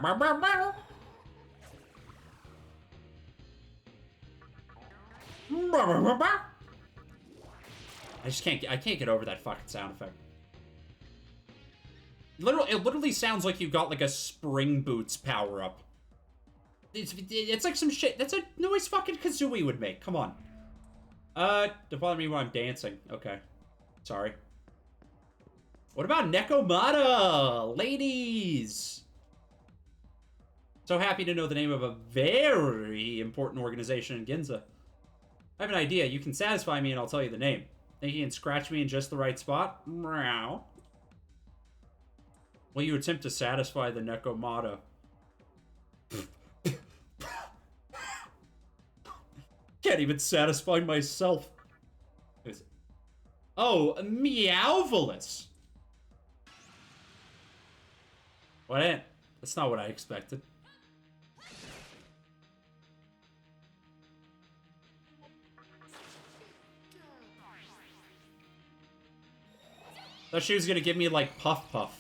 can't get over that fucking sound effect. It literally sounds like you got like a spring boots power up. It's like some shit. That's a noise fucking Kazooie would make. Come on. Don't bother me when I'm dancing. Okay. Sorry. What about Nekomata? Ladies! So happy to know the name of a very important organization in Ginza. I have an idea. You can satisfy me and I'll tell you the name. Think you can scratch me in just the right spot? Meow. Will you attempt to satisfy the Nekomata? Can't even satisfy myself. Oh, Meowvelous. What? That's not what I expected. Thought she was gonna give me like Puff Puff.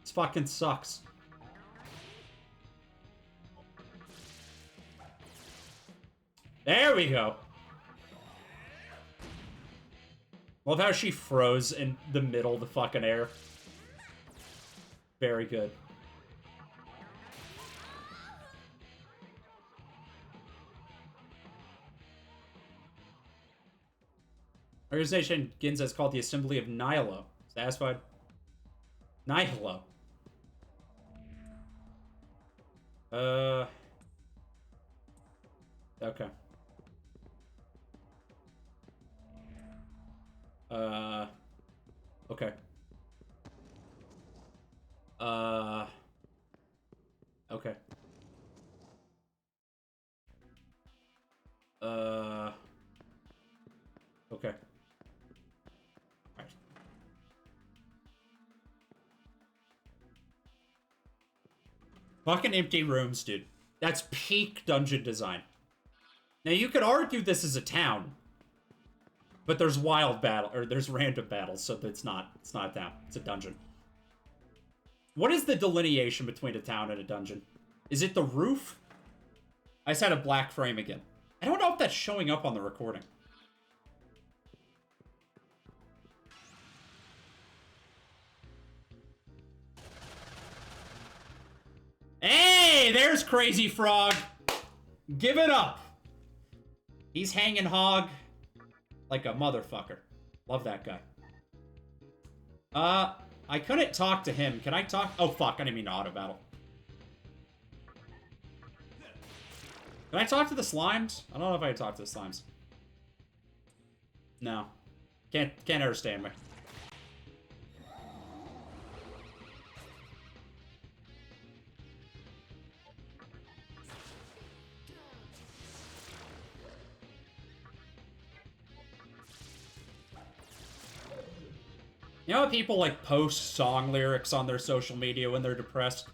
This fucking sucks. There we go. Love how she froze in the middle of the fucking air. Very good. Organization Ginza is called the Assembly of Nihilo. Satisfied? Nihilo. Okay. Okay. Okay. Okay. Alright. Fucking empty rooms, dude. That's peak dungeon design. Now, you could argue this is a town, but there's wild battle, or there's random battles, so it's not a town. It's a dungeon. What is the delineation between a town and a dungeon? Is it the roof? I just had a black frame again. I don't know if that's showing up on the recording. Hey, there's Crazy Frog. Give it up. He's hanging hog like a motherfucker. Love that guy. I couldn't talk to him. Can I talk? Oh, fuck. I didn't mean to auto battle. Can I talk to the slimes? I don't know if I can talk to the slimes. No. Can't understand me. You know how people, like, post song lyrics on their social media when they're depressed?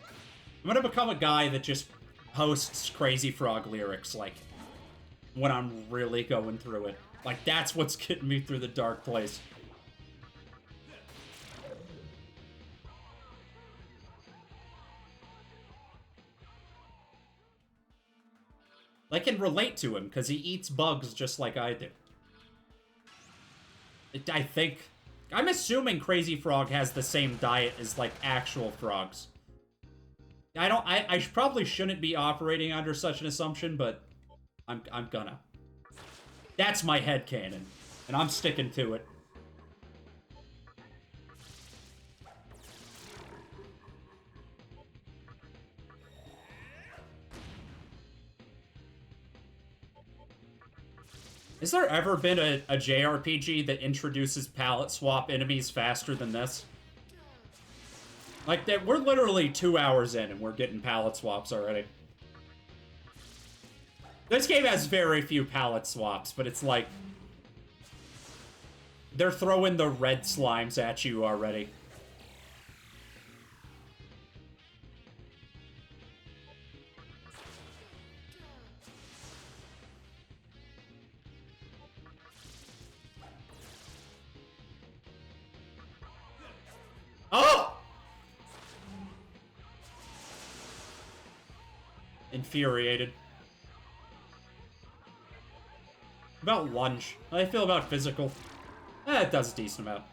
I'm gonna become a guy that just posts Crazy Frog lyrics, like, when I'm really going through it. Like, that's what's getting me through the dark place. I can relate to him, because he eats bugs just like I do. I think... I'm assuming Crazy Frog has the same diet as, like, actual frogs. I probably shouldn't be operating under such an assumption, but I'm gonna. That's my headcanon, and I'm sticking to it. Has there ever been a JRPG that introduces palette swap enemies faster than this? Like, we're literally 2 hours in and we're getting palette swaps already. This game has very few palette swaps, but it's like... they're throwing the red slimes at you already. Oh! Infuriated. About lunge. How do I feel about physical? It does a decent amount.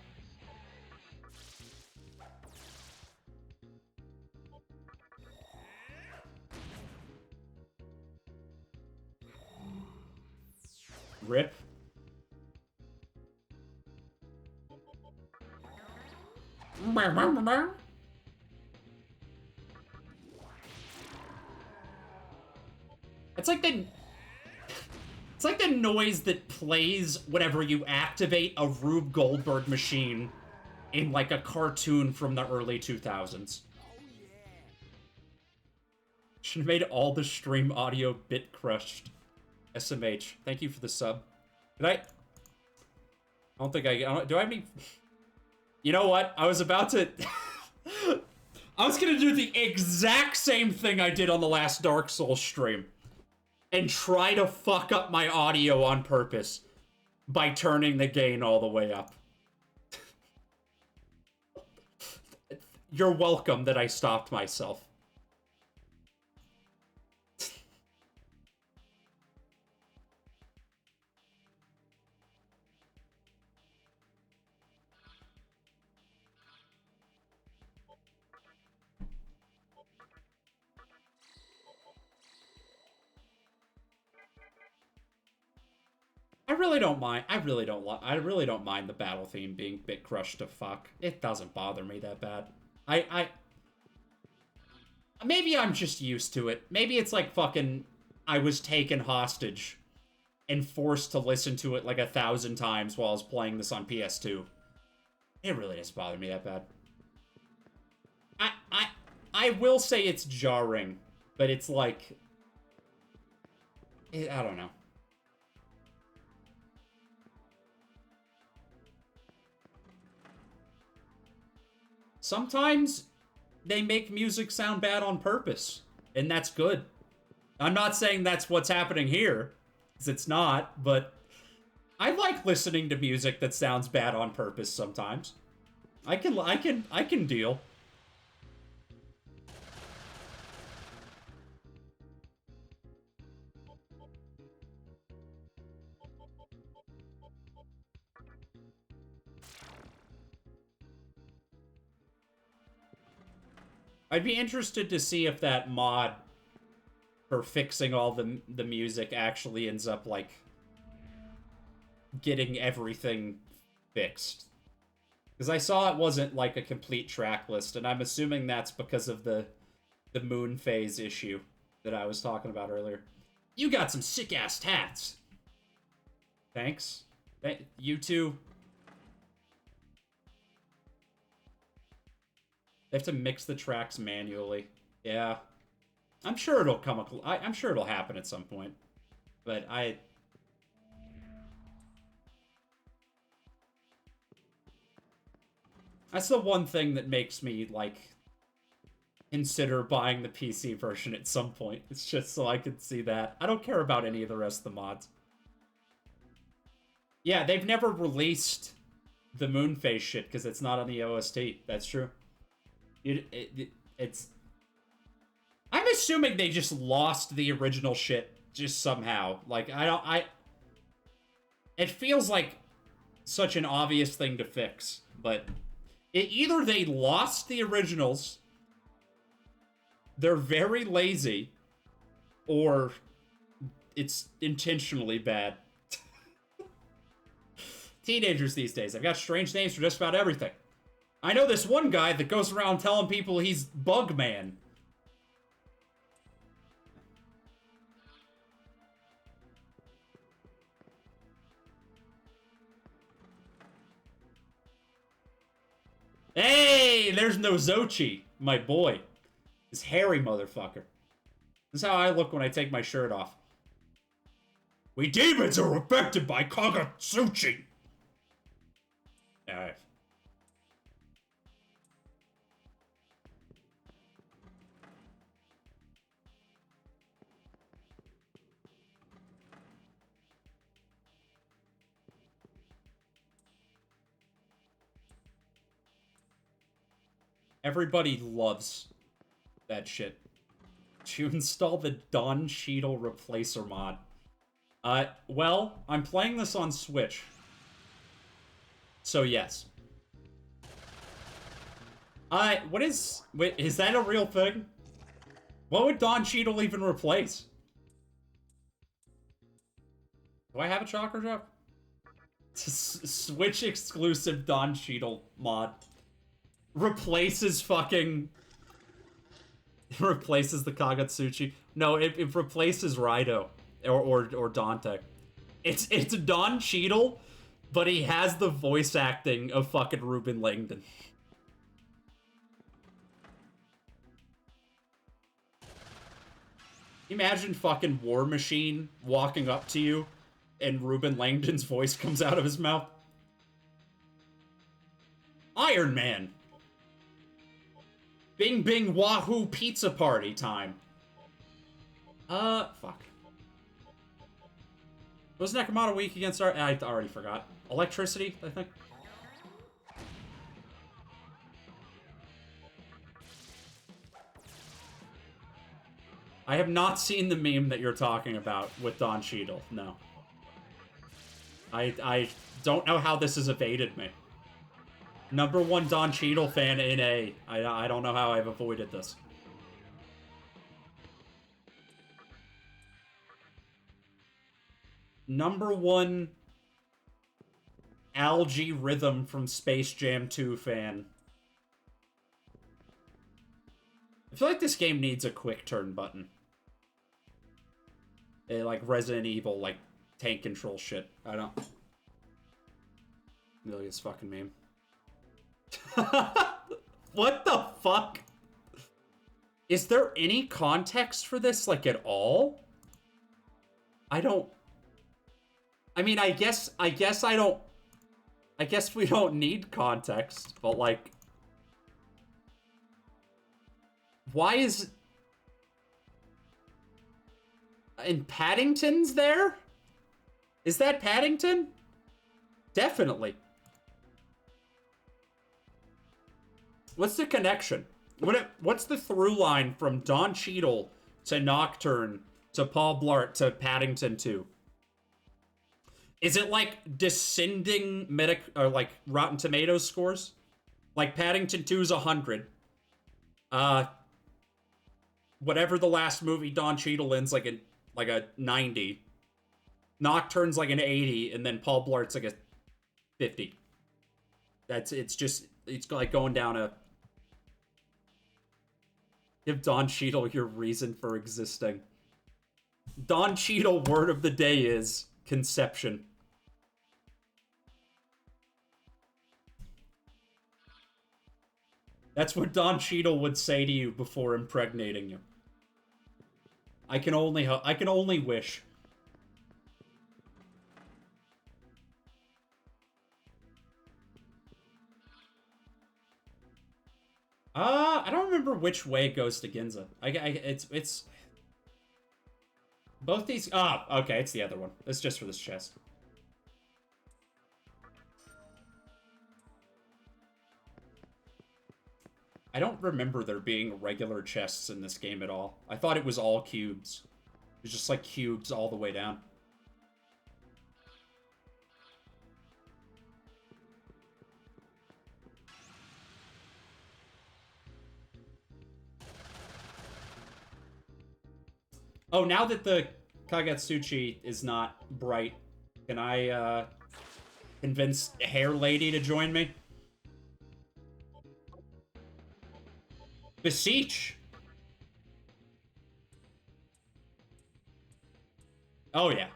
Rip. It's like the... it's like the noise that plays whenever you activate a Rube Goldberg machine in, like, a cartoon from the early 2000s. Should have made all the stream audio bit crushed. SMH, thank you for the sub. Did I don't think I don't... do I mean... You know what? I was about to... I was gonna do the exact same thing I did on the last Dark Souls stream. And try to fuck up my audio on purpose by turning the gain all the way up. You're welcome that I stopped myself. I really don't mind. I really don't mind the battle theme being bit crushed to fuck. It doesn't bother me that bad. Maybe I'm just used to it. Maybe it's like fucking I was taken hostage and forced to listen to it like 1,000 times while I was playing this on PS2. It really doesn't bother me that bad. I will say it's jarring, but it's like I don't know. Sometimes they make music sound bad on purpose, and that's good. I'm not saying that's what's happening here, because it's not, but I like listening to music that sounds bad on purpose sometimes. I can deal. I'd be interested to see if that mod for fixing all the music actually ends up, like, getting everything fixed. Because I saw it wasn't, like, a complete track list, and I'm assuming that's because of the moon phase issue that I was talking about earlier. You got some sick-ass tats! Thanks. You too. They have to mix the tracks manually. Yeah. I'm sure it'll I'm sure it'll happen at some point. But that's the one thing that makes me, like, consider buying the PC version at some point. It's just so I can see that. I don't care about any of the rest of the mods. Yeah, they've never released the Moonface shit because it's not on the OST. That's true. It's... I'm assuming they just lost the original shit just somehow. Like, it feels like such an obvious thing to fix, but either they lost the originals, they're very lazy, or it's intentionally bad. Teenagers these days, I've got strange names for just about everything. I know this one guy that goes around telling people he's Bugman. Hey, there's Nozochi, my boy. This hairy motherfucker. This is how I look when I take my shirt off. We demons are affected by Kagatsuchi. Alright. Everybody loves that shit. To install the Don Cheadle Replacer mod. Well, I'm playing this on Switch. So yes. Wait, is that a real thing? What would Don Cheadle even replace? Do I have a chakra drop? Switch exclusive Don Cheadle mod. Replaces the Kagatsuchi. No, it replaces Raido or Dante. It's Don Cheadle, but he has the voice acting of fucking Ruben Langdon. Imagine fucking War Machine walking up to you and Ruben Langdon's voice comes out of his mouth. Iron Man. Bing Bing Wahoo Pizza Party time. Fuck. Was Nekomata weak against our... I already forgot. Electricity, I think? I have not seen the meme that you're talking about with Don Cheadle, no. I don't know how this has evaded me. #1 Don Cheadle fan in A. I don't know how I've avoided this. #1 algae rhythm from Space Jam 2 fan. I feel like this game needs a quick turn button. Like Resident Evil, like tank control shit. I don't. Really, this fucking meme. What the fuck? Is there any context for this, like, at all? I don't... I mean, I guess I don't... I guess we don't need context, but, like... Why is... And Paddington's there? Is that Paddington? Definitely. What's the connection? What's the through line from Don Cheadle to Nocturne to Paul Blart to Paddington 2? Is it like descending or like Rotten Tomatoes scores? Like Paddington 2 is 100. Whatever the last movie Don Cheadle in's like a 90. Nocturne's like an 80, and then Paul Blart's like a 50. It's like going down a... Give Don Cheadle your reason for existing. Don Cheadle word of the day is conception. That's what Don Cheadle would say to you before impregnating you. I can only wish. I don't remember which way it goes to Ginza. It's both these. Okay, it's the other one. It's just for this chest. I don't remember there being regular chests in this game at all. I thought it was all cubes. It was just like cubes all the way down. Oh, now that the Kagetsuchi is not bright, can I convince Hair Lady to join me? Beseech! Oh, yeah.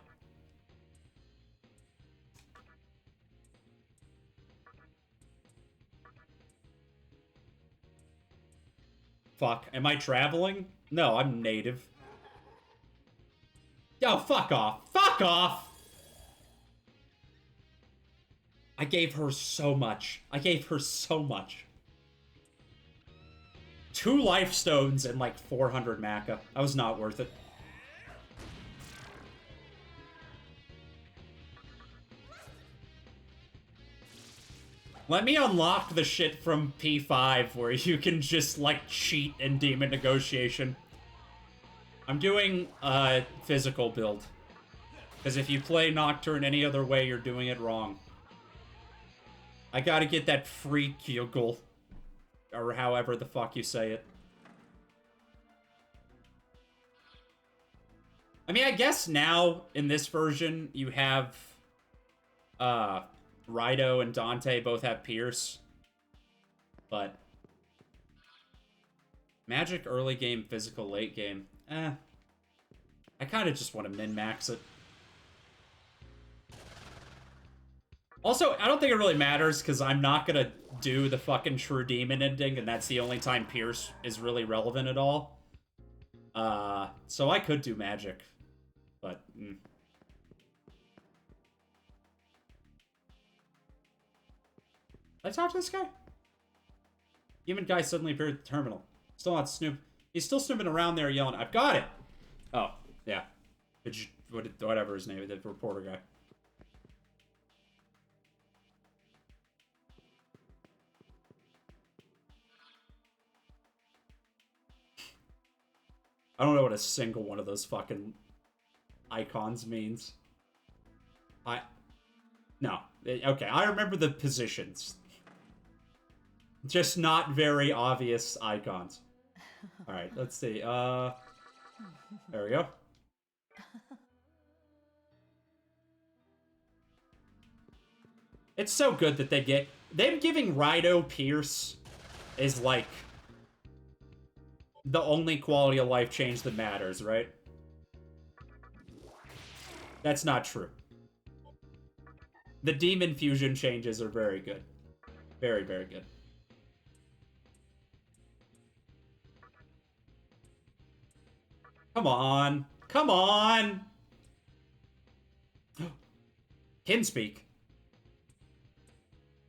Fuck. Am I traveling? No, I'm native. Yo, fuck off. Fuck off! I gave her so much. I gave her so much. 2 life stones and like 400 Maca. That was not worth it. Let me unlock the shit from P5 where you can just like cheat in Demon Negotiation. I'm doing a physical build. Because if you play Nocturne any other way, you're doing it wrong. I gotta get that free Kyogul. Or however the fuck you say it. I mean, I guess now, in this version, you have... Raido and Dante both have Pierce. But... Magic early game, physical late game. I kind of just want to min-max it. Also, I don't think it really matters, because I'm not going to do the fucking True Demon ending, and that's the only time Pierce is really relevant at all. So I could do Magic. But, Did I talk to this guy? Human guy suddenly appeared at the terminal. Still not Snoop. He's still snooping around there yelling, "I've got it!" Oh, yeah. Whatever his name is, the reporter guy. I don't know what a single one of those fucking icons means. No. Okay, I remember the positions. Just not very obvious icons. Alright, let's see. There we go. It's so good that them giving Rhino Pierce is like the only quality of life change that matters, right? That's not true. The demon fusion changes are very good. Very, very good. Come on. Come on! Can speak.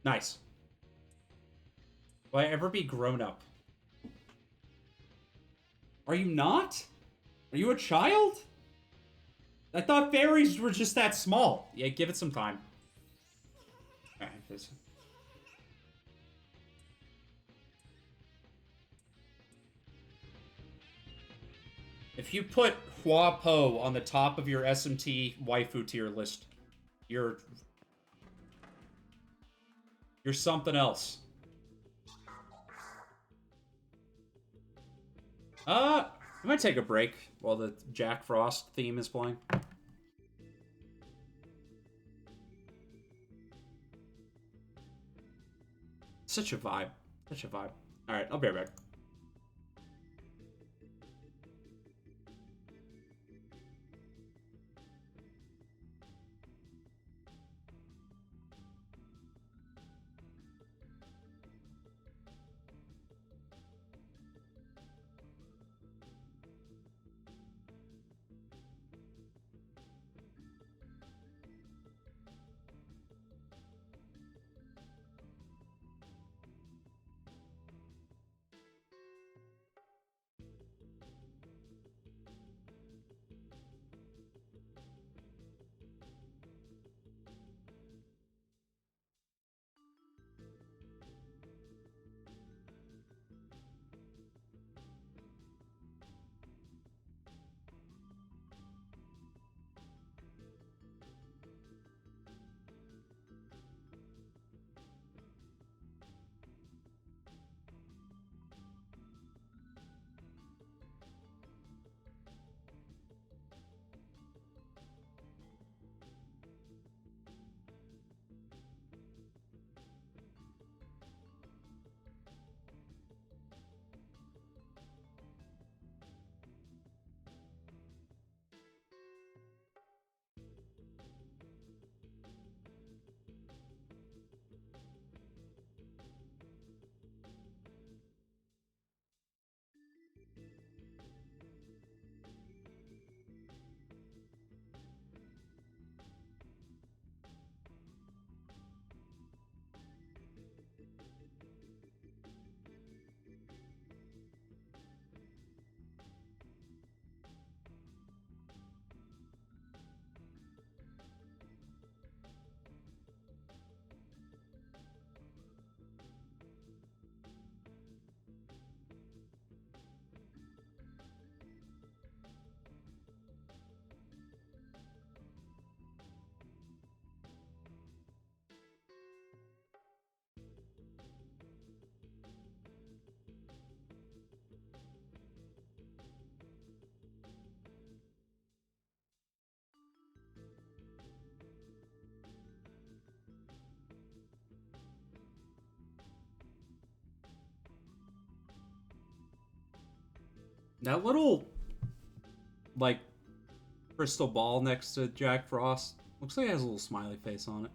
Nice. Will I ever be grown up? Are you not? Are you a child? I thought fairies were just that small. Yeah, give it some time. Alright, this... If you put Hua Po on the top of your SMT waifu tier list, you're something else. I'm gonna take a break while the Jack Frost theme is playing. Such a vibe. Such a vibe. Alright, I'll be right back. That little, like, crystal ball next to Jack Frost looks like it has a little smiley face on it.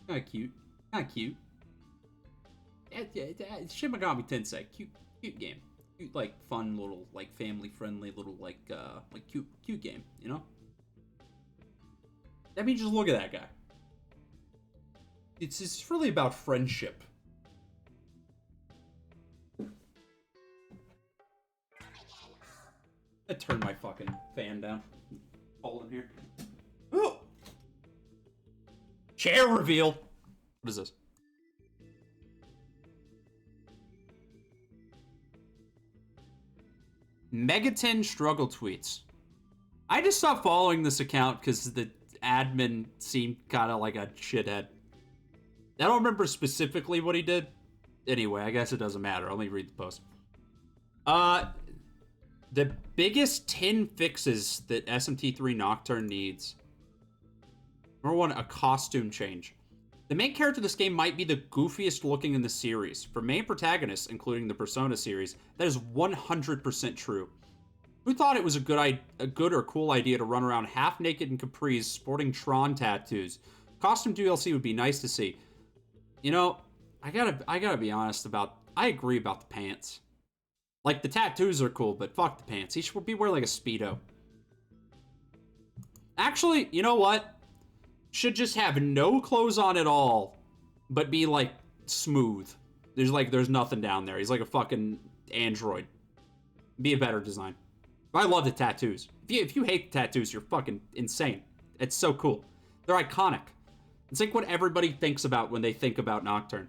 Kinda cute. Kinda cute. Shin Megami Tensei. Cute game. Cute, like, fun little, like, family-friendly little, like cute game, you know? I mean, just look at that guy. It's really about friendship. I turned my fucking fan down. Cold in here. Oh! Chair reveal! What is this? Megaton struggle tweets. I just stopped following this account because the admin seemed kind of like a shithead. I don't remember specifically what he did. Anyway, I guess it doesn't matter. Let me read the post. The biggest 10 fixes that SMT3 Nocturne needs. Number one, a costume change. The main character of this game might be the goofiest looking in the series. For main protagonists, including the Persona series, that is 100% true. Who thought it was a good or cool idea to run around half naked in capris sporting Tron tattoos? Costume DLC would be nice to see. You know, I gotta be honest about, I agree about the pants. Like, the tattoos are cool, but fuck the pants. He should be wearing like a Speedo. Actually, you know what? Should just have no clothes on at all, but be like smooth. There's nothing down there. He's like a fucking android. Be a better design. I love the tattoos. If you hate the tattoos, you're fucking insane. It's so cool. They're iconic. It's like what everybody thinks about when they think about Nocturne.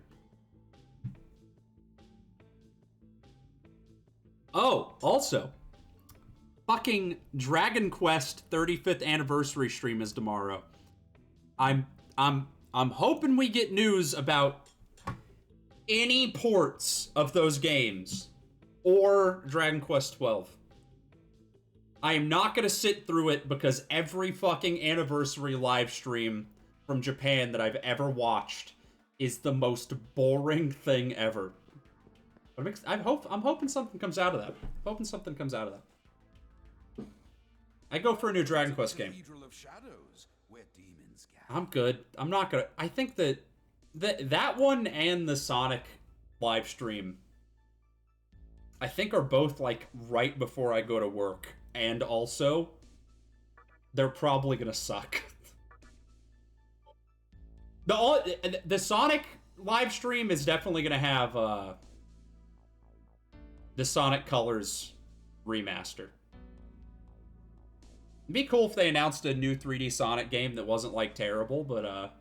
Oh, also, fucking Dragon Quest 35th anniversary stream is tomorrow. I'm hoping we get news about any ports of those games or Dragon Quest 12. I am not going to sit through it because every fucking anniversary live stream from Japan that I've ever watched is the most boring thing ever. But I'm hoping something comes out of that. Hoping something comes out of that. I go for a new Dragon Quest game. I'm good. I'm not gonna. I think that one and the Sonic live stream, I think, are both like right before I go to work, and also they're probably gonna suck. The Sonic live stream is definitely gonna have the Sonic Colors remaster. It'd be cool if they announced a new 3D Sonic game that wasn't, like, terrible, but,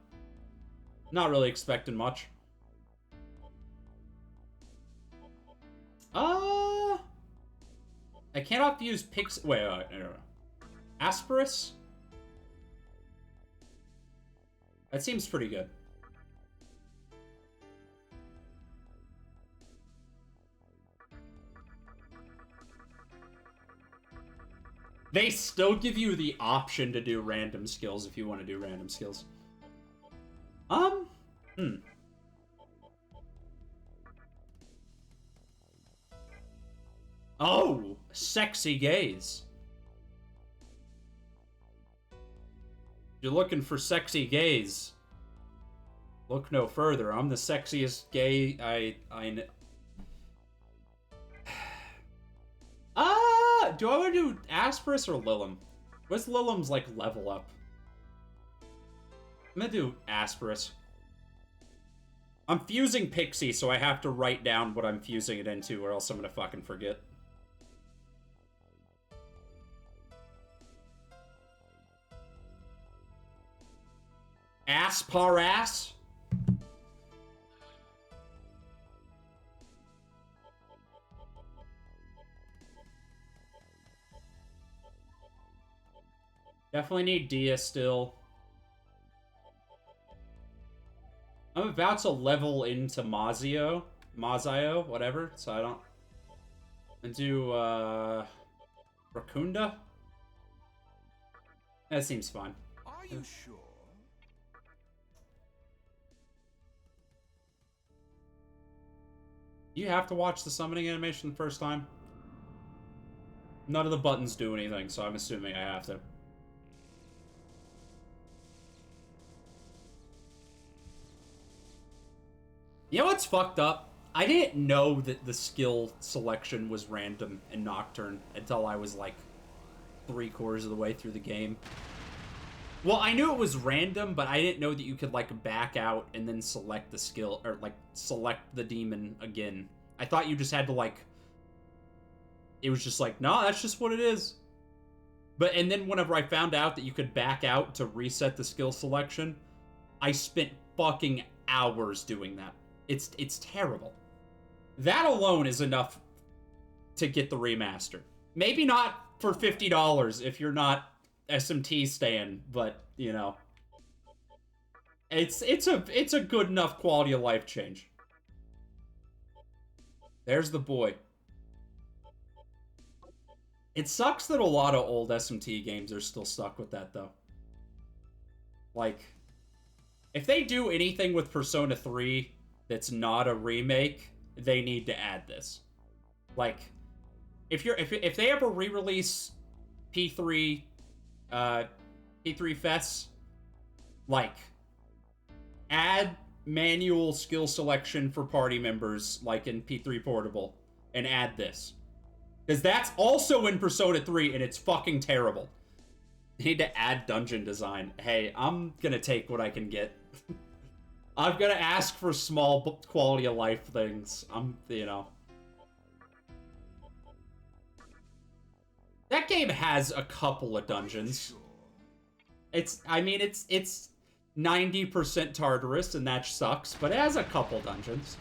not really expecting much. I cannot use wait, no. Asperus? That seems pretty good. They still give you the option to do random skills if you want to do random skills. Oh, sexy gays. You're looking for sexy gays. Look no further. I'm the sexiest gay I know. Do I want to do Asperus or Lilum? What's Lilum's, like, level up? I'm gonna do Asperus. I'm fusing Pixie, so I have to write down what I'm fusing it into, or else I'm gonna fucking forget. Asparas? Definitely need Dia still. I'm about to level into Mazio, whatever, so I don't... And do, Racunda? That seems fine. Are you sure? You have to watch the summoning animation the first time? None of the buttons do anything, so I'm assuming I have to. You know what's fucked up? I didn't know that the skill selection was random in Nocturne until I was like 3/4 of the way through the game. Well, I knew it was random, but I didn't know that you could like back out and then select the skill, or like select the demon again. I thought you just had to like... It was just like, nah, that's just what it is. And then whenever I found out that you could back out to reset the skill selection, I spent fucking hours doing that. It's terrible. That alone is enough to get the remaster. Maybe not for $50 if you're not SMT stan, but you know, it's a good enough quality of life change. There's the boy. It sucks that a lot of old SMT games are still stuck with that though. Like, If they do anything with Persona 3 that's not a remake, they need to add this. Like, if they ever re-release P3 P3 Fest, like, add manual skill selection for party members like in P3 Portable and add this. Because that's also in Persona 3 and it's fucking terrible. They need to add dungeon design. Hey, I'm gonna take what I can get. I'm gonna ask for small quality of life things. You know. That game has a couple of dungeons. I mean, it's 90% Tartarus, and that sucks, but it has a couple dungeons.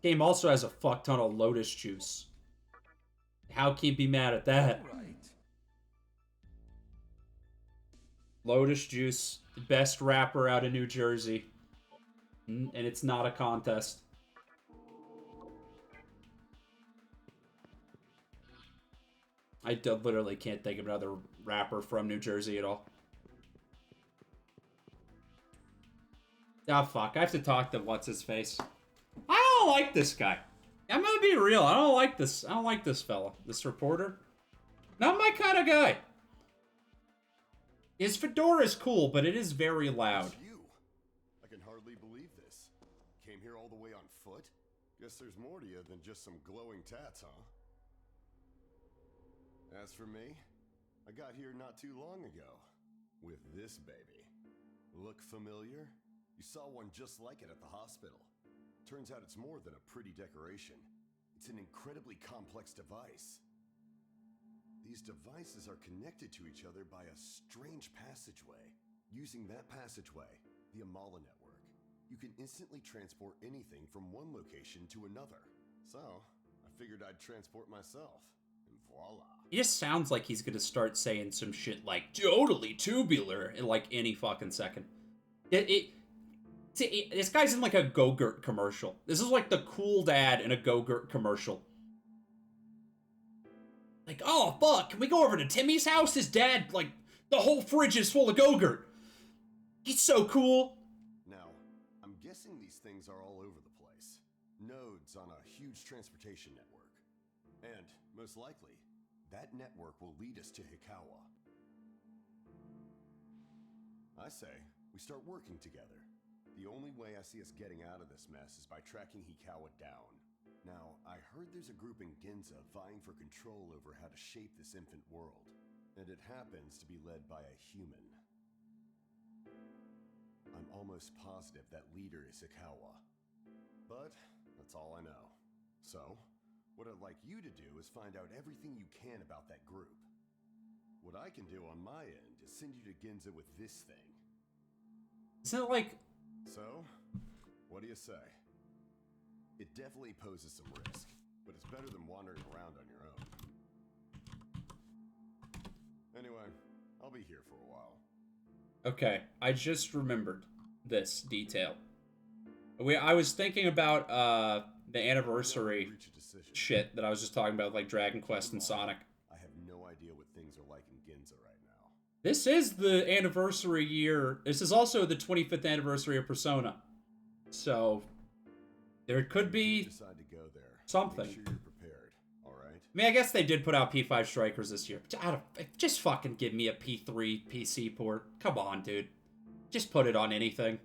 Game also has a fuck ton of Lotus Juice. How can you be mad at that? Lotus Juice, the best rapper out of New Jersey. And it's not a contest. I literally can't think of another rapper from New Jersey at all. Ah, fuck. I have to talk to what's-his-face. I don't like this guy. I'm gonna be real. I don't like this. I don't like this fella. This reporter. Not my kind of guy. His fedora is cool, but it is very loud. It's you. I can hardly believe this. Came here all the way on foot? Guess there's more to you than just some glowing tats, huh? As for me, I got here not too long ago. With this baby. Look familiar? You saw one just like it at the hospital. Turns out it's more than a pretty decoration. It's an incredibly complex device. These devices are connected to each other by a strange passageway. Using that passageway, the Amala network, you can instantly transport anything from one location to another. So, I figured I'd transport myself. And voila. He just sounds like he's gonna start saying some shit like, totally tubular, in like any fucking second. This guy's in like a Go-Gurt commercial. This is like the cool dad in a Go-Gurt commercial. Like, oh, fuck, can we go over to Timmy's house? His dad, like, the whole fridge is full of Go-Gurt. He's so cool. Now, I'm guessing these things are all over the place. Nodes on a huge transportation network. And, most likely, that network will lead us to Hikawa. I say, we start working together. The only way I see us getting out of this mess is by tracking Hikawa down. Now, I heard there's a group in Ginza vying for control over how to shape this infant world. And it happens to be led by a human. I'm almost positive that leader is Hikawa. But, that's all I know. So, what I'd like you to do is find out everything you can about that group. What I can do on my end is send you to Ginza with this thing. Isn't it like... So, what do you say? It definitely poses some risk, but it's better than wandering around on your own. Anyway, I'll be here for a while. Okay, I just remembered this detail. I was thinking about the anniversary shit that I was just talking about, like Dragon Quest and Sonic. I have no idea what things are like in Ginza right now. This is the anniversary year. This is also the 25th anniversary of Persona. So, there could be something. Make sure you're prepared, all right? I mean, I guess they did put out P5 Strikers this year. Just fucking give me a P3 PC port. Come on, dude. Just put it on anything.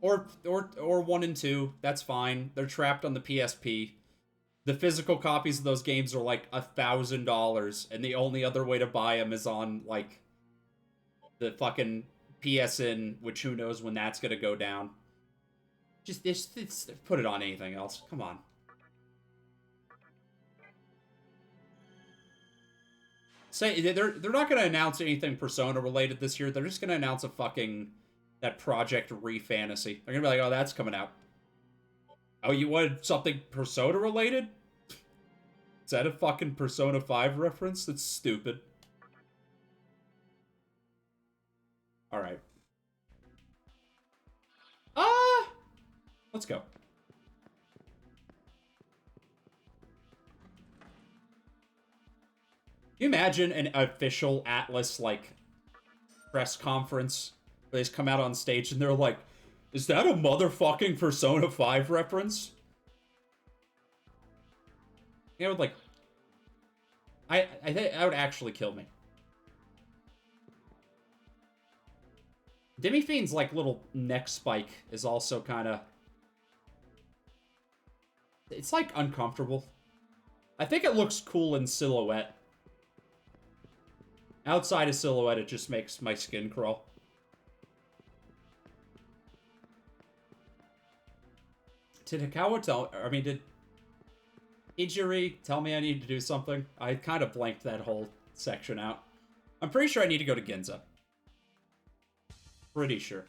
Or 1 and 2. That's fine. They're trapped on the PSP. The physical copies of those games are like $1,000, and the only other way to buy them is on, like, the fucking PSN, which who knows when that's gonna go down. Just put it on anything else. Come on. Say they're not gonna announce anything Persona related this year. They're just gonna announce that Project Re-Fantasy. They're gonna be like, oh, that's coming out. Oh, you wanted something Persona related? Is that a fucking Persona 5 reference? That's stupid. Alright. Let's go. Can you imagine an official Atlas, like, press conference where they just come out on stage and they're like, is that a motherfucking Persona 5 reference? You know, like, I think that would actually kill me. Demi Fiend's, like, little neck spike is also kind of... It's, like, uncomfortable. I think it looks cool in silhouette. Outside of silhouette, it just makes my skin crawl. Did Hikawa tell... I mean, did Ijiri tell me I need to do something? I kind of blanked that whole section out. I'm pretty sure I need to go to Ginza. Pretty sure.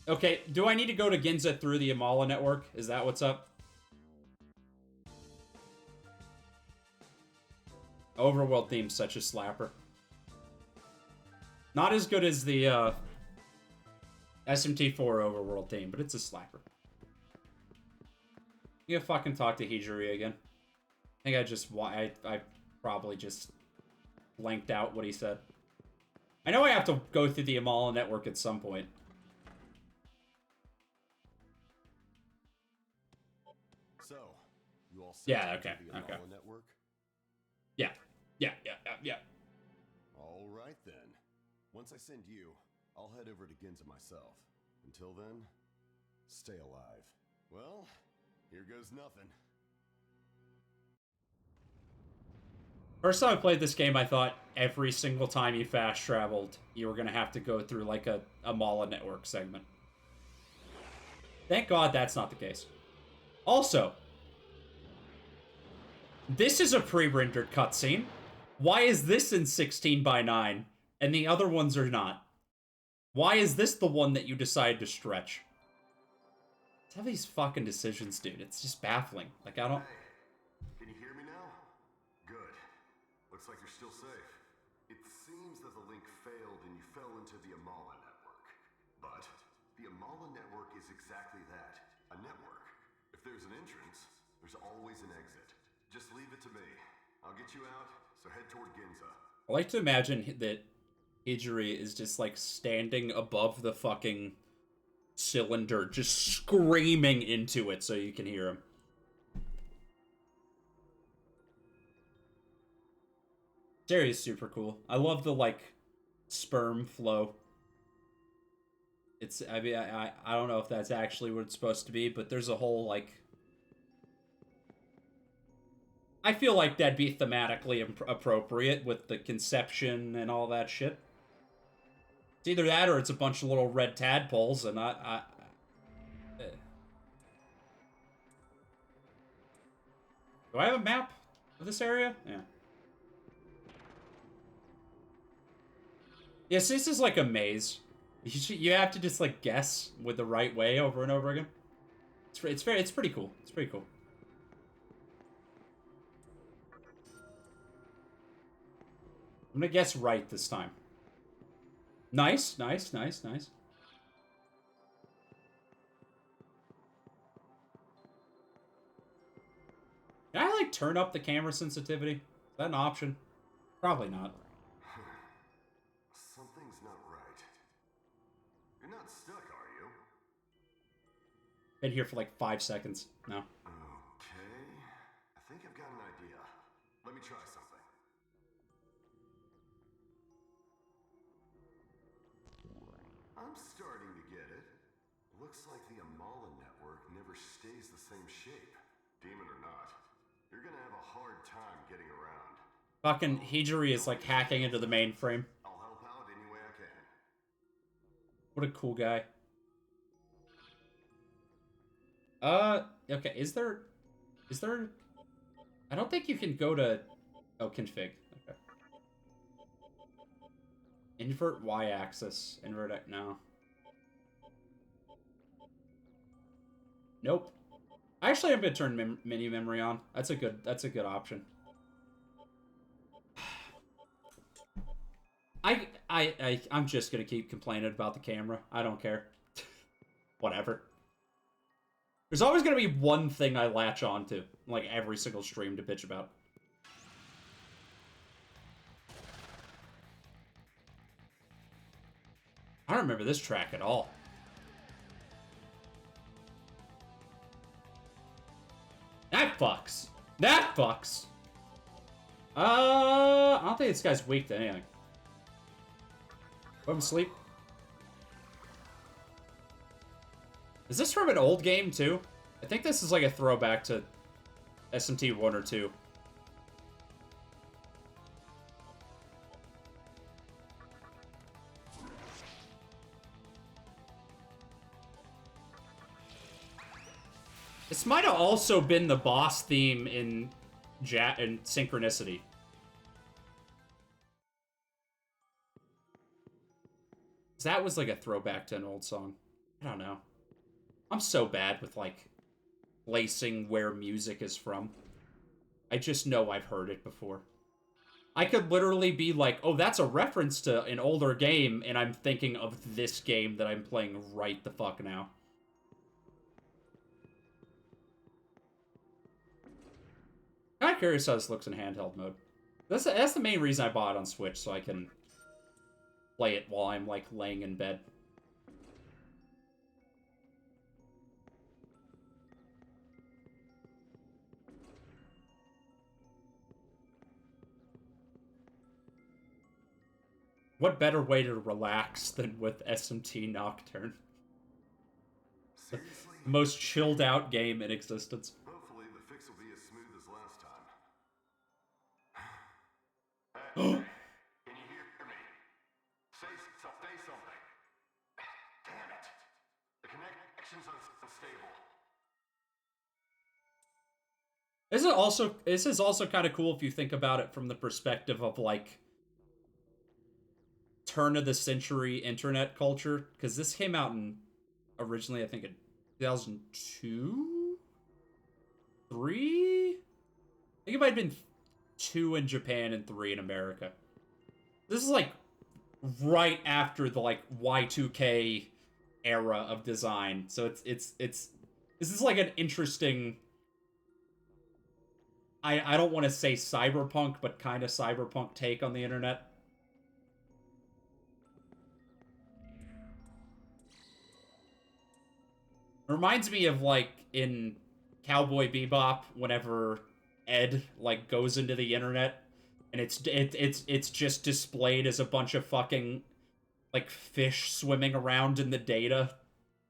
Okay, do I need to go to Ginza through the Amala network? Is that what's up? Overworld theme's such a slapper. Not as good as the SMT4 Overworld theme, but it's a slapper. You gonna fucking talk to Hijiri again? I think I just... I probably just blanked out what he said. I know I have to go through the Amala network at some point. So, you all set Yeah, to okay, do the okay. Amala network? Yeah. All right then. Once I send you, I'll head over to Ginza myself. Until then, stay alive. Well, here goes nothing. First time I played this game, I thought every single time you fast traveled, you were gonna have to go through like a Amala network segment. Thank God that's not the case. Also, this is a pre-rendered cutscene. Why is this in 16:9 and the other ones are not? Why is this the one that you decide to stretch? It's all these fucking decisions, dude. It's just baffling. Like, I don't... Hey, can you hear me now? Good. Looks like you're still safe. It seems that the link failed and you fell into the Amala network. But the Amala network is exactly that, a network. If there's an entrance, there's always an exit. Just leave it to me. I'll get you out, so head toward Ginza. I like to imagine that Ijiri is just, like, standing above the fucking cylinder, just screaming into it so you can hear him. Jerry is super cool. I love the, like, sperm flow. It's, I mean, I don't know if that's actually what it's supposed to be, but there's a whole, like... I feel like that'd be thematically appropriate with the conception and all that shit. It's either that or it's a bunch of little red tadpoles, and Do I have a map of this area? Yeah. Yes, this is like a maze. You have to just, like, guess with the right way over and over again. It's pretty cool. It's pretty cool. I'm gonna guess right this time. Nice. Can I, like, turn up the camera sensitivity? Is that an option? Probably not. Something's not right. You're not stuck, are you? Been here for like 5 seconds. No. Okay. I think I've got an idea. Let me try something. I'm starting to get it. Looks like the Amala network never stays the same shape. Demon or not, you're gonna have a hard time getting around. Fucking Hijiri is, like, hacking into the mainframe. I'll help out any way I can. What a cool guy. Okay, is there... I don't think you can go to... Oh, config. Okay. Invert y-axis. Invert it, no. Nope. Actually, I'm gonna turn mini memory on. That's a good option. I'm just gonna keep complaining about the camera. I don't care. Whatever. There's always gonna be one thing I latch onto, like every single stream, to bitch about. I don't remember this track at all. That fucks. That fucks. I don't think this guy's weak to anything. Put him to sleep. Is this from an old game, too? I think this is like a throwback to SMT 1 or 2. This might have also been the boss theme in Synchronicity. That was like a throwback to an old song. I don't know. I'm so bad with, like, placing where music is from. I just know I've heard it before. I could literally be like, oh, that's a reference to an older game, and I'm thinking of this game that I'm playing right the fuck now. Kind of curious how this looks in handheld mode. That's the main reason I bought it on Switch, so I can play it while I'm, like, laying in bed. What better way to relax than with SMT Nocturne? The most chilled out game in existence. Hopefully the fix will be as smooth as last time. Can you hear me? Say something. Damn it. The connection's unstable. This is also kind of cool if you think about it from the perspective of, like, turn of the century internet culture, because this came out in originally, I think, in 2002, 3. I think it might have been 2 in Japan and 3 in America. This is like right after the, like, Y2K era of design, so it's this is like an interesting. I don't want to say cyberpunk, but kind of cyberpunk take on the internet. Reminds me of, like, in Cowboy Bebop, whenever Ed, like, goes into the internet, and it's just displayed as a bunch of fucking, like, fish swimming around in the data.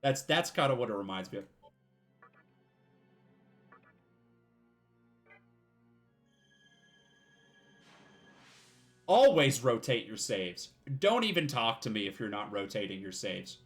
That's kind of what it reminds me of. Always rotate your saves. Don't even talk to me if you're not rotating your saves.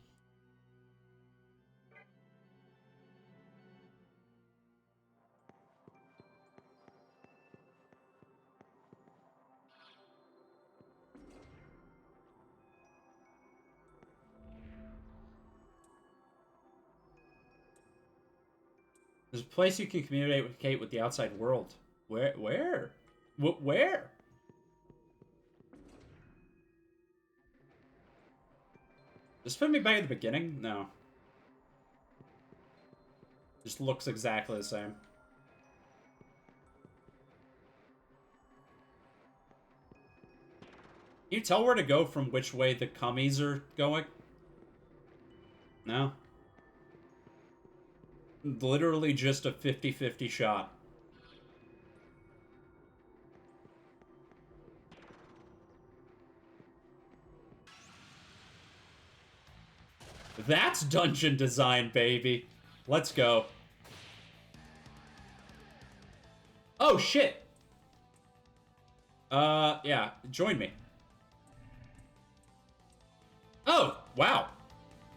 There's a place you can communicate with the outside world. Where? Where? Just put me back at the beginning? No. Just looks exactly the same. Can you tell where to go from which way the cummies are going? No. Literally just a 50-50 shot. That's dungeon design, baby. Let's go. Oh, shit. Yeah, join me. Oh, wow.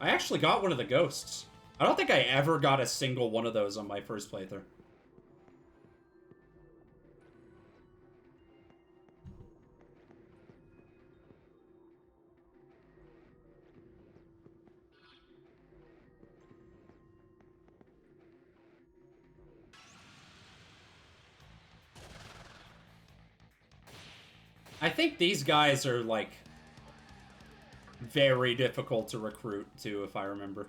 I actually got one of the ghosts. I don't think I ever got a single one of those on my first playthrough. I think these guys are, like, very difficult to recruit, too, if I remember.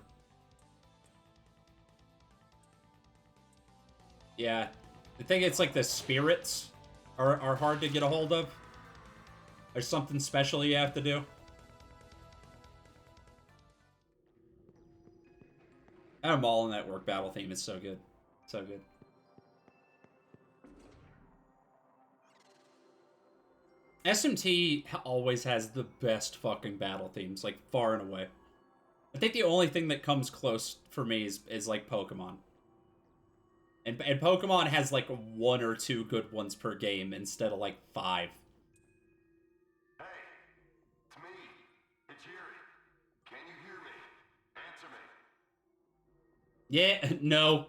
Yeah. I think it's like the spirits are hard to get a hold of. There's something special you have to do. That Mall Network battle theme is so good. So good. SMT always has the best fucking battle themes, like, far and away. I think the only thing that comes close for me is like, Pokemon. And Pokemon has, like, 1 or 2 good ones per game instead of, like, 5. Hey, it's me. It's Yuri. Can you hear me? Answer me. Yeah, no.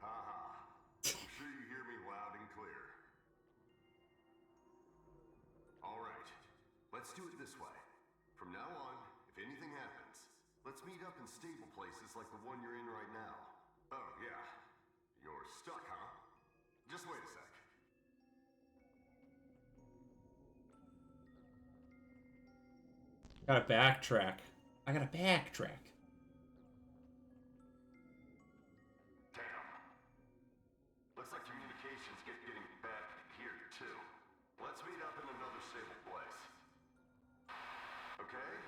Haha. I'm sure you hear me loud and clear. All right. Let's do it this way. From now on, if anything happens, let's meet up in stable places like the one you're in right now. Oh, yeah. You're stuck, huh? Just wait a sec. Gotta backtrack. I gotta backtrack. Damn. Looks like communications getting bad here, too. Let's meet up in another stable place. Okay?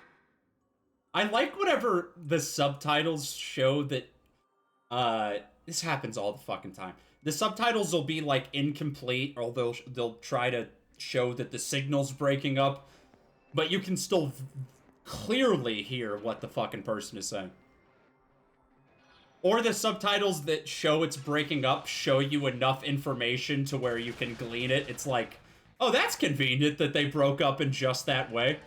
I like whenever the subtitles show that, this happens all the fucking time. The subtitles will be, like, incomplete, or they'll try to show that the signal's breaking up, but you can still clearly hear what the fucking person is saying. Or the subtitles that show it's breaking up show you enough information to where you can glean it. It's like, oh, that's convenient that they broke up in just that way.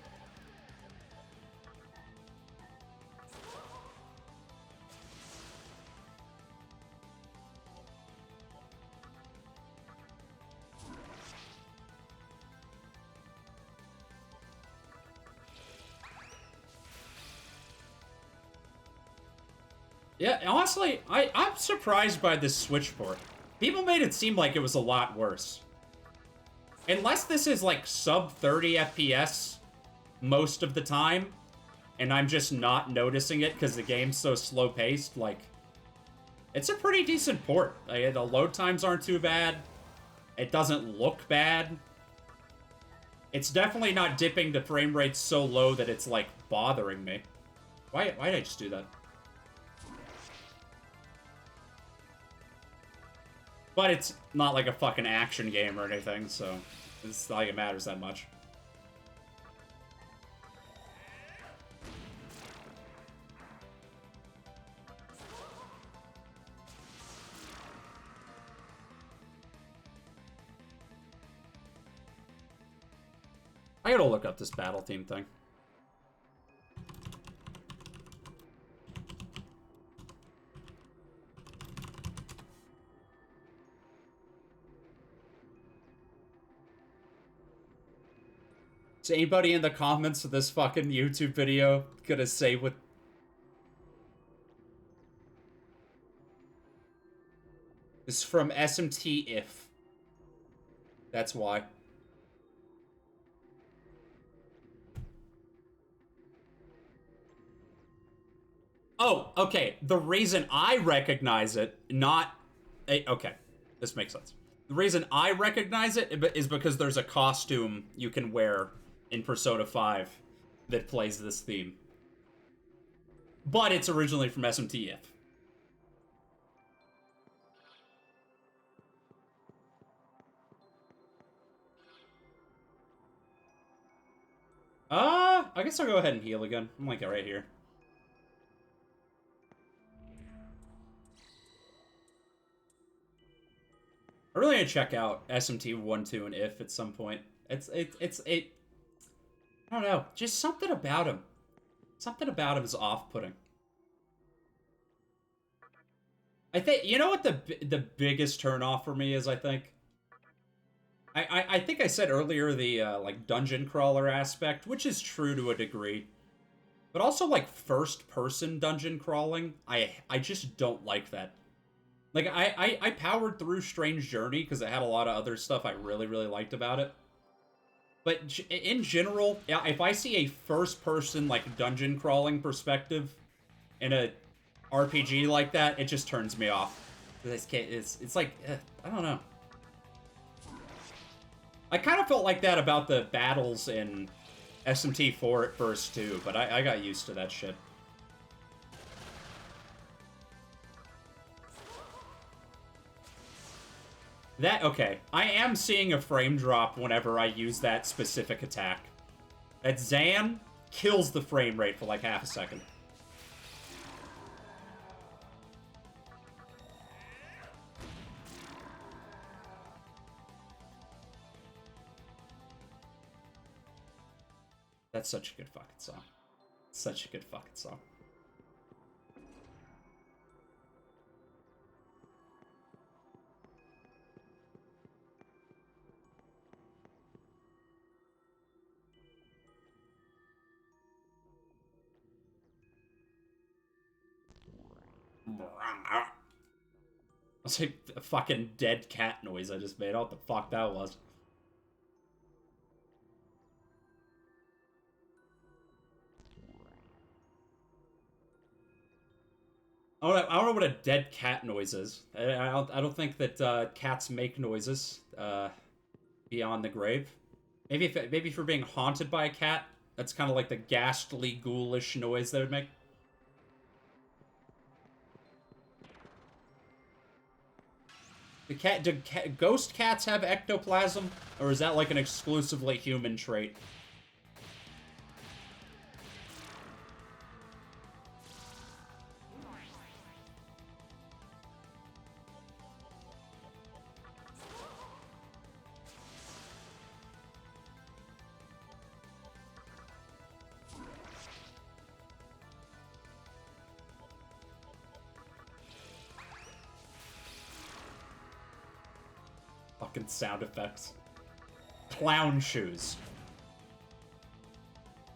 Yeah, honestly, I'm surprised by this Switch port. People made it seem like it was a lot worse. Unless this is like sub 30 FPS most of the time, and I'm just not noticing it because the game's so slow-paced, like, it's a pretty decent port. Like, the load times aren't too bad. It doesn't look bad. It's definitely not dipping the frame rate so low that it's, like, bothering me. Why did I just do that? But it's not like a fucking action game or anything, so it's not like it matters that much. I gotta look up this battle theme thing. Is anybody in the comments of this fucking YouTube video gonna say what... This is from SMT if. That's why. Oh, okay. The reason I recognize it, not... Okay, this makes sense. The reason I recognize it is because there's a costume you can wear in Persona 5 that plays this theme. But it's originally from SMT if. I guess I'll go ahead and heal again. I'm like right here. I really need to check out SMT 1, 2, and if at some point. I don't know. Just something about him. Something about him is off-putting. I think, you know what the biggest turnoff for me is, I think? I think I said earlier the, like, dungeon crawler aspect, which is true to a degree. But also, like, first-person dungeon crawling, I just don't like that. Like, I powered through Strange Journey because it had a lot of other stuff I really, really liked about it. But in general, if I see a first-person, like, dungeon crawling perspective in a RPG like that, it just turns me off. It's like, I don't know. I kind of felt like that about the battles in SMT4 at first, too, but I got used to that shit. Okay, I am seeing a frame drop whenever I use that specific attack. That Zan kills the frame rate for like half a second. That's such a good fucking song. Such a good fucking song. That's like a fucking dead cat noise I just made. I don't know what the fuck that was. I don't know what a dead cat noise is. I don't think that cats make noises beyond the grave. Maybe if you're being haunted by a cat, that's kind of like the ghastly, ghoulish noise they would make. Do ghost cats have ectoplasm, or is that like an exclusively human trait? Fucking sound effects. Clown shoes.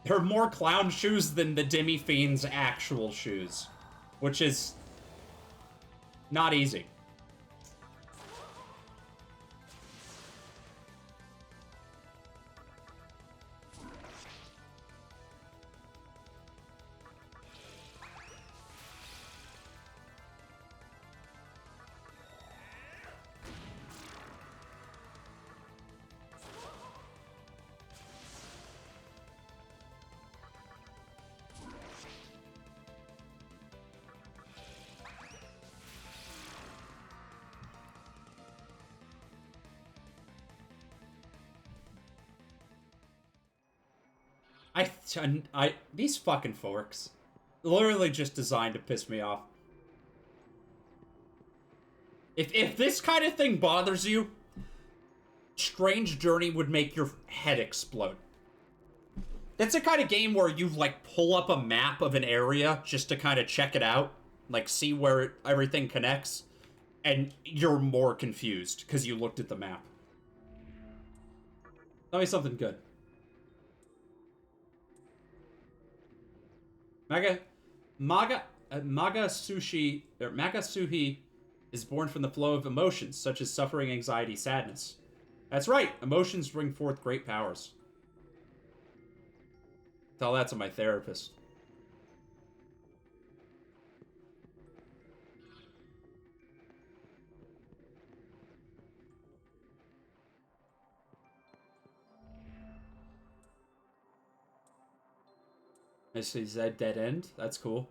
There are more clown shoes than the Demi Fiend's actual shoes, which is not easy. These fucking forks. Literally just designed to piss me off. If this kind of thing bothers you, Strange Journey would make your head explode. That's the kind of game where you, like, pull up a map of an area just to kind of check it out. Like, see where everything connects. And you're more confused because you looked at the map. Tell me something good. Magasuhi is born from the flow of emotions, such as suffering, anxiety, sadness. That's right, emotions bring forth great powers. Tell that to my therapist. I see Zed dead end. That's cool.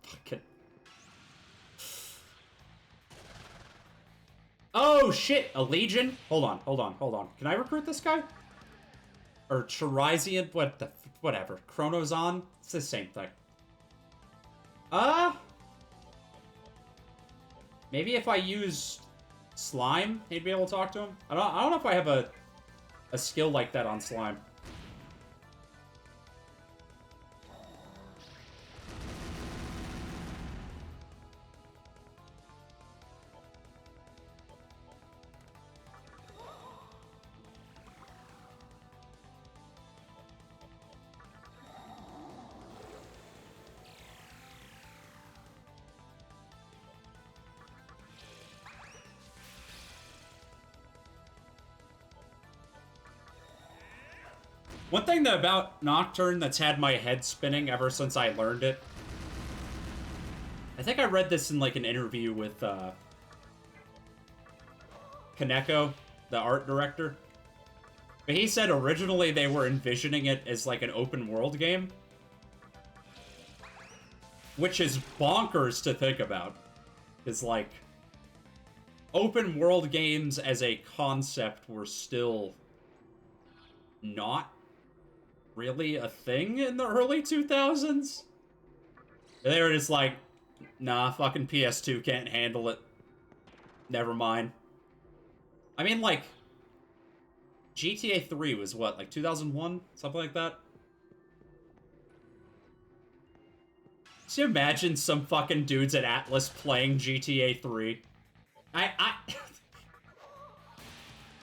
Fucking. Oh shit! A legion? Hold on. Can I recruit this guy? Or Chirizian? Whatever. Chronozon? It's the same thing. Maybe if I use Slime, he'd be able to talk to him. I don't know if I have a skill like that on Slime. One thing about Nocturne that's had my head spinning ever since I learned it, I think I read this in like an interview with Kaneko, the art director. But he said originally they were envisioning it as like an open world game. Which is bonkers to think about. Because like, open world games as a concept were still not really a thing in the early 2000s. They were just like, nah, fucking PS2 can't handle it. Never mind. I mean, like, GTA 3 was what, like 2001? Something like that? Can you imagine some fucking dudes at Atlas playing GTA 3?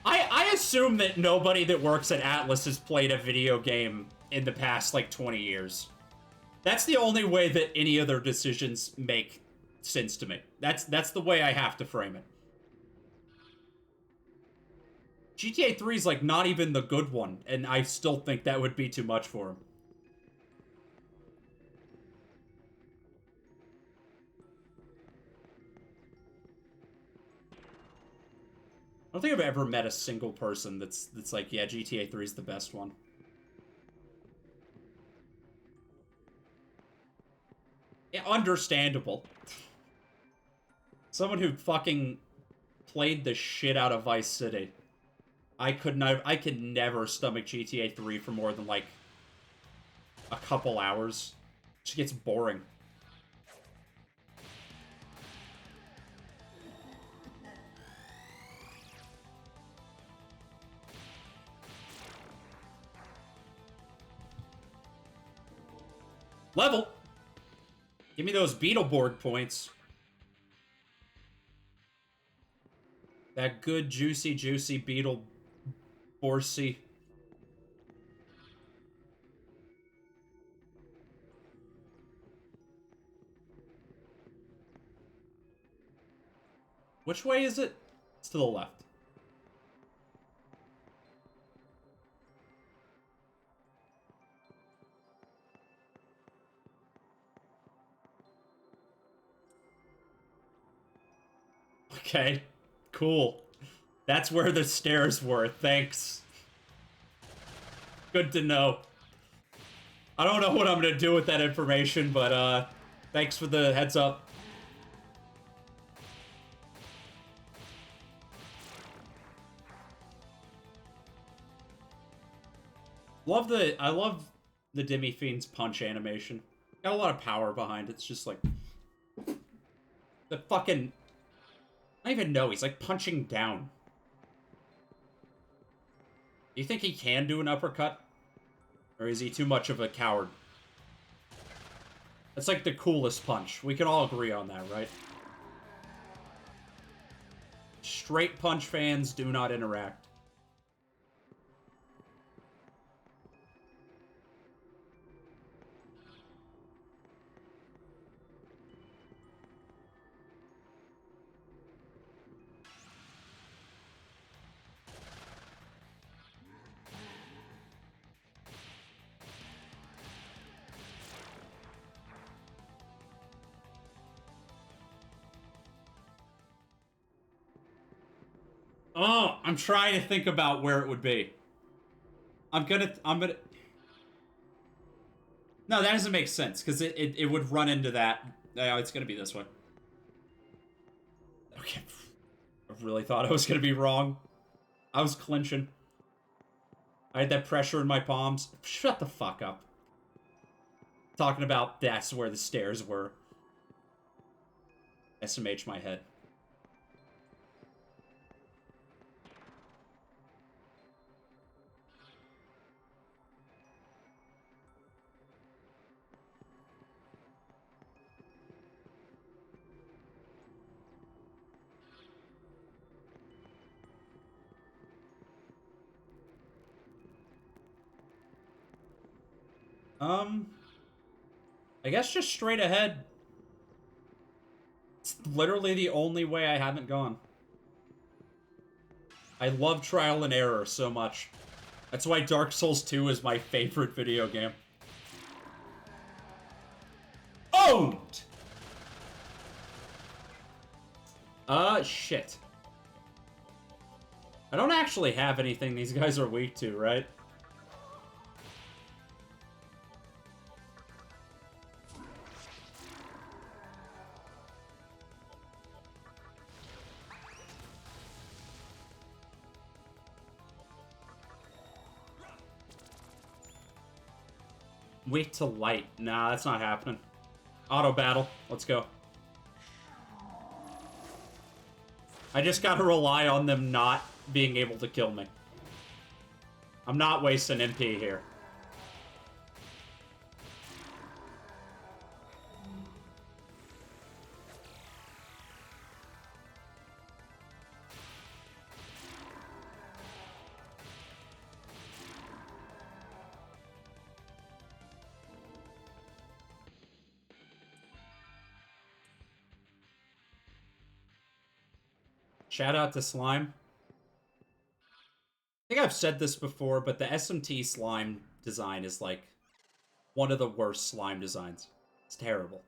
I assume that nobody that works at Atlas has played a video game in the past, like, 20 years. That's the only way that any of their decisions make sense to me. That's the way I have to frame it. GTA 3 is, like, not even the good one, and I still think that would be too much for him. I don't think I've ever met a single person that's like, yeah, GTA 3 is the best one. Yeah, understandable. Someone who fucking played the shit out of Vice City. I could never stomach GTA 3 for more than, like, a couple hours. It just gets boring. Level! Give me those Beetleborg points. That good, juicy, juicy Beetle Borsey. Which way is it? It's to the left. Okay, cool. That's where the stairs were, thanks. Good to know. I don't know what I'm gonna do with that information, but thanks for the heads up. I love the Demi Fiend's punch animation. Got a lot of power behind it. It's just like the fucking, I don't even know, he's like punching down. Do you think he can do an uppercut? Or is he too much of a coward? That's like the coolest punch. We can all agree on that, right? Straight punch fans do not interact. Oh, I'm trying to think about where it would be. I'm gonna... No, that doesn't make sense, because it would run into that. Oh, it's gonna be this way. Okay. I really thought I was gonna be wrong. I was clinching. I had that pressure in my palms. Shut the fuck up. Talking about that's where the stairs were. SMH my head. I guess just straight ahead. It's literally the only way I haven't gone. I love trial and error so much. That's why Dark Souls 2 is my favorite video game. Owned! Shit. I don't actually have anything these guys are weak to, right? Weak to light. Nah, that's not happening. Auto battle. Let's go. I just gotta rely on them not being able to kill me. I'm not wasting MP here. Shout out to Slime. I think I've said this before, but the SMT slime design is like one of the worst slime designs. It's terrible.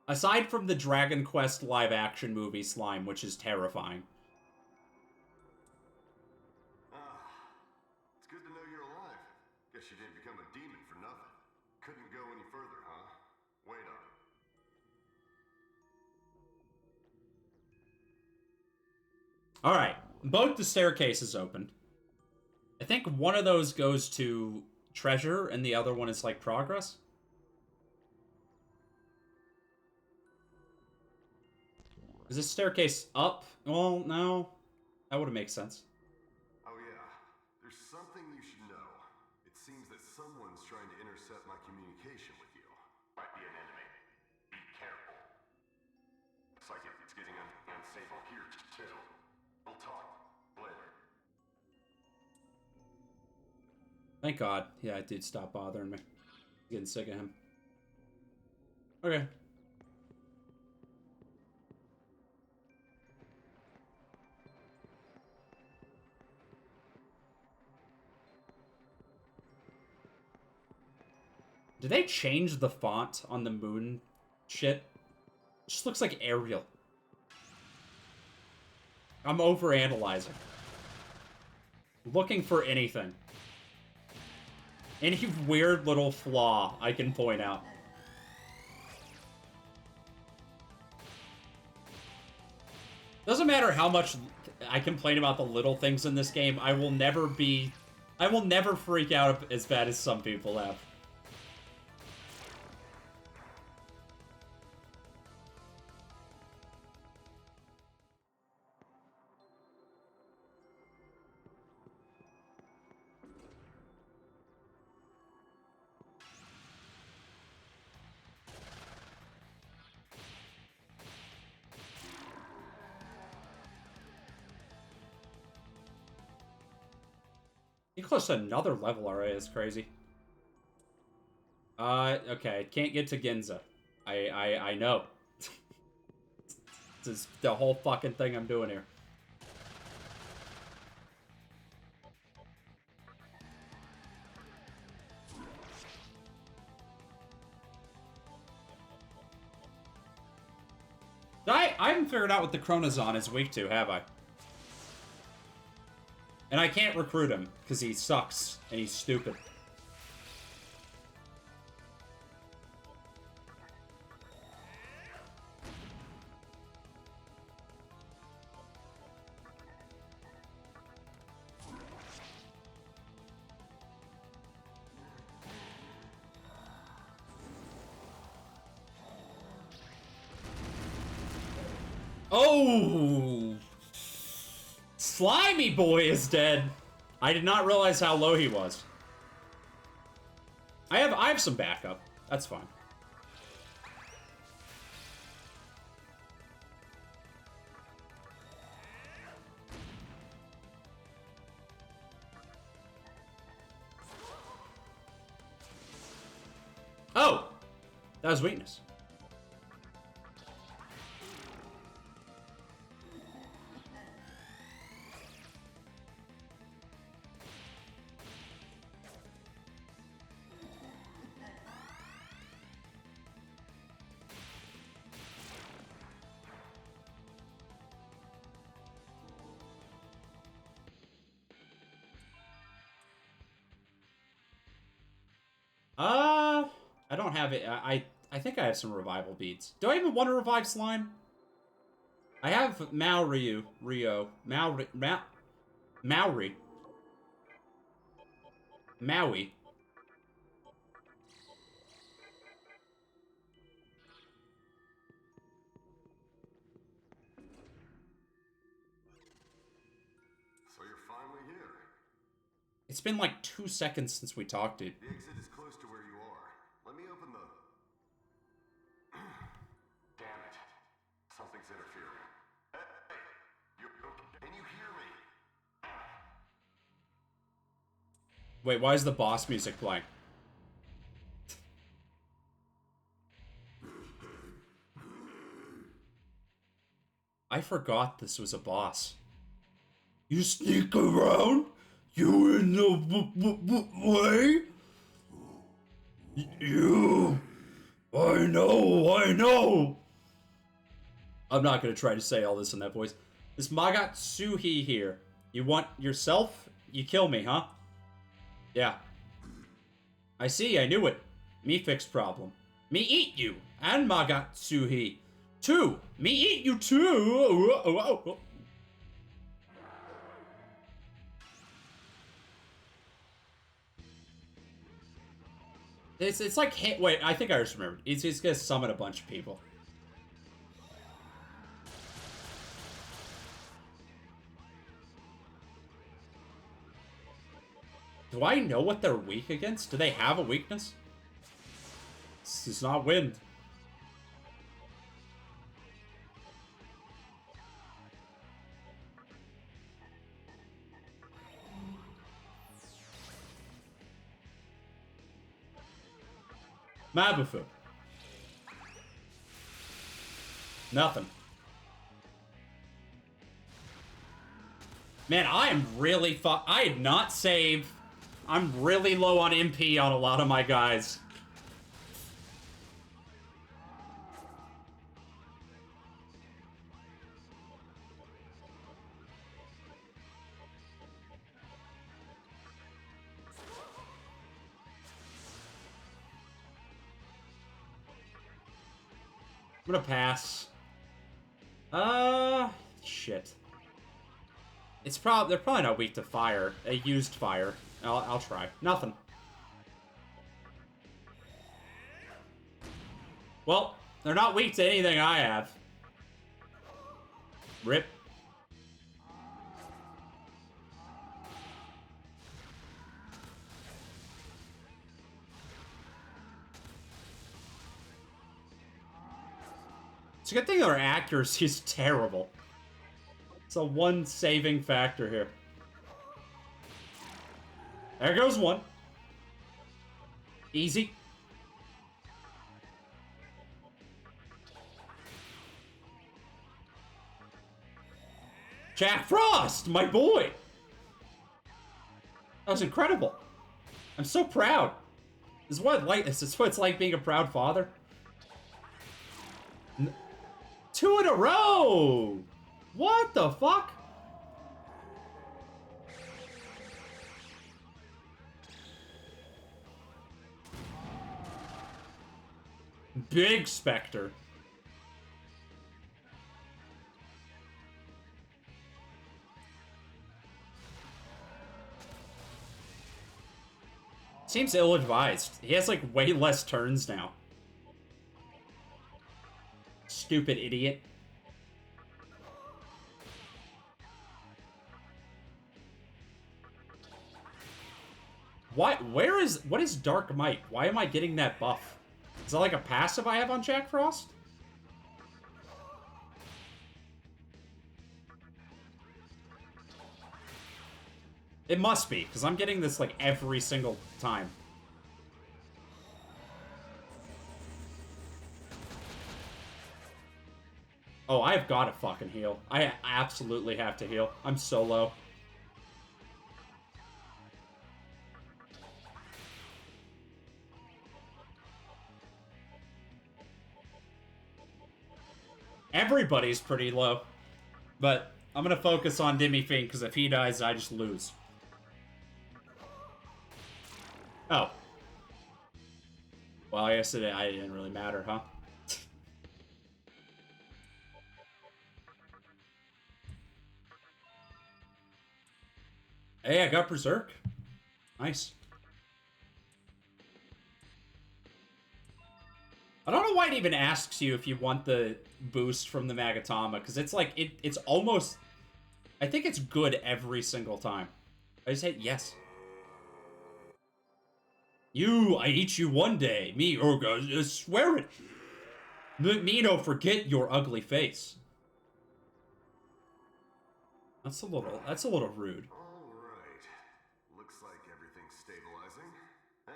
Aside from the Dragon Quest live action movie slime, which is terrifying. It's good to know you're alive. Guess you didn't become a demon for nothing. Couldn't go any further, huh? Wait on it. Alright, both the staircases opened. I think one of those goes to treasure, and the other one is like progress. Is this staircase up? Well, no. That would make sense. Oh yeah, there's something you should know. It seems that someone's trying to intercept my communication with you. Might be an enemy. Be careful. Looks like it's getting unsafe up here, too. We'll talk later. Thank God. Yeah, dude, stop bothering me. I'm getting sick of him. Okay. Did they change the font on the moon shit? It just looks like Arial. I'm overanalyzing. Looking for anything. Any weird little flaw I can point out. Doesn't matter how much I complain about the little things in this game, I will never freak out as bad as some people have. You close to another level already, that's crazy. Okay, can't get to Ginza. I know. This is the whole fucking thing I'm doing here. I haven't figured out what the Chronozon is weak to, have I? And I can't recruit him, because he sucks, and he's stupid. Oh! Slimy boy is dead. I did not realize how low he was. I have some backup. That's fine. Oh! That was weakness. I don't have it. I think I have some revival beads. Do I even want to revive slime? I have Rio, Maui. So you're finally here. It's been like 2 seconds since we talked, dude. The exit is close to where you are. Let me open the... Damn it. Something's interfering. Hey! Can you hear me? Wait, why is the boss music playing? I forgot this was a boss. You sneak around? You in the way? You... I know! I'm not gonna try to say all this in that voice. This Magatsuhi here. You want yourself? You kill me, huh? Yeah. I see, I knew it. Me fix problem. Me eat you, and Magatsuhi. Too. Me eat you too. It's like, wait, I think I just remembered. He's gonna summon a bunch of people. Do I know what they're weak against? Do they have a weakness? This is not wind. Mabufu. Nothing. Man, I am really I did not save. I'm really low on MP on a lot of my guys. I'm gonna pass. Shit. They're probably not weak to fire. They used fire. I'll try. Nothing. Well, they're not weak to anything I have. Rip. It's a good thing their accuracy is terrible. It's a one saving factor here. There goes one. Easy. Jack Frost, my boy! That was incredible. I'm so proud. This is what it's like being a proud father. 2 in a row! What the fuck? Big Spectre. Seems ill-advised. He has, like, way less turns now. Stupid idiot. What is Dark Might? Why am I getting that buff? Is that like a passive I have on Jack Frost? It must be, because I'm getting this like every single time. Oh, I've got to fucking heal. I absolutely have to heal. I'm so low. Everybody's pretty low. But I'm going to focus on Demi Fink, because if he dies, I just lose. Oh. Well, I guess it didn't really matter, huh? Hey, I got Berserk. Nice. I don't know why it even asks you if you want the boost from the Magatama, because it's like, it's almost... I think it's good every single time. I just hit yes. I eat you one day. Me, Urga, swear it. Me no forget your ugly face. That's a little rude. All right. Looks like everything's stabilizing. Hey,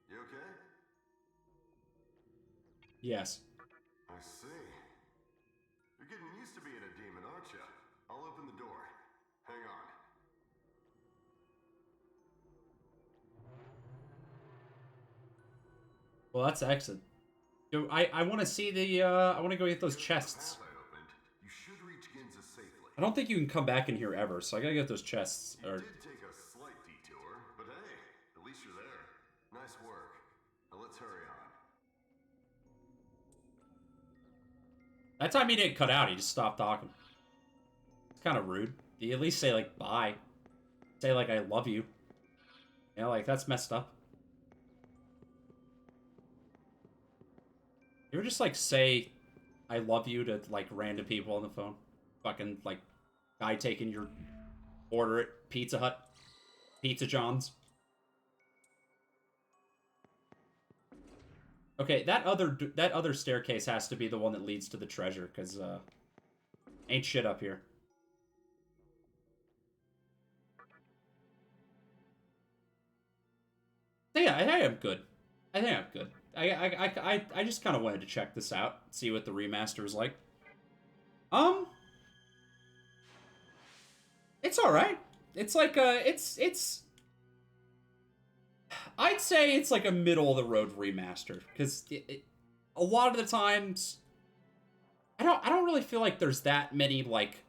you okay? Yes. I see. You're getting used to being a demon, aren't you? I'll open the door. Hang on. Well, that's excellent. I want to see the, I want to go get those chests. You should reach Ginza safely. I don't think you can come back in here ever, so I gotta get those chests. You did take a slight detour, but hey, at least you're there. Nice work. Now let's hurry on. That time he didn't cut out, he just stopped talking. It's kind of rude. Do you at least say, like, bye? Say, like, I love you. You know, like, that's messed up. You ever just, like, say I love you to, like, random people on the phone? Fucking, like, guy taking your order at Pizza Hut. Pizza John's. Okay, that other staircase has to be the one that leads to the treasure, because, ain't shit up here. Yeah, I think I'm good. I think I'm good. I just kind of wanted to check this out, see what the remaster is like. It's all right. It's like it's. I'd say it's like a middle of the road remaster, because a lot of the times, I don't really feel like there's that many like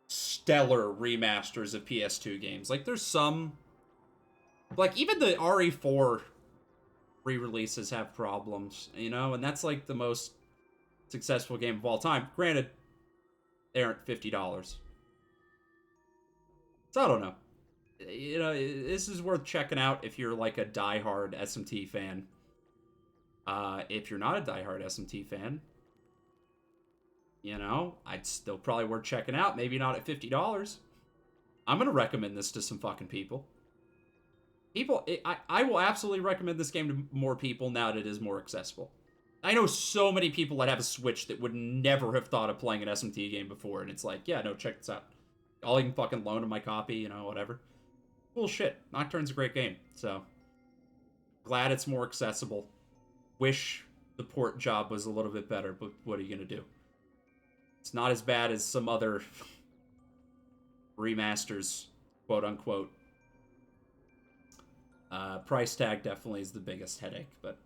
stellar remasters of PS2 games. Like there's some, like even the RE4 re-releases have problems, you know, and that's like the most successful game of all time. Granted, they aren't $50. So I don't know. You know, this is worth checking out if you're like a diehard SMT fan. If you're not a diehard SMT fan, you know, I'd still probably worth checking out. Maybe not at $50. I'm gonna recommend this to some fucking people. I will absolutely recommend this game to more people now that it is more accessible. I know so many people that have a Switch that would never have thought of playing an SMT game before, and it's like, yeah, no, check this out. I'll even fucking loan them my copy, you know, whatever. Cool shit. Nocturne's a great game, so glad it's more accessible. Wish the port job was a little bit better, but what are you gonna do? It's not as bad as some other remasters, quote unquote. Price tag definitely is the biggest headache, but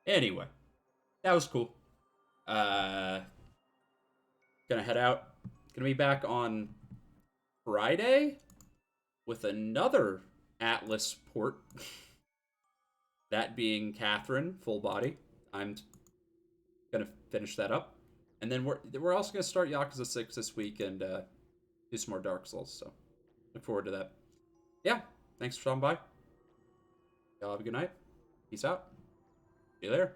anyway, that was cool. Gonna head out. Gonna be back on Friday with another Atlas port. That being Catherine, full body. I'm gonna finish that up, and then we're also gonna start Yakuza 6 this week and do some more Dark Souls. So look forward to that. Yeah, thanks for stopping by. Y'all have a good night. Peace out. See you later.